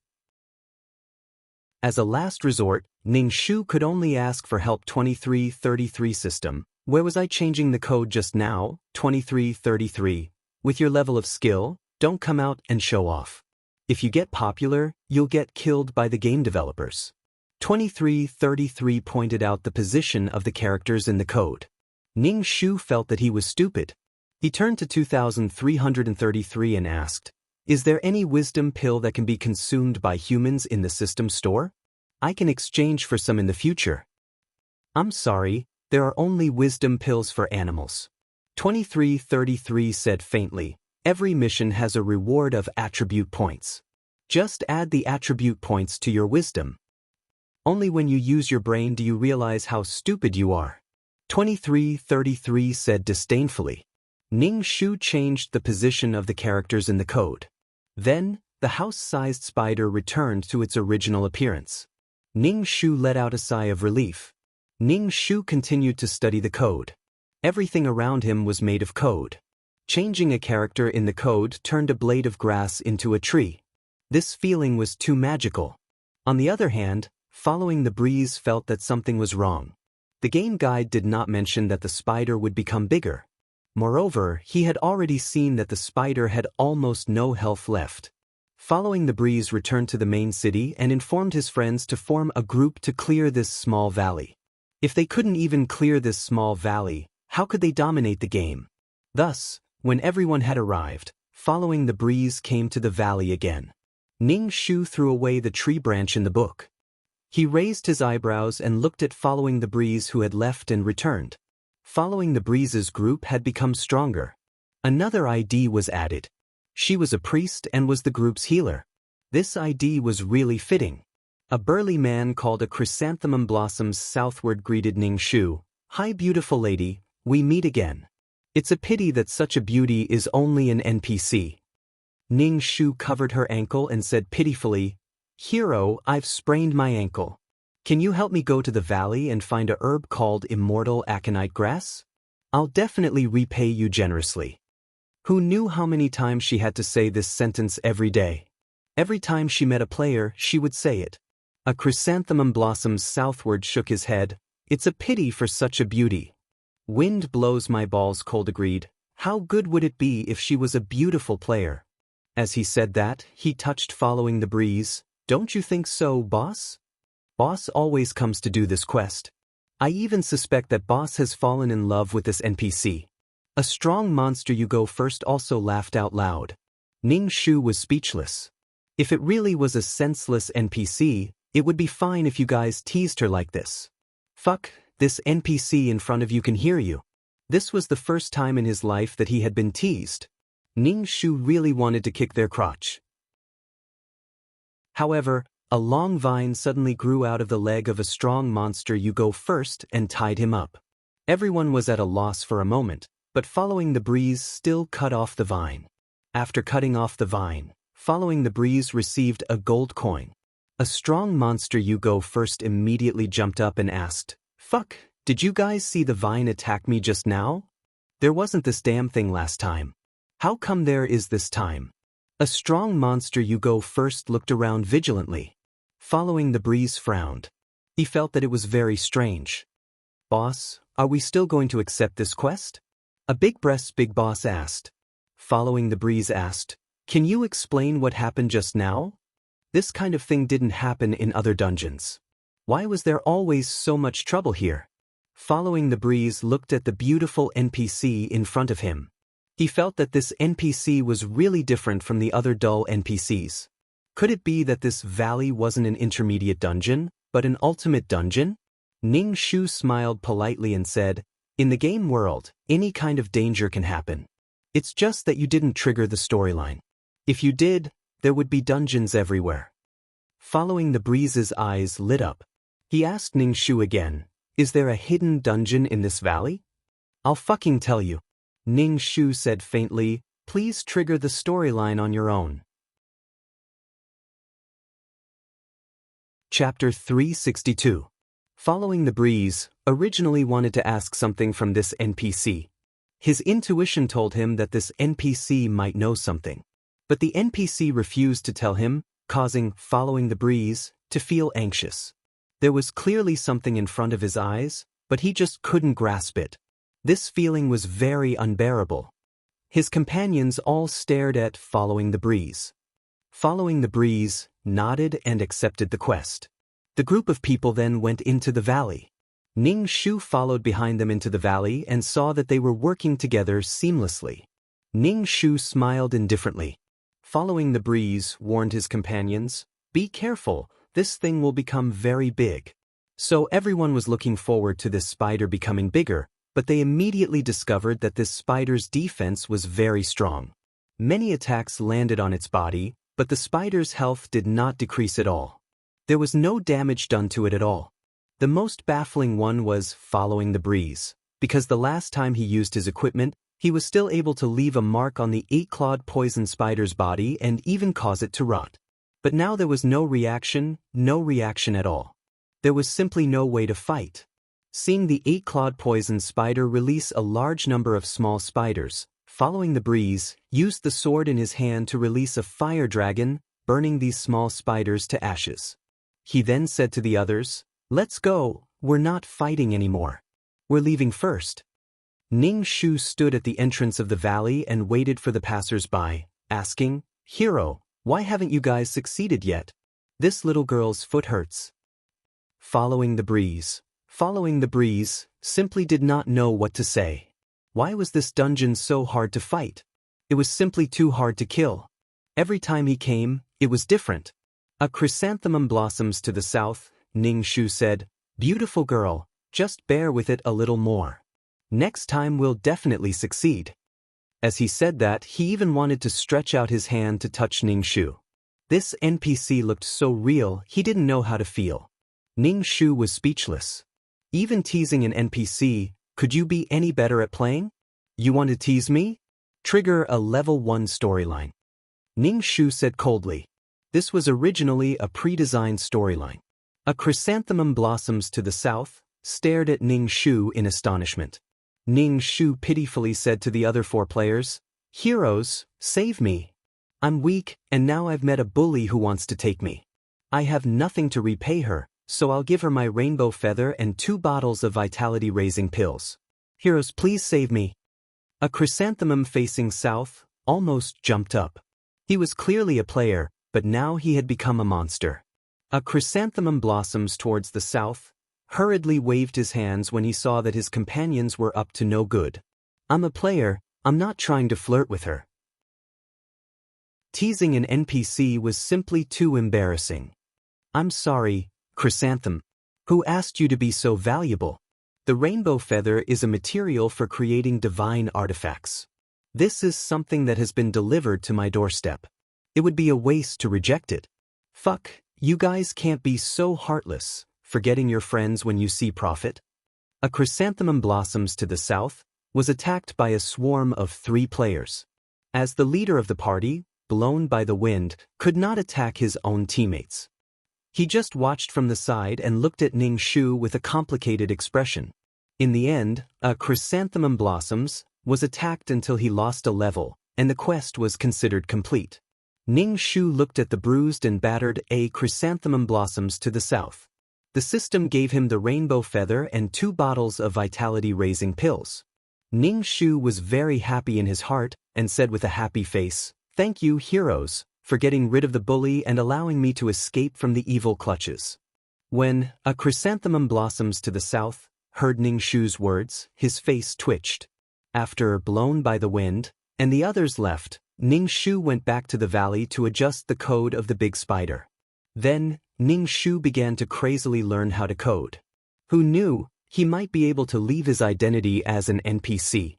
As a last resort, Ning Shu could only ask for help. 2333 system. Where was I changing the code just now? 2333. With your level of skill, don't come out and show off. If you get popular, you'll get killed by the game developers. 2333 pointed out the position of the characters in the code. Ning Shu felt that he was stupid. He turned to 2333 and asked, "Is there any wisdom pill that can be consumed by humans in the system store? I can exchange for some in the future." "I'm sorry, there are only wisdom pills for animals." 2333 said faintly, "Every mission has a reward of attribute points. Just add the attribute points to your wisdom. Only when you use your brain do you realize how stupid you are." 2333 said disdainfully. Ning Shu changed the position of the characters in the code. Then, the house-sized spider returned to its original appearance. Ning Shu let out a sigh of relief. Ning Shu continued to study the code. Everything around him was made of code. Changing a character in the code turned a blade of grass into a tree. This feeling was too magical. On the other hand, following the breeze felt that something was wrong. The game guide did not mention that the spider would become bigger. Moreover, he had already seen that the spider had almost no health left. Following the breeze returned to the main city and informed his friends to form a group to clear this small valley. If they couldn't even clear this small valley, how could they dominate the game? Thus, when everyone had arrived, following the breeze came to the valley again. Ning Shu threw away the tree branch in the book. He raised his eyebrows and looked at following the breeze who had left and returned. Following the breeze's group had become stronger. Another ID was added. She was a priest and was the group's healer. This ID was really fitting. A burly man called a chrysanthemum blossoms southward greeted Ning Shu. "Hi beautiful lady, we meet again. It's a pity that such a beauty is only an NPC." Ning Shu covered her ankle and said pitifully, "Hero, I've sprained my ankle. Can you help me go to the valley and find a herb called immortal aconite grass? I'll definitely repay you generously." Who knew how many times she had to say this sentence every day? Every time she met a player, she would say it. A chrysanthemum blossoms southward shook his head. "It's a pity for such a beauty." "Wind blows my balls cold," agreed. How good would it be if she was a beautiful player? As he said that, he touched following the breeze. "Don't you think so, boss?" Boss always comes to do this quest. I even suspect that boss has fallen in love with this NPC. A strong monster you go first also laughed out loud. Ning Shu was speechless. If it really was a senseless NPC, it would be fine if you guys teased her like this. Fuck, this NPC in front of you can hear you. This was the first time in his life that he had been teased. Ning Shu really wanted to kick their crotch. However, a long vine suddenly grew out of the leg of a strong monster you go first and tied him up. Everyone was at a loss for a moment, but following the breeze still cut off the vine. After cutting off the vine, following the breeze received a gold coin. A strong monster you go first immediately jumped up and asked, "Fuck, did you guys see the vine attack me just now? There wasn't this damn thing last time. How come there is this time?" A strong monster you go first looked around vigilantly. Following the breeze frowned. He felt that it was very strange. "Boss, are we still going to accept this quest?" A big breast big boss asked. Following the breeze asked, "Can you explain what happened just now? This kind of thing didn't happen in other dungeons. Why was there always so much trouble here?" Following the breeze looked at the beautiful NPC in front of him. He felt that this NPC was really different from the other dull NPCs. Could it be that this valley wasn't an intermediate dungeon, but an ultimate dungeon? Ning Shu smiled politely and said, "In the game world, any kind of danger can happen. It's just that you didn't trigger the storyline. If you did, there would be dungeons everywhere." Following the breeze's eyes lit up. He asked Ning Shu again, "Is there a hidden dungeon in this valley?" "I'll fucking tell you." Ning Shu said faintly, "Please trigger the storyline on your own." Chapter 362. Following the breeze, originally wanted to ask something from this NPC. His intuition told him that this NPC might know something. But the NPC refused to tell him, causing following the breeze to feel anxious. There was clearly something in front of his eyes, but he just couldn't grasp it. This feeling was very unbearable. His companions all stared at following the breeze. Following the breeze nodded and accepted the quest. The group of people then went into the valley. Ning Shu followed behind them into the valley and saw that they were working together seamlessly. Ning Shu smiled indifferently. Following the breeze warned his companions, "Be careful, this thing will become very big." So everyone was looking forward to this spider becoming bigger, but they immediately discovered that this spider's defense was very strong. Many attacks landed on its body, but the spider's health did not decrease at all. There was no damage done to it at all. The most baffling one was following the breeze, because the last time he used his equipment, He was still able to leave a mark on the 8-clawed poison spider's body and even cause it to rot. But now there was no reaction at all. There was simply no way to fight. Seeing the 8-clawed poison spider release a large number of small spiders, following the breeze, used the sword in his hand to release a fire dragon, burning these small spiders to ashes. He then said to the others, "Let's go, we're not fighting anymore. We're leaving first." Ning Shu stood at the entrance of the valley and waited for the passers-by, asking, "Hero, why haven't you guys succeeded yet? This little girl's foot hurts." Following the breeze, simply did not know what to say. Why was this dungeon so hard to fight? It was simply too hard to kill. Every time he came, it was different. "A chrysanthemum blossoms to the south," Ning Shu said. "Beautiful girl, just bear with it a little more. Next time we'll definitely succeed." As he said that, he even wanted to stretch out his hand to touch Ning Shu. This NPC looked so real, he didn't know how to feel. Ning Shu was speechless. Even teasing an NPC, could you be any better at playing? You want to tease me? Trigger a level 1 storyline. Ning Shu said coldly. This was originally a pre-designed storyline. A chrysanthemum blossoms to the south, stared at Ning Shu in astonishment. Ning Shu pitifully said to the other 4 players, "Heroes, save me. I'm weak, and now I've met a bully who wants to take me. I have nothing to repay her, so I'll give her my rainbow feather and 2 bottles of vitality-raising pills. Heroes, please save me." A chrysanthemum facing south almost jumped up. He was clearly a player, but now he had become a monster. A chrysanthemum blossoms towards the south, hurriedly waved his hands when he saw that his companions were up to no good. "I'm a player, I'm not trying to flirt with her." Teasing an NPC was simply too embarrassing. "I'm sorry, Chrysanthemum. Who asked you to be so valuable? The rainbow feather is a material for creating divine artifacts. This is something that has been delivered to my doorstep. It would be a waste to reject it. Fuck, you guys can't be so heartless, forgetting your friends when you see profit." A chrysanthemum blossoms to the south, was attacked by a swarm of 3 players. As the leader of the party, blown by the wind, could not attack his own teammates. He just watched from the side and looked at Ning Shu with a complicated expression. In the end, a chrysanthemum blossoms was attacked until he lost a level, and the quest was considered complete. Ning Shu looked at the bruised and battered a chrysanthemum blossoms to the south. The system gave him the rainbow feather and 2 bottles of vitality-raising pills. Ning Shu was very happy in his heart and said with a happy face, "Thank you, heroes, for getting rid of the bully and allowing me to escape from the evil clutches." When a chrysanthemum blossoms to the south heard Ning Shu's words, his face twitched. After blown by the wind, and the others left, Ning Shu went back to the valley to adjust the code of the big spider. Then, Ning Shu began to crazily learn how to code. Who knew, he might be able to leave his identity as an NPC.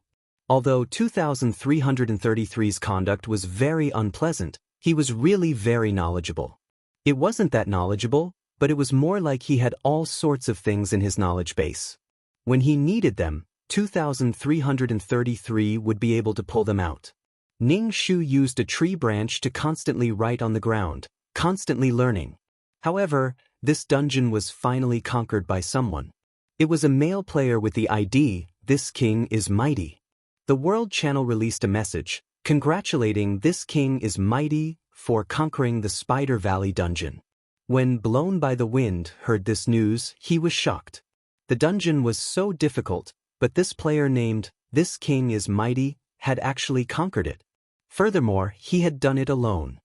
Although 2333's conduct was very unpleasant, he was really very knowledgeable. It wasn't that knowledgeable, but it was more like he had all sorts of things in his knowledge base. When he needed them, 2333 would be able to pull them out. Ning Shu used a tree branch to constantly write on the ground, constantly learning. However, this dungeon was finally conquered by someone. It was a male player with the ID, "This king is mighty." The World Channel released a message, congratulating "This king is mighty" for conquering the Spider Valley dungeon. When Blown by the Wind heard this news, he was shocked. The dungeon was so difficult, but this player named "This king is mighty" had actually conquered it. Furthermore, he had done it alone.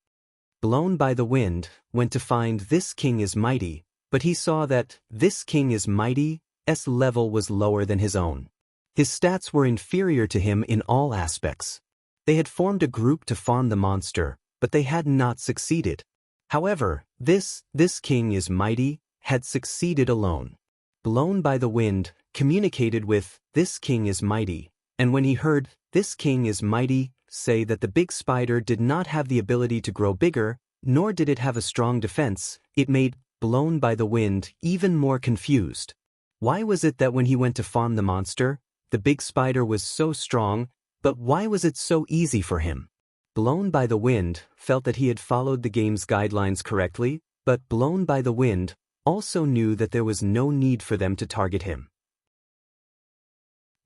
Blown by the Wind went to find "This king is mighty," but he saw that "This king is mighty's" level was lower than his own. His stats were inferior to him in all aspects. They had formed a group to farm the monster, but they had not succeeded. However, this king is mighty had succeeded alone. Blown by the Wind communicated with "This king is mighty," and when he heard "This king is mighty" say that the big spider did not have the ability to grow bigger, nor did it have a strong defense, it made Blown by the Wind even more confused. Why was it that when he went to farm the monster, the big spider was so strong, But why was it so easy for him? Blown by the Wind felt that he had followed the game's guidelines correctly, but Blown by the Wind also knew that there was no need for them to target him.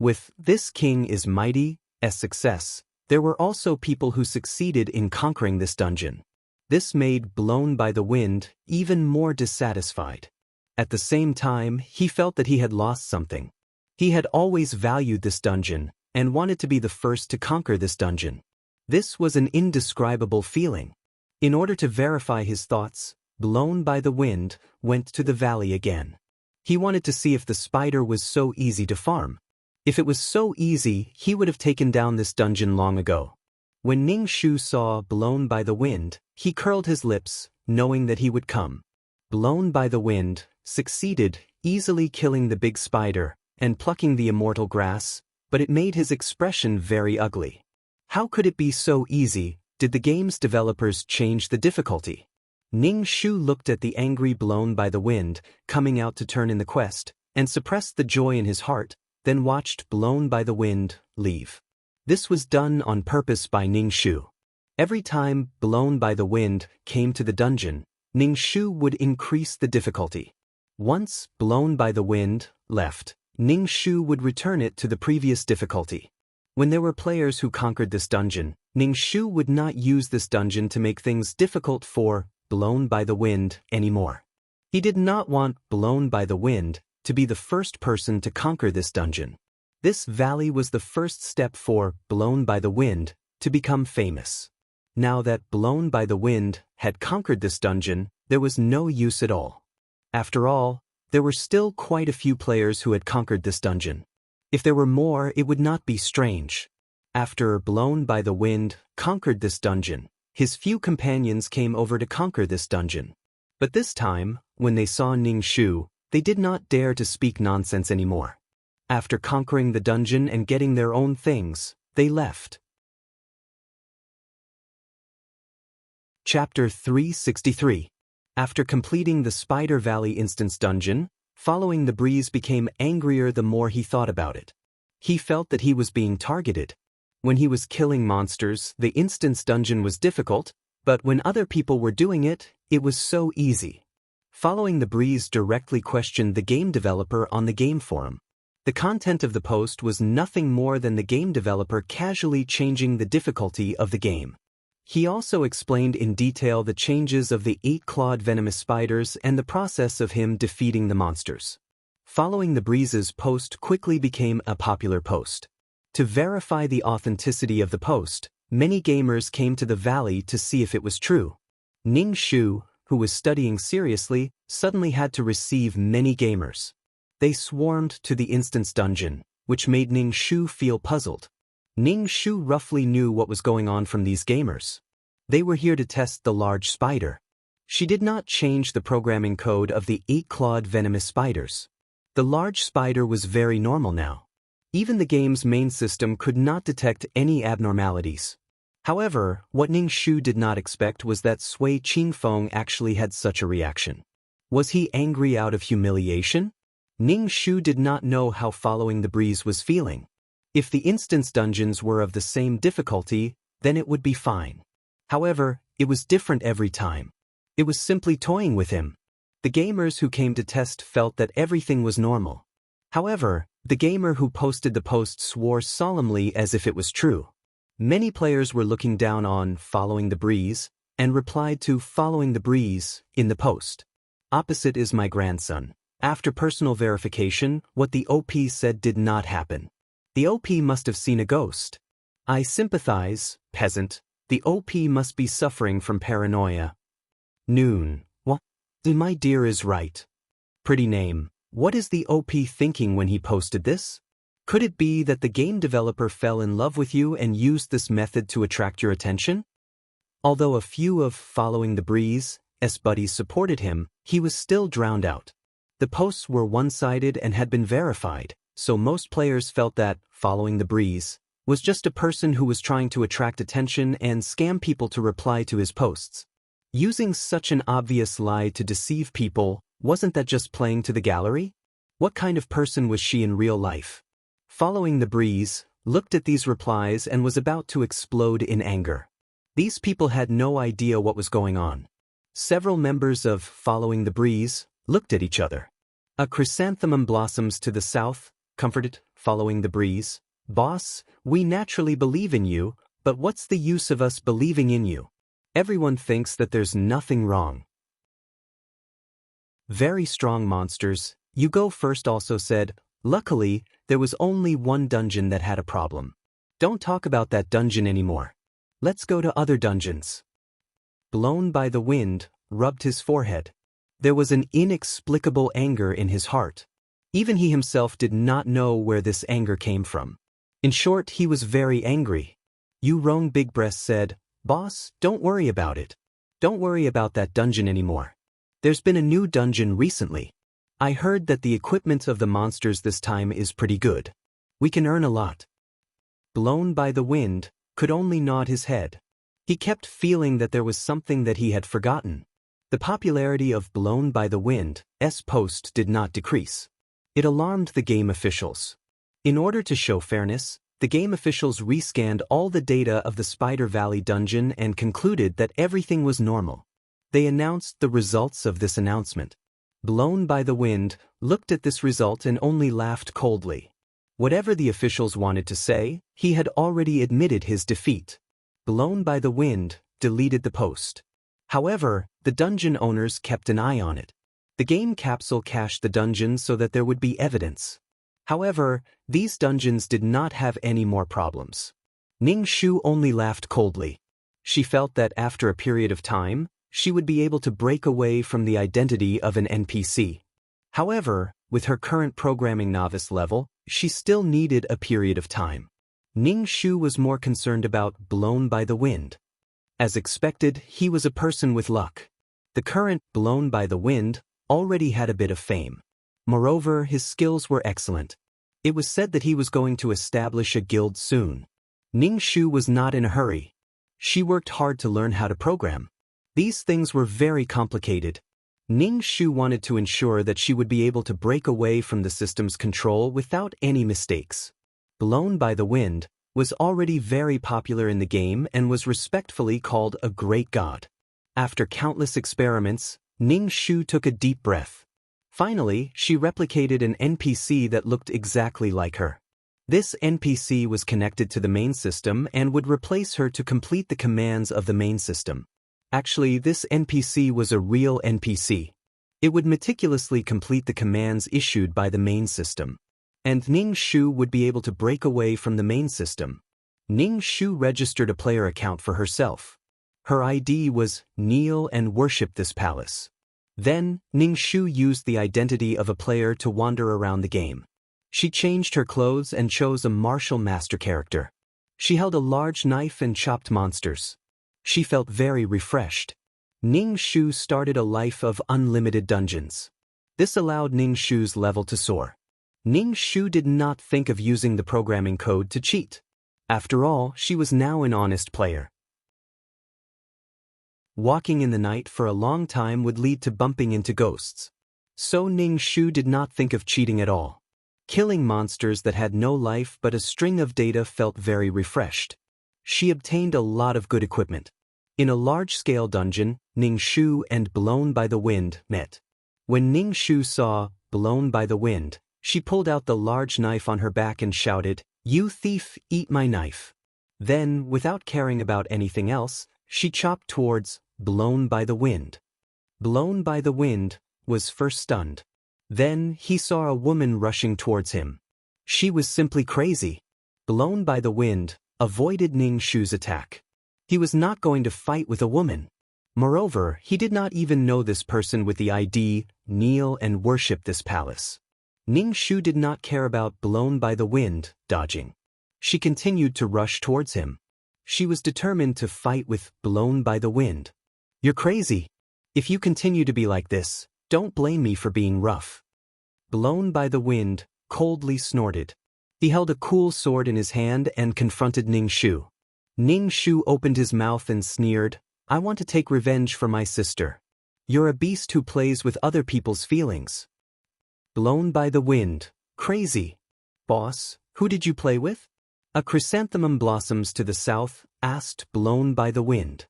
With "This King is Mighty's success, there were also people who succeeded in conquering this dungeon. This made Blown by the Wind even more dissatisfied. At the same time, he felt that he had lost something. He had always valued this dungeon and wanted to be the first to conquer this dungeon. This was an indescribable feeling. In order to verify his thoughts, Blown by the Wind went to the valley again. He wanted to see if the spider was so easy to farm. If it was so easy, he would have taken down this dungeon long ago. When Ning Shu saw Blown by the Wind, he curled his lips, knowing that he would come. Blown by the Wind succeeded, easily killing the big spider and plucking the immortal grass, but it made his expression very ugly. How could it be so easy? Did the game's developers change the difficulty? Ning Shu looked at the angry Blown by the Wind coming out to turn in the quest and suppressed the joy in his heart, then watched Blown by the Wind leave. This was done on purpose by Ning Shu. Every time Blown by the Wind came to the dungeon, Ning Shu would increase the difficulty. Once Blown by the Wind left, Ning Shu would return it to the previous difficulty. When there were players who conquered this dungeon, Ning Shu would not use this dungeon to make things difficult for Blown by the Wind anymore. He did not want Blown by the Wind to be the first person to conquer this dungeon. This valley was the first step for Blown by the Wind to become famous. Now that Blown by the Wind had conquered this dungeon, there was no use at all. After all, there were still quite a few players who had conquered this dungeon. If there were more, it would not be strange. After Blown by the Wind conquered this dungeon, his few companions came over to conquer this dungeon. But this time, when they saw Ning Shu, they did not dare to speak nonsense anymore. After conquering the dungeon and getting their own things, they left. Chapter 363. After completing the Spider Valley Instance Dungeon, Following the Breeze became angrier the more he thought about it. He felt that he was being targeted. When he was killing monsters, the Instance Dungeon was difficult, but when other people were doing it, it was so easy. Following the Breeze directly questioned the game developer on the game forum. The content of the post was nothing more than the game developer casually changing the difficulty of the game. He also explained in detail the changes of the 8-clawed venomous spiders and the process of him defeating the monsters. Following the Breeze's post quickly became a popular post. To verify the authenticity of the post, many gamers came to the valley to see if it was true. Ning Shu, who was studying seriously, suddenly had to receive many gamers. They swarmed to the Instance Dungeon, which made Ning Shu feel puzzled. Ning Shu roughly knew what was going on from these gamers. They were here to test the large spider. She did not change the programming code of the 8-clawed venomous spiders. The large spider was very normal now. Even the game's main system could not detect any abnormalities. However, what Ning Shu did not expect was that Sui Qingfeng actually had such a reaction. Was he angry out of humiliation? Ning Shu did not know how Following the Breeze was feeling. If the instance dungeons were of the same difficulty, then it would be fine. However, it was different every time. It was simply toying with him. The gamers who came to test felt that everything was normal. However, the gamer who posted the post swore solemnly as if it was true. Many players were looking down on Following the Breeze and replied to Following the Breeze in the post. Opposite is my grandson. After personal verification, what the OP said did not happen. The OP must have seen a ghost. I sympathize, peasant. The OP must be suffering from paranoia. Noon. What? My dear is right. Pretty name. What is the OP thinking when he posted this? Could it be that the game developer fell in love with you and used this method to attract your attention? Although a few of Following the Breeze's buddies supported him, he was still drowned out. The posts were one-sided and had been verified, so most players felt that Following the Breeze was just a person who was trying to attract attention and scam people to reply to his posts. Using such an obvious lie to deceive people, wasn't that just playing to the gallery? What kind of person was she in real life? Following the Breeze looked at these replies and was about to explode in anger. These people had no idea what was going on. Several members of Following the Breeze looked at each other. A chrysanthemum blossoms to the south, comforted, Following the Breeze. Boss, we naturally believe in you, but what's the use of us believing in you? Everyone thinks that there's nothing wrong. Very Strong Monsters, you go first also said, luckily, there was only one dungeon that had a problem. Don't talk about that dungeon anymore. Let's go to other dungeons. Blown by the Wind rubbed his forehead. There was an inexplicable anger in his heart. Even he himself did not know where this anger came from. In short, he was very angry. Yu Rong Big Breast said, Boss, don't worry about it. Don't worry about that dungeon anymore. There's been a new dungeon recently. I heard that the equipment of the monsters this time is pretty good. We can earn a lot. Blown by the Wind could only nod his head. He kept feeling that there was something that he had forgotten. The popularity of Blown by the Wind's post did not decrease. It alarmed the game officials. In order to show fairness, the game officials rescanned all the data of the Spider Valley dungeon and concluded that everything was normal. They announced the results of this announcement. Blown by the Wind looked at this result and only laughed coldly. Whatever the officials wanted to say, he had already admitted his defeat. Blown by the Wind deleted the post. However, the dungeon owners kept an eye on it. The game capsule cached the dungeon so that there would be evidence. However, these dungeons did not have any more problems. Ning Shu only laughed coldly. She felt that after a period of time, she would be able to break away from the identity of an NPC. However, with her current programming novice level, she still needed a period of time. Ning Shu was more concerned about Blown by the Wind. As expected, he was a person with luck. The current Blown by the Wind already had a bit of fame. Moreover, his skills were excellent. It was said that he was going to establish a guild soon. Ning Shu was not in a hurry. She worked hard to learn how to program. These things were very complicated. Ning Shu wanted to ensure that she would be able to break away from the system's control without any mistakes. Blown by the Wind was already very popular in the game and was respectfully called a great god. After countless experiments, Ning Shu took a deep breath. Finally, she replicated an NPC that looked exactly like her. This NPC was connected to the main system and would replace her to complete the commands of the main system. Actually, this NPC was a real NPC. It would meticulously complete the commands issued by the main system. And Ning Shu would be able to break away from the main system. Ning Shu registered a player account for herself. Her ID was Kneel and Worship this palace. Then, Ning Shu used the identity of a player to wander around the game. She changed her clothes and chose a martial master character. She held a large knife and chopped monsters. She felt very refreshed. Ning Shu started a life of unlimited dungeons. This allowed Ning Shu's level to soar. Ning Shu did not think of using the programming code to cheat. After all, she was now an honest player. Walking in the night for a long time would lead to bumping into ghosts. So Ning Shu did not think of cheating at all. Killing monsters that had no life but a string of data felt very refreshed. She obtained a lot of good equipment. In a large-scale dungeon, Ning Shu and Blown by the Wind met. When Ning Shu saw Blown by the Wind, she pulled out the large knife on her back and shouted, "You thief, eat my knife." Then, without caring about anything else, she chopped towards Blown by the Wind. Blown by the Wind was first stunned. Then he saw a woman rushing towards him. She was simply crazy. Blown by the Wind avoided Ning Shu's attack. He was not going to fight with a woman. Moreover, he did not even know this person with the ID, Kneel and Worship this palace. Ning Shu did not care about Blown by the Wind dodging. She continued to rush towards him. She was determined to fight with Blown by the Wind. "You're crazy. If you continue to be like this, don't blame me for being rough." Blown by the Wind coldly snorted. He held a cool sword in his hand and confronted Ning Shu. Ning Shu opened his mouth and sneered, "I want to take revenge for my sister. You're a beast who plays with other people's feelings." Blown by the Wind, crazy. "Boss, who did you play with?" A chrysanthemum blossoms to the south, asked, blown by the wind.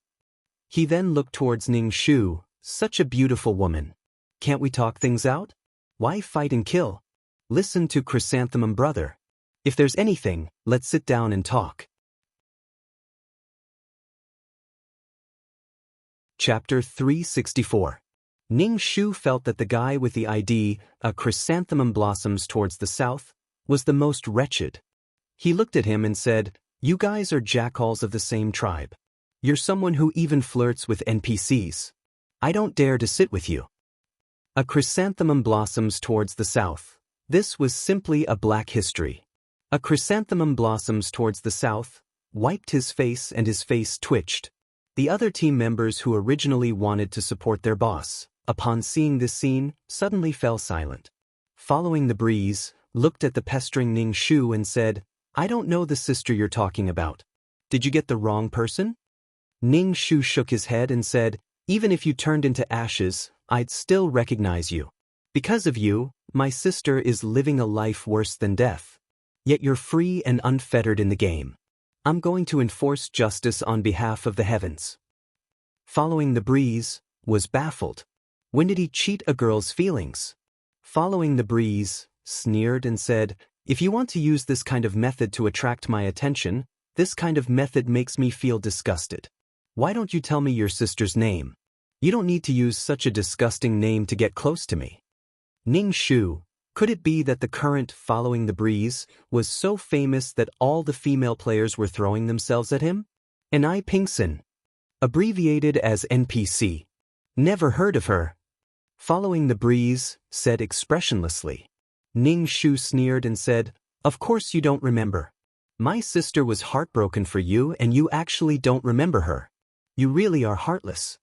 He then looked towards Ning Shu, such a beautiful woman. Can't we talk things out? Why fight and kill? Listen to chrysanthemum brother. If there's anything, let's sit down and talk. Chapter 364. Ning Shu felt that the guy with the ID, a chrysanthemum blossoms towards the south, was the most wretched. He looked at him and said, "You guys are jackals of the same tribe. You're someone who even flirts with NPCs. I don't dare to sit with you." A chrysanthemum blossoms towards the south. This was simply a black history. A chrysanthemum blossoms towards the south, wiped his face and his face twitched. The other team members who originally wanted to support their boss, upon seeing this scene, suddenly fell silent. Following the breeze, looked at the pestering Ning Shu and said, "I don't know the sister you're talking about. Did you get the wrong person?" Ning Shu shook his head and said, "Even if you turned into ashes, I'd still recognize you. Because of you, my sister is living a life worse than death. Yet you're free and unfettered in the game. I'm going to enforce justice on behalf of the heavens." Following the breeze, was baffled. When did he cheat a girl's feelings? Following the breeze, sneered and said, "If you want to use this kind of method to attract my attention, this kind of method makes me feel disgusted. Why don't you tell me your sister's name? You don't need to use such a disgusting name to get close to me." Ning Shu, could it be that the current following the breeze was so famous that all the female players were throwing themselves at him? Anai Pingson, abbreviated as NPC. Never heard of her. Following the breeze, said expressionlessly. Ning Shu sneered and said, "Of course you don't remember. My sister was heartbroken for you and you actually don't remember her. You really are heartless."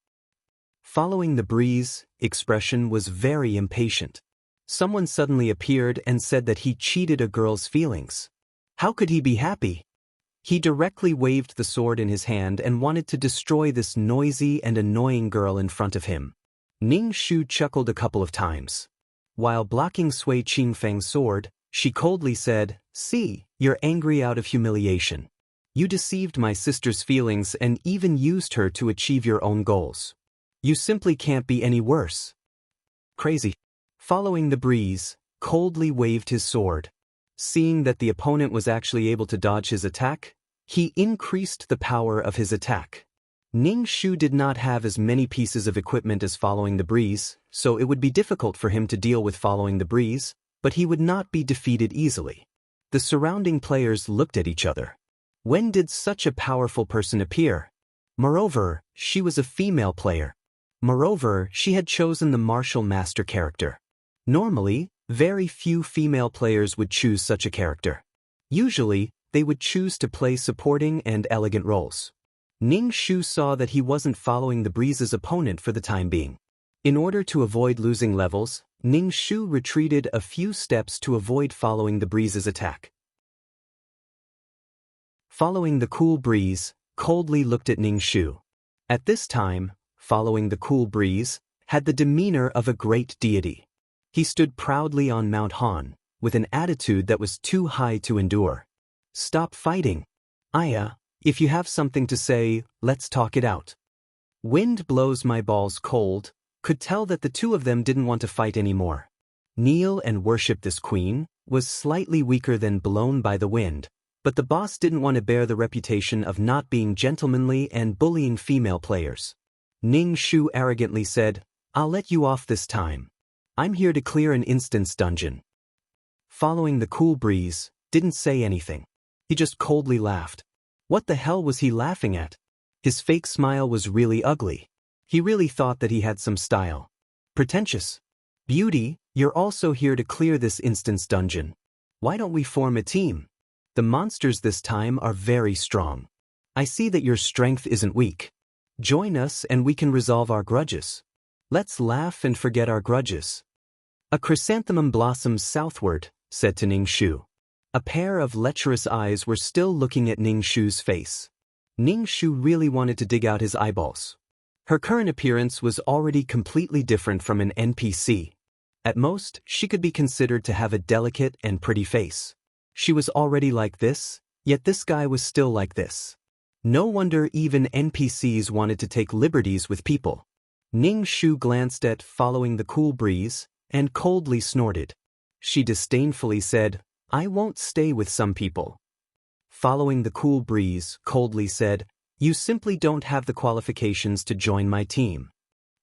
Following the breeze, expression was very impatient. Someone suddenly appeared and said that he cheated a girl's feelings. How could he be happy? He directly waved the sword in his hand and wanted to destroy this noisy and annoying girl in front of him. Ning Shu chuckled a couple of times. While blocking Sui Qingfeng's sword, she coldly said, "See, you're angry out of humiliation. You deceived my sister's feelings and even used her to achieve your own goals. You simply can't be any worse." Crazy. Following the breeze, coldly waved his sword. Seeing that the opponent was actually able to dodge his attack, he increased the power of his attack. Ning Shu did not have as many pieces of equipment as following the breeze, so it would be difficult for him to deal with following the breeze, but he would not be defeated easily. The surrounding players looked at each other. When did such a powerful person appear? Moreover, she was a female player. Moreover, she had chosen the martial master character. Normally, very few female players would choose such a character. Usually, they would choose to play supporting and elegant roles. Ning Shu saw that he wasn't following the breeze's opponent for the time being. In order to avoid losing levels, Ning Shu retreated a few steps to avoid following the breeze's attack. Following the cool breeze, coldly looked at Ning Shu. At this time, following the cool breeze, had the demeanor of a great deity. He stood proudly on Mount Han, with an attitude that was too high to endure. "Stop fighting. Aya, if you have something to say, let's talk it out." Wind blows my balls cold, could tell that the two of them didn't want to fight anymore. Kneel and worship this queen was slightly weaker than blown by the wind, but the boss didn't want to bear the reputation of not being gentlemanly and bullying female players. Ning Shu arrogantly said, "I'll let you off this time. I'm here to clear an instance dungeon." Following the cool breeze, didn't say anything. He just coldly laughed. What the hell was he laughing at? His fake smile was really ugly. He really thought that he had some style. Pretentious. "Beauty, you're also here to clear this instance dungeon. Why don't we form a team? The monsters this time are very strong. I see that your strength isn't weak. Join us and we can resolve our grudges. Let's laugh and forget our grudges." A chrysanthemum blossoms southward, said to Ning Shu. A pair of lecherous eyes were still looking at Ning Shu's face. Ning Shu really wanted to dig out his eyeballs. Her current appearance was already completely different from an NPC. At most, she could be considered to have a delicate and pretty face. She was already like this, Yet this guy was still like this. No wonder even NPCs wanted to take liberties with people. Ning Shu glanced at Following the Cool Breeze and coldly snorted. She disdainfully said, "I won't stay with some people." Following the Cool Breeze coldly said, "You simply don't have the qualifications to join my team."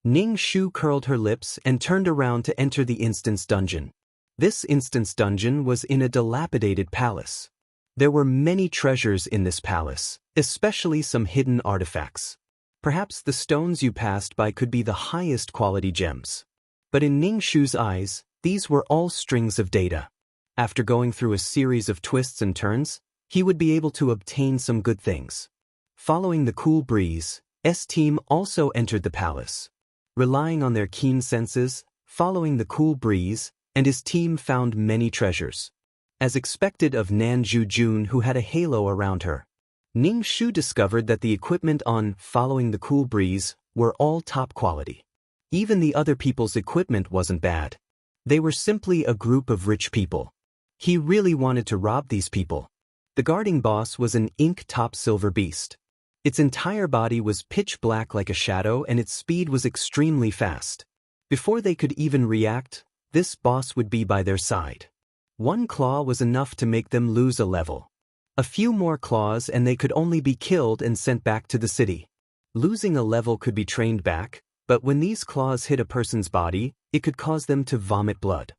Ning Shu curled her lips and turned around to enter the instance dungeon. This instance dungeon was in a dilapidated palace. There were many treasures in this palace, especially some hidden artifacts. Perhaps the stones you passed by could be the highest quality gems. But in Ning Shu's eyes, these were all strings of data. After going through a series of twists and turns, he would be able to obtain some good things. Following the Cool Breeze, S-Team also entered the palace. Relying on their keen senses, Following the Cool Breeze and his team found many treasures. As expected of Nanju Jun, who had a halo around her, Ning Shu discovered that the equipment on Following the Cool Breeze were all top quality. Even the other people's equipment wasn't bad. They were simply a group of rich people. He really wanted to rob these people. The guarding boss was an ink-top silver beast. Its entire body was pitch black like a shadow and its speed was extremely fast. Before they could even react, this boss would be by their side. One claw was enough to make them lose a level. A few more claws and they could only be killed and sent back to the city. Losing a level could be trained back, but when these claws hit a person's body, it could cause them to vomit blood.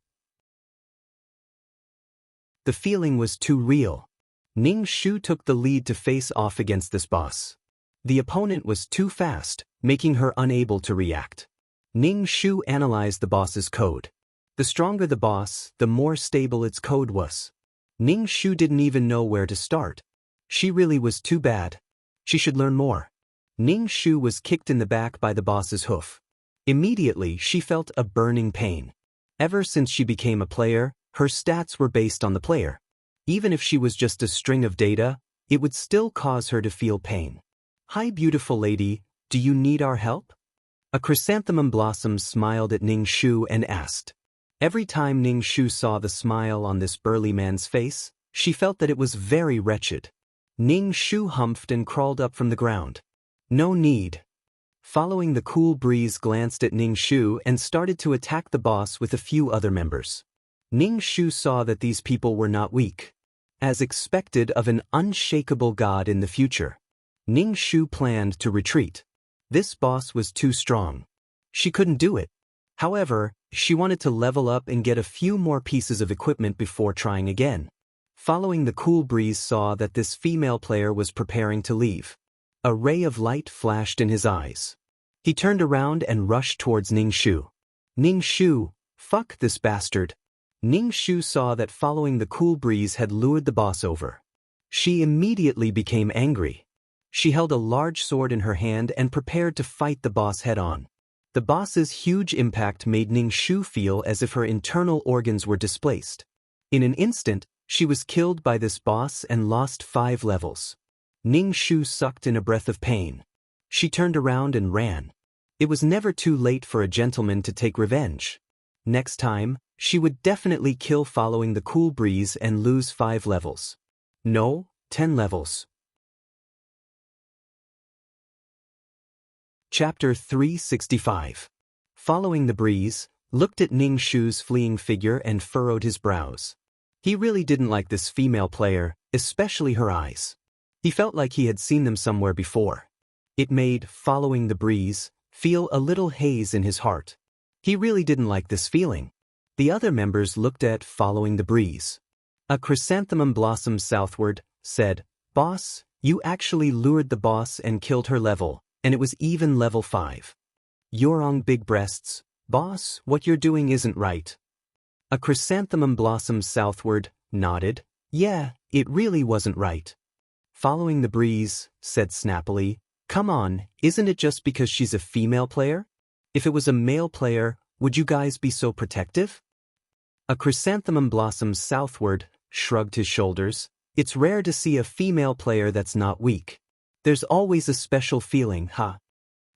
The feeling was too real. Ning Shu took the lead to face off against this boss. The opponent was too fast, making her unable to react. Ning Shu analyzed the boss's code. The stronger the boss, the more stable its code was. Ning Shu didn't even know where to start. She really was too bad. She should learn more. Ning Shu was kicked in the back by the boss's hoof. Immediately, she felt a burning pain. Ever since she became a player, her stats were based on the player. Even if she was just a string of data, it would still cause her to feel pain. "Hi, beautiful lady, do you need our help?" A chrysanthemum blossom smiled at Ning Shu and asked. Every time Ning Shu saw the smile on this burly man's face, she felt that it was very wretched. Ning Shu humphed and crawled up from the ground. "No need." Following the Cool Breeze glanced at Ning Shu and started to attack the boss with a few other members. Ning Shu saw that these people were not weak. As expected of an unshakable god in the future, Ning Shu planned to retreat. This boss was too strong. She couldn't do it. However, she wanted to level up and get a few more pieces of equipment before trying again. Following the Cool Breeze saw that this female player was preparing to leave. A ray of light flashed in his eyes. He turned around and rushed towards Ning Shu. "Ning Shu, fuck this bastard." Ning Shu saw that Following the Cool Breeze had lured the boss over. She immediately became angry. She held a large sword in her hand and prepared to fight the boss head-on. The boss's huge impact made Ning Shu feel as if her internal organs were displaced. In an instant, she was killed by this boss and lost 5 levels. Ning Shu sucked in a breath of pain. She turned around and ran. It was never too late for a gentleman to take revenge. Next time, she would definitely kill Following the Cool Breeze and lose 5 levels. No, 10 levels. Chapter 365. Following the Breeze looked at Ning Shu's fleeing figure and furrowed his brows. He really didn't like this female player, especially her eyes. He felt like he had seen them somewhere before. It made Following the Breeze feel a little haze in his heart. He really didn't like this feeling. The other members looked at Following the Breeze. A chrysanthemum blossomed southward, said, "Boss, you actually lured the boss and killed her level, and it was even level 5. You're on big breasts. Boss, what you're doing isn't right." A chrysanthemum blossomed southward, nodded, "Yeah, it really wasn't right." Following the Breeze said snappily, "Come on, isn't it just because she's a female player? If it was a male player, would you guys be so protective?" A chrysanthemum blossomed southward, shrugged his shoulders. "It's rare to see a female player that's not weak. There's always a special feeling, huh?"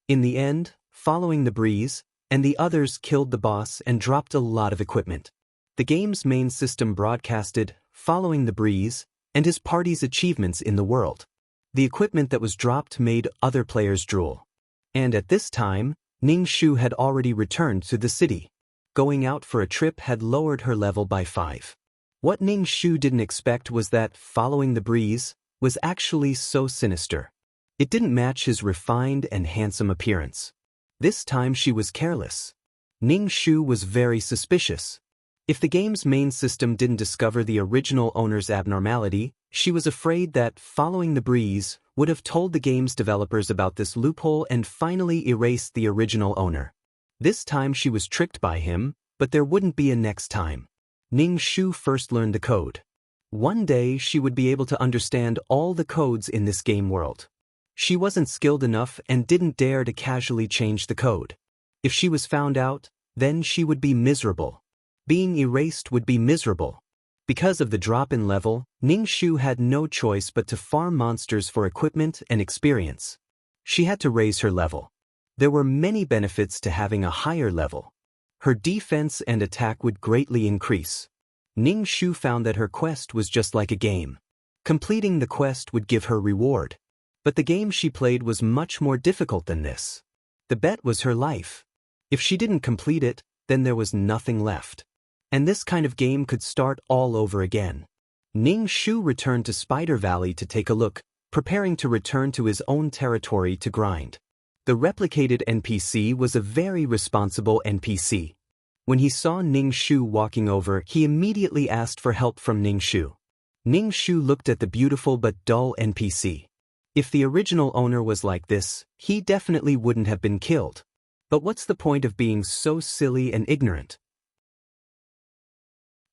In the end, Following the Breeze and the others killed the boss and dropped a lot of equipment. The game's main system broadcasted Following the Breeze and his party's achievements in the world. The equipment that was dropped made other players drool. And at this time, Ning Shu had already returned to the city. Going out for a trip had lowered her level by 5. What Ning Shu didn't expect was that following the breeze was actually so sinister. It didn't match his refined and handsome appearance. This time she was careless. Ning Shu was very suspicious. If the game's main system didn't discover the original owner's abnormality, she was afraid that following the breeze would have told the game's developers about this loophole and finally erased the original owner. This time she was tricked by him, but there wouldn't be a next time. Ning Shu first learned the code. One day she would be able to understand all the codes in this game world. She wasn't skilled enough and didn't dare to casually change the code. If she was found out, then she would be miserable. Being erased would be miserable. Because of the drop in level, Ning Shu had no choice but to farm monsters for equipment and experience. She had to raise her level. There were many benefits to having a higher level. Her defense and attack would greatly increase. Ning Shu found that her quest was just like a game. Completing the quest would give her reward. But the game she played was much more difficult than this. The bet was her life. If she didn't complete it, then there was nothing left. And this kind of game could start all over again. Ning Shu returned to Spider Valley to take a look, preparing to return to his own territory to grind. The replicated NPC was a very responsible NPC. When he saw Ning Shu walking over, he immediately asked for help from Ning Shu. Ning Shu looked at the beautiful but dull NPC. If the original owner was like this, he definitely wouldn't have been killed. But what's the point of being so silly and ignorant?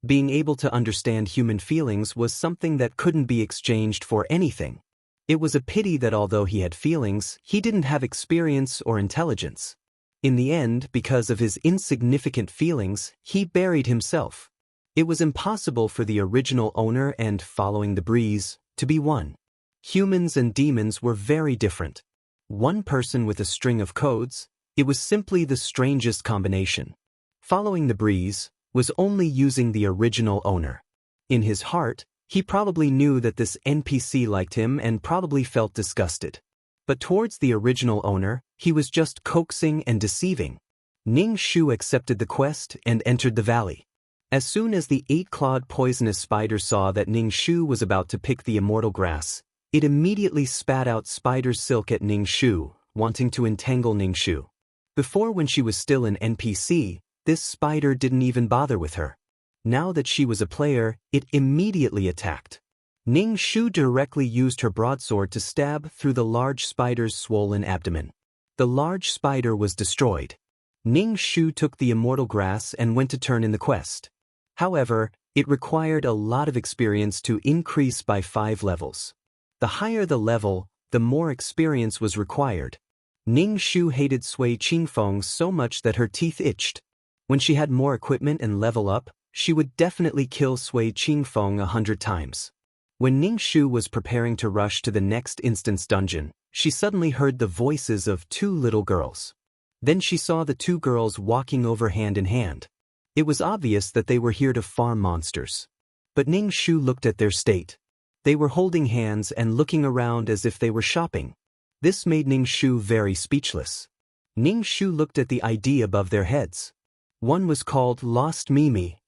Being able to understand human feelings was something that couldn't be exchanged for anything. It was a pity that although he had feelings, he didn't have experience or intelligence. In the end, because of his insignificant feelings, he buried himself. It was impossible for the original owner and following the breeze to be one. Humans and demons were very different. One person with a string of codes, it was simply the strangest combination. Following the breeze was only using the original owner. In his heart, he probably knew that this NPC liked him and probably felt disgusted. But towards the original owner, he was just coaxing and deceiving. Ning Shu accepted the quest and entered the valley. As soon as the 8-clawed poisonous spider saw that Ning Shu was about to pick the immortal grass, it immediately spat out spider silk at Ning Shu, wanting to entangle Ning Shu. Before, when she was still an NPC, this spider didn't even bother with her. Now that she was a player, it immediately attacked. Ning Shu directly used her broadsword to stab through the large spider's swollen abdomen. The large spider was destroyed. Ning Shu took the immortal grass and went to turn in the quest. However, it required a lot of experience to increase by 5 levels. The higher the level, the more experience was required. Ning Shu hated Sui Qingfeng so much that her teeth itched. When she had more equipment and level up, she would definitely kill Sui Qingfeng 100 times. When Ning Shu was preparing to rush to the next instance dungeon, she suddenly heard the voices of 2 little girls. Then she saw the 2 girls walking over hand in hand. It was obvious that they were here to farm monsters. But Ning Shu looked at their state. They were holding hands and looking around as if they were shopping. This made Ning Shu very speechless. Ning Shu looked at the ID above their heads. One was called Lost Mimi.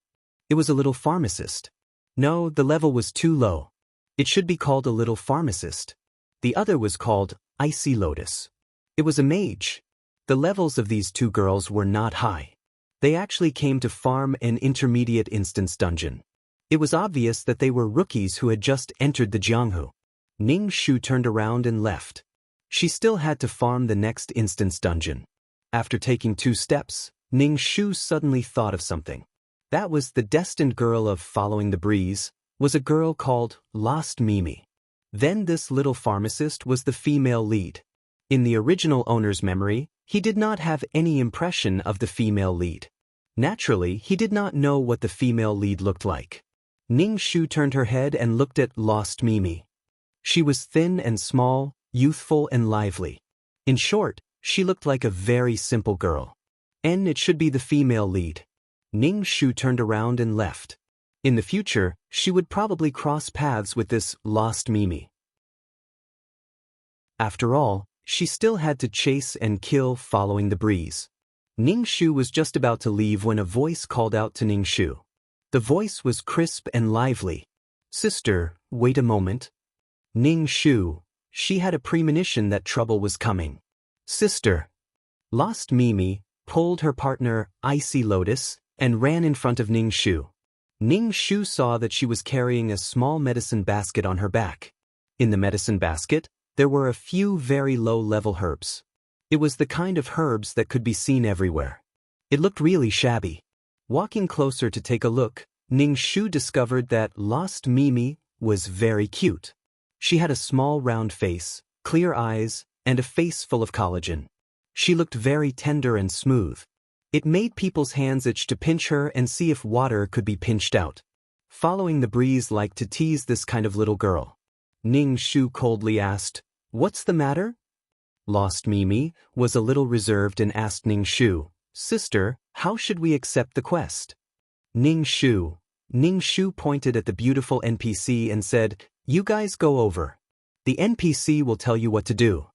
It was a little pharmacist. No, the level was too low. It should be called a little pharmacist. The other was called Icy Lotus. It was a mage. The levels of these 2 girls were not high. They actually came to farm an intermediate instance dungeon. It was obvious that they were rookies who had just entered the Jianghu. Ning Shu turned around and left. She still had to farm the next instance dungeon. After taking 2 steps, Ning Shu suddenly thought of something. That was the destined girl of Following the Breeze, was a girl called Lost Mimi. Then this little pharmacist was the female lead. In the original owner's memory, he did not have any impression of the female lead. Naturally, he did not know what the female lead looked like. Ning Shu turned her head and looked at Lost Mimi. She was thin and small, youthful and lively. In short, she looked like a very simple girl. And it should be the female lead. Ning Shu turned around and left. In the future, she would probably cross paths with this lost Mimi. After all, she still had to chase and kill following the breeze. Ning Shu was just about to leave when a voice called out to Ning Shu. The voice was crisp and lively. "Sister, wait a moment." Ning Shu, she had a premonition that trouble was coming. "Sister." Lost Mimi pulled her partner, Icy Lotus, and ran in front of Ning Shu. Ning Shu saw that she was carrying a small medicine basket on her back. In the medicine basket, there were a few very low-level herbs. It was the kind of herbs that could be seen everywhere. It looked really shabby. Walking closer to take a look, Ning Shu discovered that Lost Mimi was very cute. She had a small round face, clear eyes, and a face full of collagen. She looked very tender and smooth. It made people's hands itch to pinch her and see if water could be pinched out. Following the breeze liked to tease this kind of little girl. Ning Shu coldly asked, "What's the matter?" Lost Mimi was a little reserved and asked Ning Shu, "Sister, how should we accept the quest?" Ning Shu pointed at the beautiful NPC and said, "You guys go over. The NPC will tell you what to do."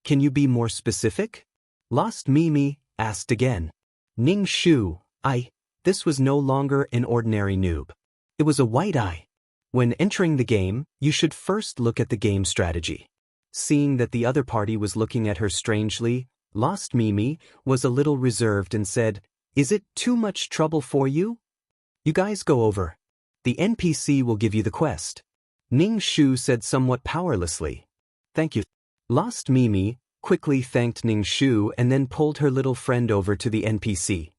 "Can you be more specific?" Lost Mimi asked again. Ning Shu, this was no longer an ordinary noob. It was a white eye. When entering the game, you should first look at the game strategy. Seeing that the other party was looking at her strangely, Lost Mimi was a little reserved and said, "Is it too much trouble for you? You guys go over. The NPC will give you the quest." Ning Shu said somewhat powerlessly, "Thank you." Lost Mimi quickly thanked Ning Shu and then pulled her little friend over to the NPC.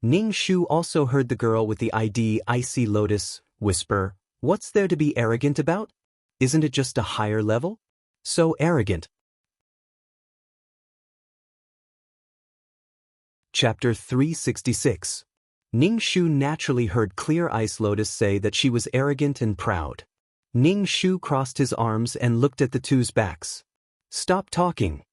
Ning Shu also heard the girl with the ID Icy Lotus whisper, "What's there to be arrogant about? Isn't it just a higher level? So arrogant." Chapter 366. Ning Shu naturally heard Clear Ice Lotus say that she was arrogant and proud. Ning Shu crossed his arms and looked at the two's backs. "Stop talking."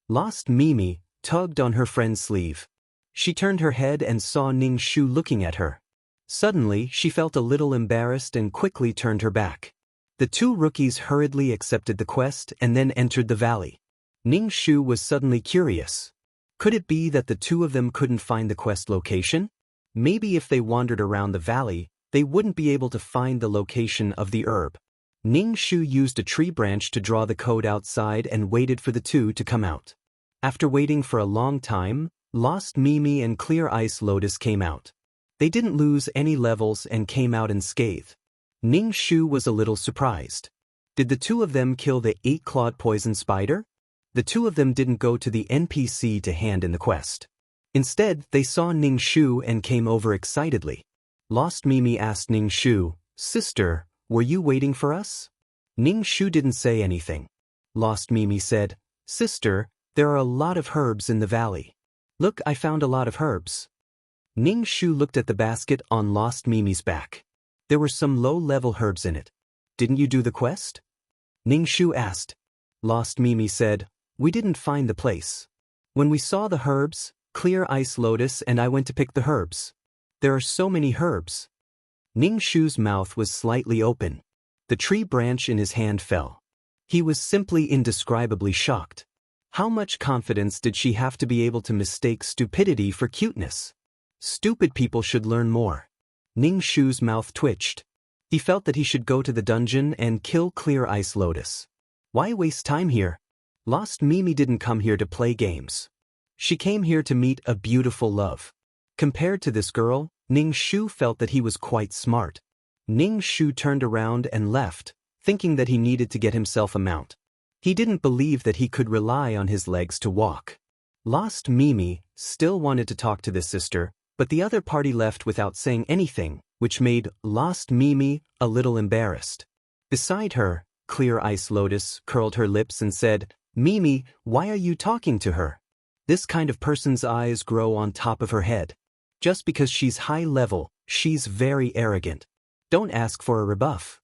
Lost Mimi tugged on her friend's sleeve. She turned her head and saw Ning Shu looking at her. Suddenly, she felt a little embarrassed and quickly turned her back. The two rookies hurriedly accepted the quest and then entered the valley. Ning Shu was suddenly curious. Could it be that the two of them couldn't find the quest location? Maybe if they wandered around the valley, they wouldn't be able to find the location of the herb. Ning Shu used a tree branch to draw the code outside and waited for the two to come out. After waiting for a long time, Lost Mimi and Clear Ice Lotus came out. They didn't lose any levels and came out unscathed. Ning Shu was a little surprised. Did the two of them kill the 8-clawed poison spider? The two of them didn't go to the NPC to hand in the quest. Instead, they saw Ning Shu and came over excitedly. Lost Mimi asked Ning Shu, "Sister, were you waiting for us?" Ning Shu didn't say anything. Lost Mimi said, "Sister, there are a lot of herbs in the valley. Look, I found a lot of herbs." Ning Shu looked at the basket on Lost Mimi's back. There were some low-level herbs in it. "Didn't you do the quest?" Ning Shu asked. Lost Mimi said, "We didn't find the place. When we saw the herbs, Clear Ice Lotus and I went to pick the herbs. There are so many herbs." Ning Shu's mouth was slightly open. The tree branch in his hand fell. He was simply indescribably shocked. How much confidence did she have to be able to mistake stupidity for cuteness? Stupid people should learn more. Ning Shu's mouth twitched. He felt that he should go to the dungeon and kill Clear Ice Lotus. Why waste time here? Lost Mimi didn't come here to play games. She came here to meet a beautiful love. Compared to this girl, Ning Shu felt that he was quite smart. Ning Shu turned around and left, thinking that he needed to get himself a mount. He didn't believe that he could rely on his legs to walk. Lost Mimi still wanted to talk to this sister, but the other party left without saying anything, which made Lost Mimi a little embarrassed. Beside her, Clear Ice Lotus curled her lips and said, "Mimi, why are you talking to her? This kind of person's eyes grow on top of her head. Just because she's high level, she's very arrogant. Don't ask for a rebuff."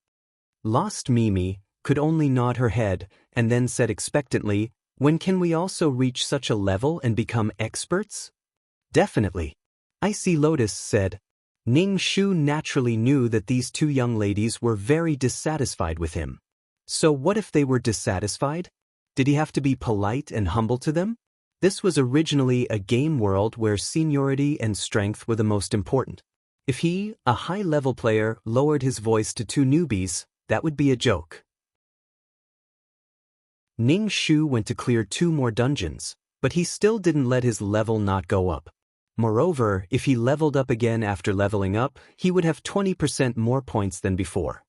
Lost Mimi could only nod her head and then said expectantly, "When can we also reach such a level and become experts?" "Definitely." Icy Lotus said. Ning Shu naturally knew that these two young ladies were very dissatisfied with him. So what if they were dissatisfied? Did he have to be polite and humble to them? This was originally a game world where seniority and strength were the most important. If he, a high-level player, lowered his voice to two newbies, that would be a joke. Ning Shu went to clear 2 more dungeons, but he still didn't let his level not go up. Moreover, if he leveled up again after leveling up, he would have 20% more points than before.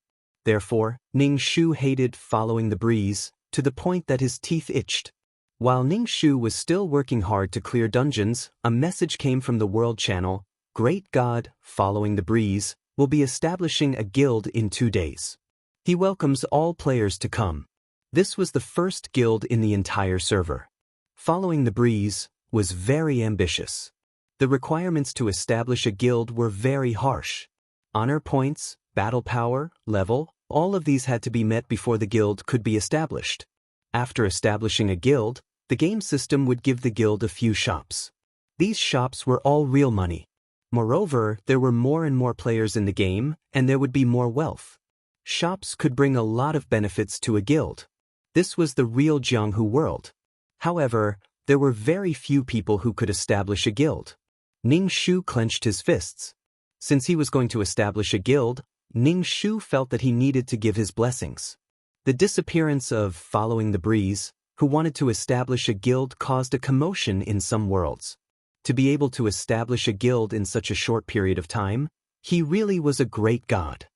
Therefore, Ning Shu hated following the breeze, to the point that his teeth itched. While Ning Shu was still working hard to clear dungeons, a message came from the World Channel: Great God, following the breeze, will be establishing a guild in 2 days. He welcomes all players to come. This was the first guild in the entire server. Following the breeze was very ambitious. The requirements to establish a guild were very harsh. Honor points, battle power, level, all of these had to be met before the guild could be established. After establishing a guild, the game system would give the guild a few shops. These shops were all real money. Moreover, there were more and more players in the game, and there would be more wealth. Shops could bring a lot of benefits to a guild. This was the real Jianghu world. However, there were very few people who could establish a guild. Ning Shu clenched his fists. Since he was going to establish a guild, Ning Shu felt that he needed to give his blessings. The disappearance of Following the Breeze, who wanted to establish a guild, caused a commotion in some worlds. To be able to establish a guild in such a short period of time, he really was a great god.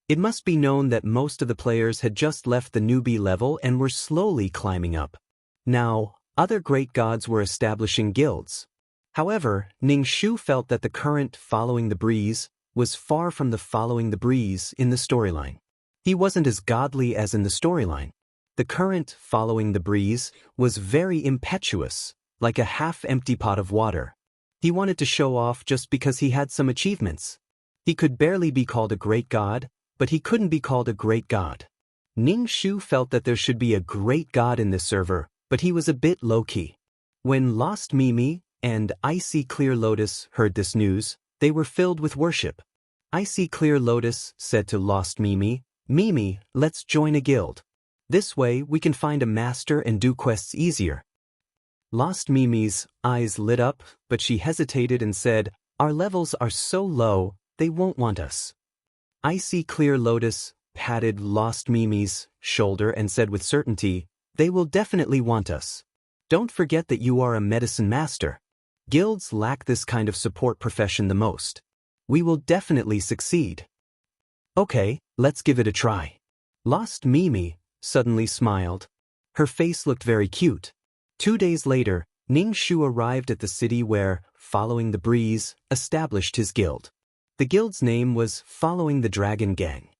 It must be known that most of the players had just left the newbie level and were slowly climbing up. Now, other great gods were establishing guilds. However, Ning Shu felt that the current Following the Breeze was far from the Following the Breeze in the storyline. He wasn't as godly as in the storyline. The current Following the Breeze was very impetuous, like a half-empty pot of water. He wanted to show off just because he had some achievements. He could barely be called a great god, but he couldn't be called a great god. Ning Shu felt that there should be a great god in this server, but he was a bit low-key. When Lost Mimi and Icy Clear Lotus heard this news, they were filled with worship. Icy Clear Lotus said to Lost Mimi, "Mimi, let's join a guild. This way we can find a master and do quests easier." Lost Mimi's eyes lit up, but she hesitated and said, "Our levels are so low, they won't want us." Icy Clear Lotus patted Lost Mimi's shoulder and said with certainty, "They will definitely want us. Don't forget that you are a medicine master. Guilds lack this kind of support profession the most. We will definitely succeed." "Okay, let's give it a try." Lost Mimi suddenly smiled. Her face looked very cute. 2 days later, Ning Shu arrived at the city where, Following the Breeze, established his guild. The guild's name was Following the Dragon Gang.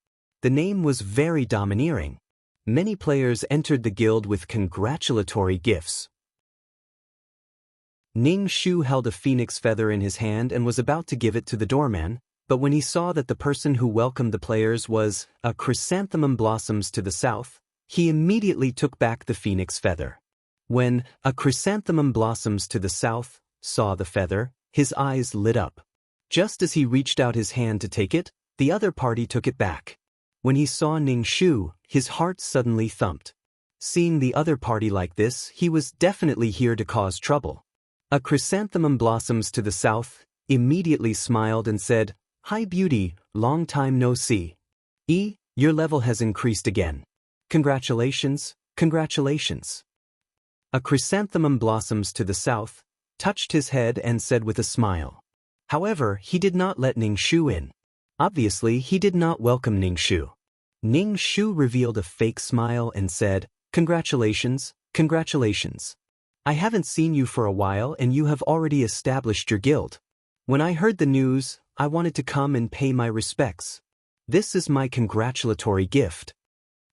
The name was very domineering. Many players entered the guild with congratulatory gifts. Ning Shu held a phoenix feather in his hand and was about to give it to the doorman, but when he saw that the person who welcomed the players was a chrysanthemum blossoms to the south, he immediately took back the phoenix feather. When a chrysanthemum blossoms to the south saw the feather, his eyes lit up. Just as he reached out his hand to take it, the other party took it back. When he saw Ning Shu, his heart suddenly thumped. Seeing the other party like this, he was definitely here to cause trouble. A chrysanthemum blossoms to the south immediately smiled and said, "Hi beauty, long time no see. Your level has increased again. Congratulations, congratulations." A chrysanthemum blossoms to the south touched his head and said with a smile. However, he did not let Ning Shu in. Obviously, he did not welcome Ning Shu. Ning Shu revealed a fake smile and said, "Congratulations, congratulations. I haven't seen you for a while and you have already established your guild. When I heard the news, I wanted to come and pay my respects. This is my congratulatory gift."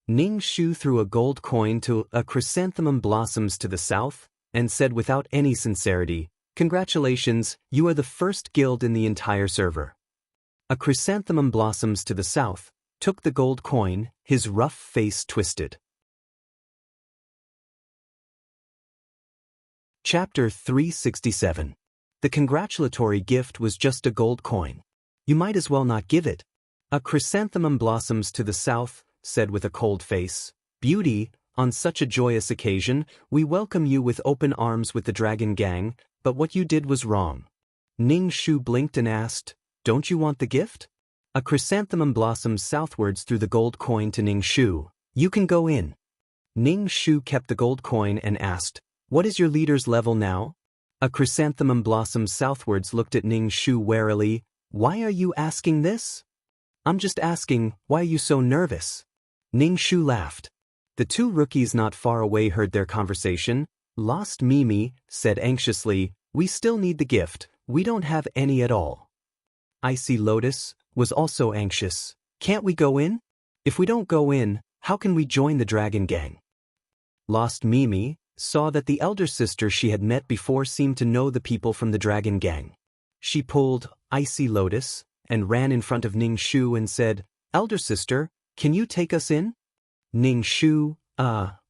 Ning Shu threw a gold coin to a chrysanthemum blossoms to the south and said without any sincerity, "Congratulations, you are the first guild in the entire server." A chrysanthemum blossoms to the south took the gold coin, his rough face twisted. Chapter 367. The congratulatory gift was just a gold coin. You might as well not give it. A chrysanthemum blossoms to the south, said with a cold face. Beauty, on such a joyous occasion, we welcome you with open arms with the dragon gang, but what you did was wrong. Ning Shu blinked and asked, don't you want the gift? A chrysanthemum blossoms southwards through the gold coin to Ning Shu. You can go in. Ning Shu kept the gold coin and asked, what is your leader's level now? A chrysanthemum blossoms southwards looked at Ning Shu warily. Why are you asking this? I'm just asking, why are you so nervous? Ning Shu laughed. The two rookies not far away heard their conversation. Lost Mimi said anxiously, we still need the gift, we don't have any at all. Icy Lotus was also anxious. Can't we go in? If we don't go in, how can we join the dragon gang? Lost Mimi saw that the elder sister she had met before seemed to know the people from the dragon gang. She pulled Icy Lotus and ran in front of Ning Shu and said, elder sister, can you take us in? Ning Shu,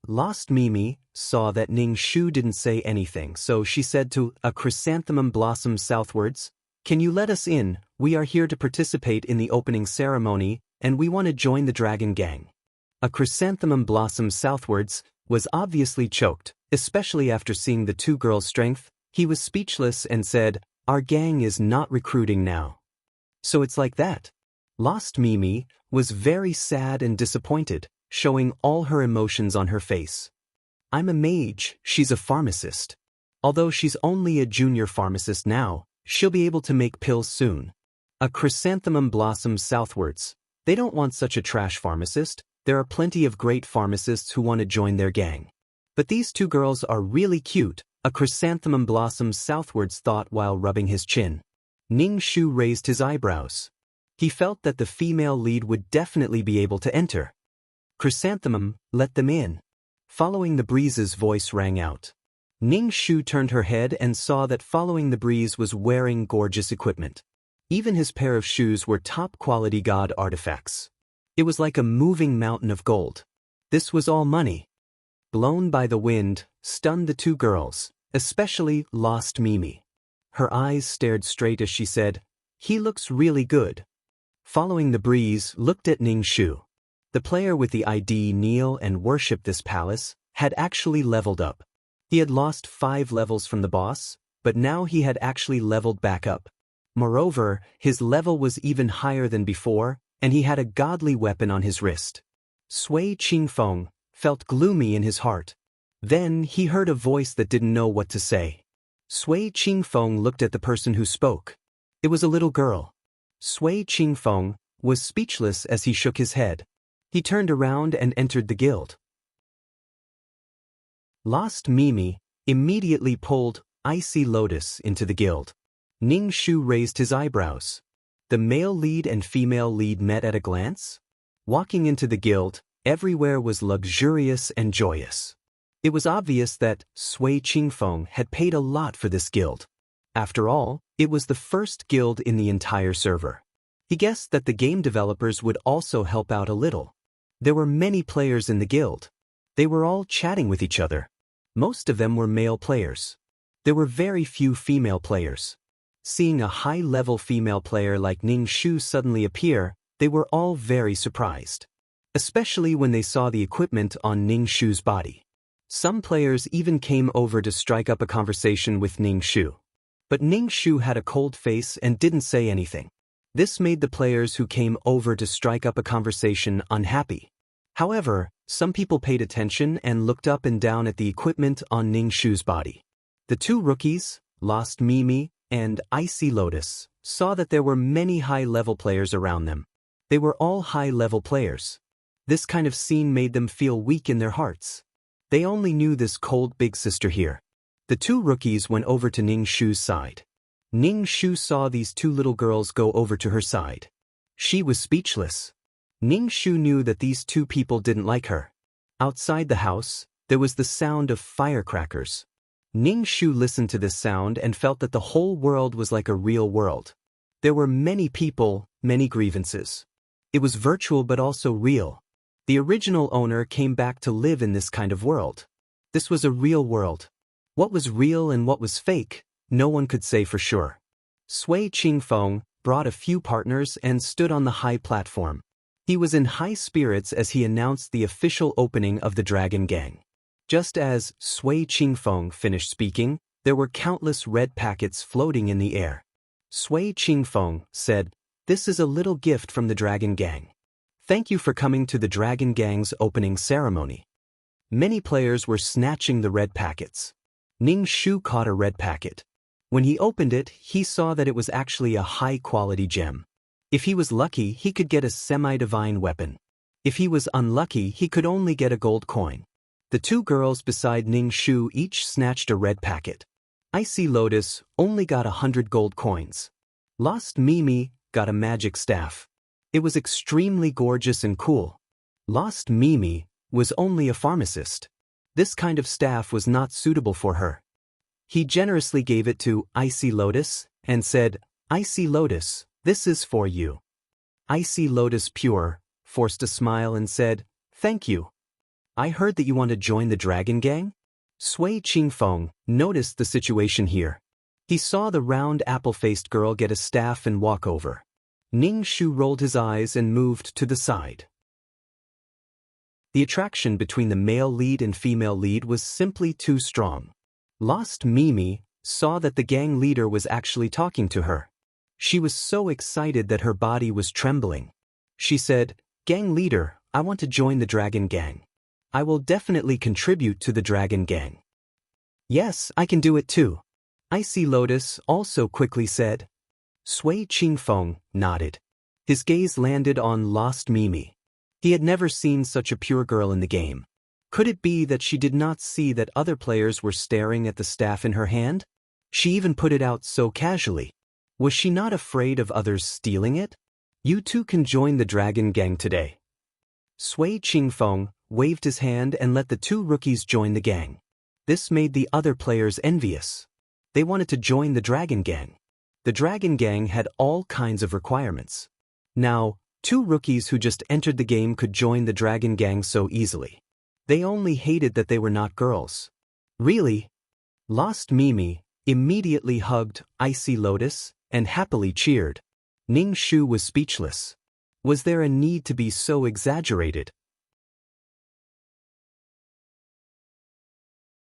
Lost Mimi saw that Ning Shu didn't say anything, so she said to a chrysanthemum blossom southwards, can you let us in? We are here to participate in the opening ceremony, and we want to join the dragon gang. A chrysanthemum blossom southwards was obviously choked, especially after seeing the two girls' strength. He was speechless and said, our gang is not recruiting now. So it's like that. Lost Mimi was very sad and disappointed, showing all her emotions on her face. I'm a mage, she's a pharmacist. Although she's only a junior pharmacist now, she'll be able to make pills soon. A chrysanthemum blossoms southwards. They don't want such a trash pharmacist. There are plenty of great pharmacists who want to join their gang. But these two girls are really cute, a chrysanthemum blossoms southwards thought while rubbing his chin. Ning Shu raised his eyebrows. He felt that the female lead would definitely be able to enter. Chrysanthemum, let them in. Following the Breeze's voice rang out. Ning Shu turned her head and saw that Following the Breeze was wearing gorgeous equipment. Even his pair of shoes were top-quality god artifacts. It was like a moving mountain of gold. This was all money. Blown by the wind, stunned the two girls, especially Lost Mimi. Her eyes stared straight as she said, he looks really good. Following the Breeze looked at Ning Shu. The player with the ID kneel and worship this palace had actually leveled up. He had lost 5 levels from the boss, but now he had actually leveled back up. Moreover, his level was even higher than before, and he had a godly weapon on his wrist. Sui Qingfeng felt gloomy in his heart. Then he heard a voice that didn't know what to say. Sui Qingfeng looked at the person who spoke. It was a little girl. Sui Qingfeng was speechless as he shook his head. He turned around and entered the guild. Lost Mimi immediately pulled Icy Lotus into the guild. Ning Shu raised his eyebrows. The male lead and female lead met at a glance. Walking into the guild, everywhere was luxurious and joyous. It was obvious that Sui Qingfeng had paid a lot for this guild. After all, it was the first guild in the entire server. He guessed that the game developers would also help out a little. There were many players in the guild. They were all chatting with each other. Most of them were male players. There were very few female players. Seeing a high-level female player like Ning Shu suddenly appear, they were all very surprised. Especially when they saw the equipment on Ning Shu's body. Some players even came over to strike up a conversation with Ning Shu. But Ning Shu had a cold face and didn't say anything. This made the players who came over to strike up a conversation unhappy. However, some people paid attention and looked up and down at the equipment on Ning Shu's body. The two rookies, Lost Mimi and Icy Lotus, saw that there were many high-level players around them. They were all high-level players. This kind of scene made them feel weak in their hearts. They only knew this cold big sister here. The two rookies went over to Ning Shu's side. Ning Shu saw these two little girls go over to her side. She was speechless. Ning Shu knew that these two people didn't like her. Outside the house, there was the sound of firecrackers. Ning Shu listened to this sound and felt that the whole world was like a real world. There were many people, many grievances. It was virtual but also real. The original owner came back to live in this kind of world. This was a real world. What was real and what was fake, no one could say for sure. Sui Qingfeng brought a few partners and stood on the high platform. He was in high spirits as he announced the official opening of the Dragon Gang. Just as Sui Qingfeng finished speaking, there were countless red packets floating in the air. Sui Qingfeng said, "This is a little gift from the Dragon Gang. Thank you for coming to the Dragon Gang's opening ceremony." Many players were snatching the red packets. Ning Shu caught a red packet. When he opened it, he saw that it was actually a high-quality gem. If he was lucky, he could get a semi-divine weapon. If he was unlucky, he could only get a gold coin. The two girls beside Ning Shu each snatched a red packet. Icy Lotus only got 100 gold coins. Lost Mimi got a magic staff. It was extremely gorgeous and cool. Lost Mimi was only a pharmacist. This kind of staff was not suitable for her. He generously gave it to Icy Lotus and said, "Icy Lotus, this is for you." Icy Lotus Pure forced a smile and said, "Thank you. I heard that you want to join the Dragon Gang?" Sui Qingfeng noticed the situation here. He saw the round apple-faced girl get a staff and walk over. Ning Shu rolled his eyes and moved to the side. The attraction between the male lead and female lead was simply too strong. Lost Mimi saw that the gang leader was actually talking to her. She was so excited that her body was trembling. She said, "Gang leader, I want to join the Dragon Gang. I will definitely contribute to the Dragon Gang." "Yes, I can do it too," Icy Lotus also quickly said. Sui Qingfeng nodded. His gaze landed on Lost Mimi. He had never seen such a pure girl in the game. Could it be that she did not see that other players were staring at the staff in her hand? She even put it out so casually. Was she not afraid of others stealing it? "You two can join the Dragon Gang today." Sui Qingfeng waved his hand and let the two rookies join the gang. This made the other players envious. They wanted to join the Dragon Gang. The Dragon Gang had all kinds of requirements. Now, two rookies who just entered the game could join the Dragon Gang so easily. They only hated that they were not girls. Really? Lost Mimi immediately hugged Icy Lotus and happily cheered. Ning Shu was speechless. Was there a need to be so exaggerated?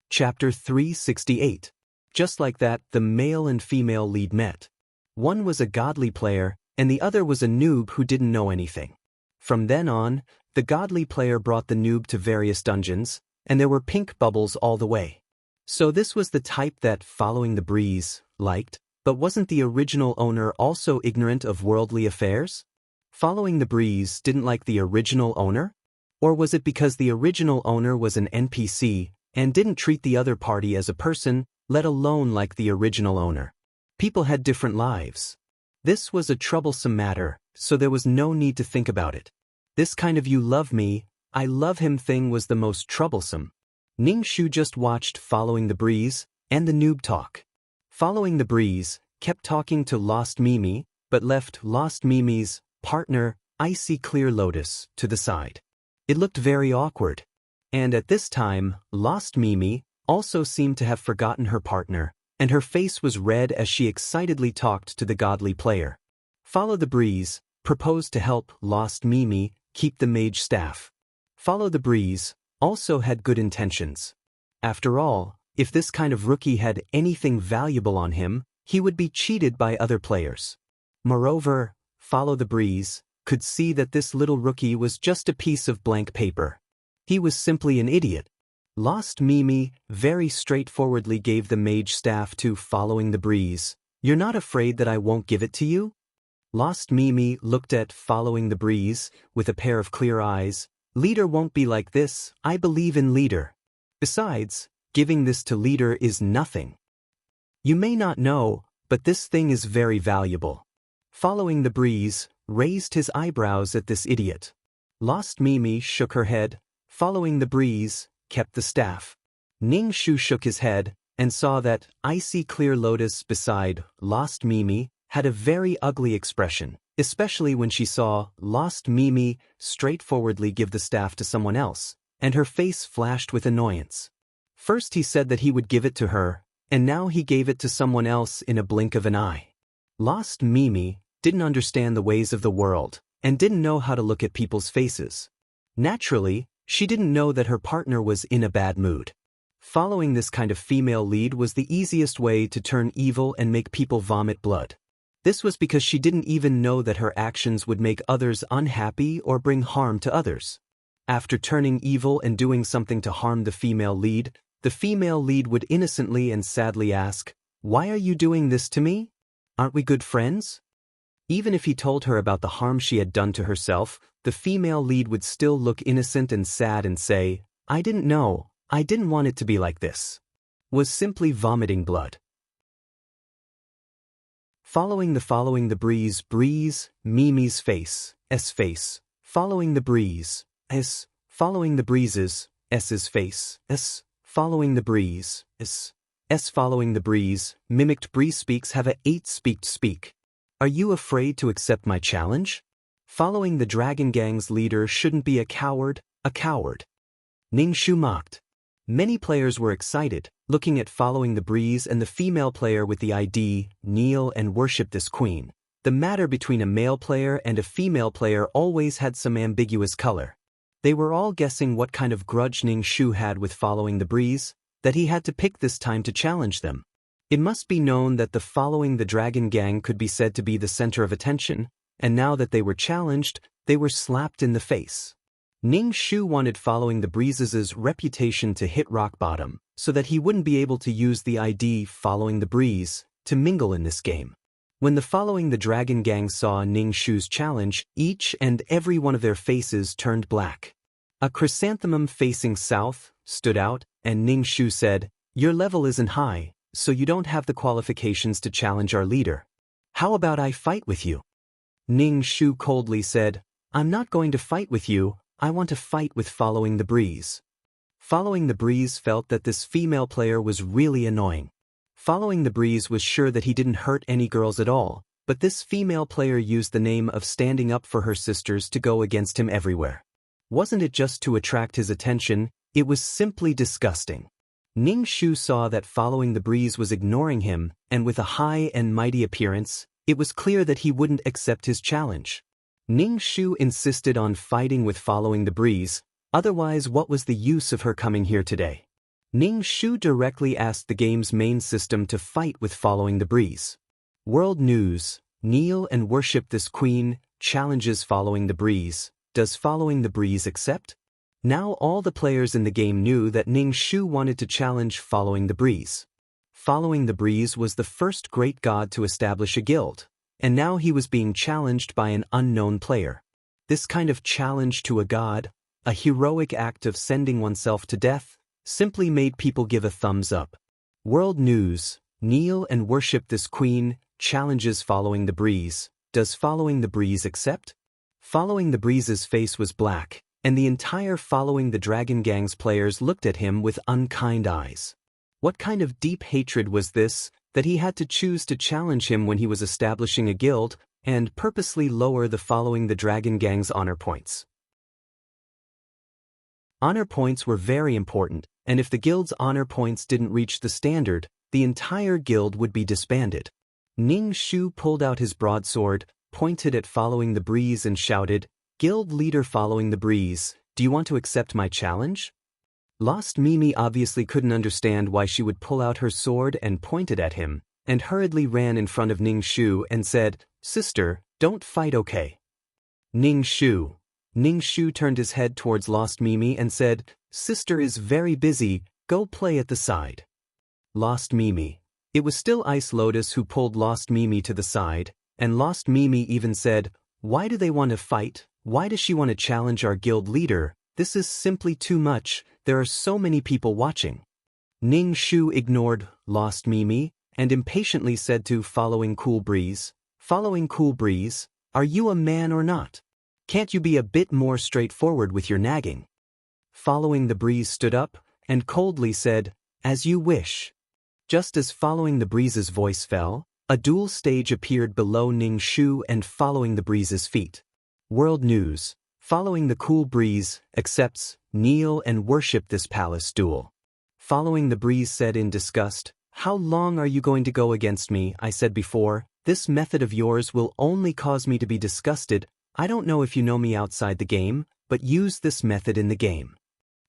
Chapter 368. Just like that, the male and female lead met. One was a godly player, and the other was a noob who didn't know anything. From then on, the godly player brought the noob to various dungeons, and there were pink bubbles all the way. So this was the type that Following the Breeze liked, but wasn't the original owner also ignorant of worldly affairs? Following the Breeze didn't like the original owner? Or was it because the original owner was an NPC and didn't treat the other party as a person, let alone like the original owner? People had different lives. This was a troublesome matter, so there was no need to think about it. This kind of "you love me, I love him" thing was the most troublesome. Ning Shu just watched Following the Breeze and the noob talk. Following the Breeze kept talking to Lost Mimi, but left Lost Mimi's partner, Icy Clear Lotus, to the side. It looked very awkward. And at this time, Lost Mimi also seemed to have forgotten her partner, and her face was red as she excitedly talked to the godly player. Follow the Breeze proposed to help Lost Mimi keep the mage staff. Follow the Breeze also had good intentions. After all, if this kind of rookie had anything valuable on him, he would be cheated by other players. Moreover, Follow the Breeze could see that this little rookie was just a piece of blank paper. He was simply an idiot. Lost Mimi very straightforwardly gave the mage staff to Following the Breeze. "You're not afraid that I won't give it to you?" Lost Mimi looked at Following the Breeze with a pair of clear eyes. "Leader won't be like this. I believe in Leader. Besides, giving this to Leader is nothing. You may not know, but this thing is very valuable." Following the Breeze raised his eyebrows at this idiot. Lost Mimi shook her head. Following the Breeze kept the staff. Ning Shu shook his head and saw that Icy Clear Lotus beside Lost Mimi had a very ugly expression, especially when she saw Lost Mimi straightforwardly give the staff to someone else, and her face flashed with annoyance. First he said that he would give it to her, and now he gave it to someone else in a blink of an eye. Lost Mimi didn't understand the ways of the world, and didn't know how to look at people's faces. Naturally, she didn't know that her partner was in a bad mood. Following this kind of female lead was the easiest way to turn evil and make people vomit blood. This was because she didn't even know that her actions would make others unhappy or bring harm to others. After turning evil and doing something to harm the female lead would innocently and sadly ask, "Why are you doing this to me? Aren't we good friends?" Even if he told her about the harm she had done to herself, the female lead would still look innocent and sad and say, "I didn't know, I didn't want it to be like this." Was simply vomiting blood. Following the breeze, Mimi's face, following the breeze, following the breezes, S's face, following the breeze, following the breeze, mimicked breeze speaks have a 8 speak. Are you afraid to accept my challenge? Following the Dragon Gang's leader shouldn't be a coward. Ning Shu mocked. Many players were excited, looking at Following the Breeze and the female player with the ID, kneel and worship this queen. The matter between a male player and a female player always had some ambiguous color. They were all guessing what kind of grudge Ning Shu had with Following the Breeze, that he had to pick this time to challenge them. It must be known that the Following the Dragon Gang could be said to be the center of attention, and now that they were challenged, they were slapped in the face. Ning Shu wanted Following the Breezes' reputation to hit rock bottom, so that he wouldn't be able to use the ID Following the Breeze to mingle in this game. When the Following the Dragon Gang saw Ning Shu's challenge, each and every one of their faces turned black. A chrysanthemum facing south stood out, and Ning Shu said, "Your level isn't high, so you don't have the qualifications to challenge our leader. How about I fight with you?" Ning Shu coldly said, "I'm not going to fight with you, I want to fight with Following the Breeze." Following the Breeze felt that this female player was really annoying. Following the Breeze was sure that he didn't hurt any girls at all, but this female player used the name of standing up for her sisters to go against him everywhere. Wasn't it just to attract his attention? It was simply disgusting. Ning Shu saw that Following the Breeze was ignoring him, and with a high and mighty appearance, it was clear that he wouldn't accept his challenge. Ning Shu insisted on fighting with Following the Breeze, otherwise what was the use of her coming here today? Ning Shu directly asked the game's main system to fight with Following the Breeze. World News, kneel and worship this queen, challenges Following the Breeze. Does Following the Breeze accept? Now all the players in the game knew that Ning Shu wanted to challenge Following the Breeze. Following the Breeze was the first great god to establish a guild, and now he was being challenged by an unknown player. This kind of challenge to a god, a heroic act of sending oneself to death, simply made people give a thumbs up. World News, kneel and worship this queen, challenges Following the Breeze. Does Following the Breeze accept? Following the Breeze's face was black, and the entire Following the Dragon Gang's players looked at him with unkind eyes. What kind of deep hatred was this, that he had to choose to challenge him when he was establishing a guild, and purposely lower the Following the Dragon Gang's honor points? Honor points were very important, and if the guild's honor points didn't reach the standard, the entire guild would be disbanded. Ning Shu pulled out his broadsword, pointed at Following the Breeze and shouted, "Guild leader Following the Breeze, do you want to accept my challenge?" Lost Mimi obviously couldn't understand why she would pull out her sword and pointed at him, and hurriedly ran in front of Ning Shu and said, "Sister, don't fight, okay?" Ning Shu turned his head towards Lost Mimi and said, "Sister is very busy, go play at the side." Lost Mimi. It was still Ice Lotus who pulled Lost Mimi to the side, and Lost Mimi even said, "Why do they want to fight? Why does she want to challenge our guild leader? This is simply too much, there are so many people watching." Ning Shu ignored Lost Mimi and impatiently said to Following Cool Breeze, "Following Cool Breeze, are you a man or not? Can't you be a bit more straightforward with your nagging?" Following the Breeze stood up and coldly said, "As you wish." Just as Following the Breeze's voice fell, a dual stage appeared below Ning Shu and Following the Breeze's feet. World News, Following the Cool Breeze accepts, kneel and worship this palace duel. Following the Breeze said in disgust, "How long are you going to go against me? I said before, This method of yours will only cause me to be disgusted. I don't know if you know me outside the game, but use this method in the game.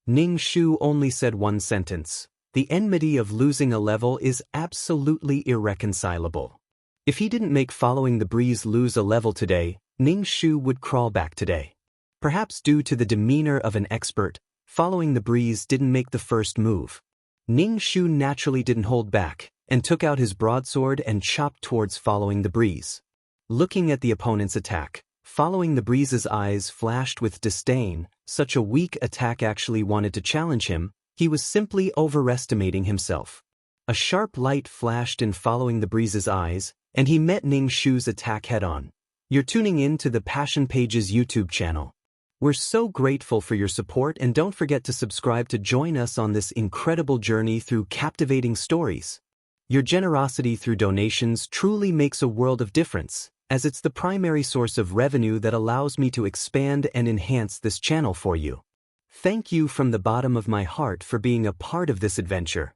Ning Shu only said one sentence. The enmity of losing a level is absolutely irreconcilable. If he didn't make Following the Breeze lose a level today, Ning Shu would crawl back today. Perhaps due to the demeanor of an expert, Following the Breeze didn't make the first move. Ning Shu naturally didn't hold back, and took out his broadsword and chopped towards Following the Breeze. Looking at the opponent's attack, Following the Breeze's eyes flashed with disdain. Such a weak attack actually wanted to challenge him. He was simply overestimating himself. A sharp light flashed in Following the Breeze's eyes, and he met Ning Shu's attack head-on. You're tuning in to the Passion Page's YouTube channel. We're so grateful for your support, and don't forget to subscribe to join us on this incredible journey through captivating stories. Your generosity through donations truly makes a world of difference, as it's the primary source of revenue that allows me to expand and enhance this channel for you. Thank you from the bottom of my heart for being a part of this adventure.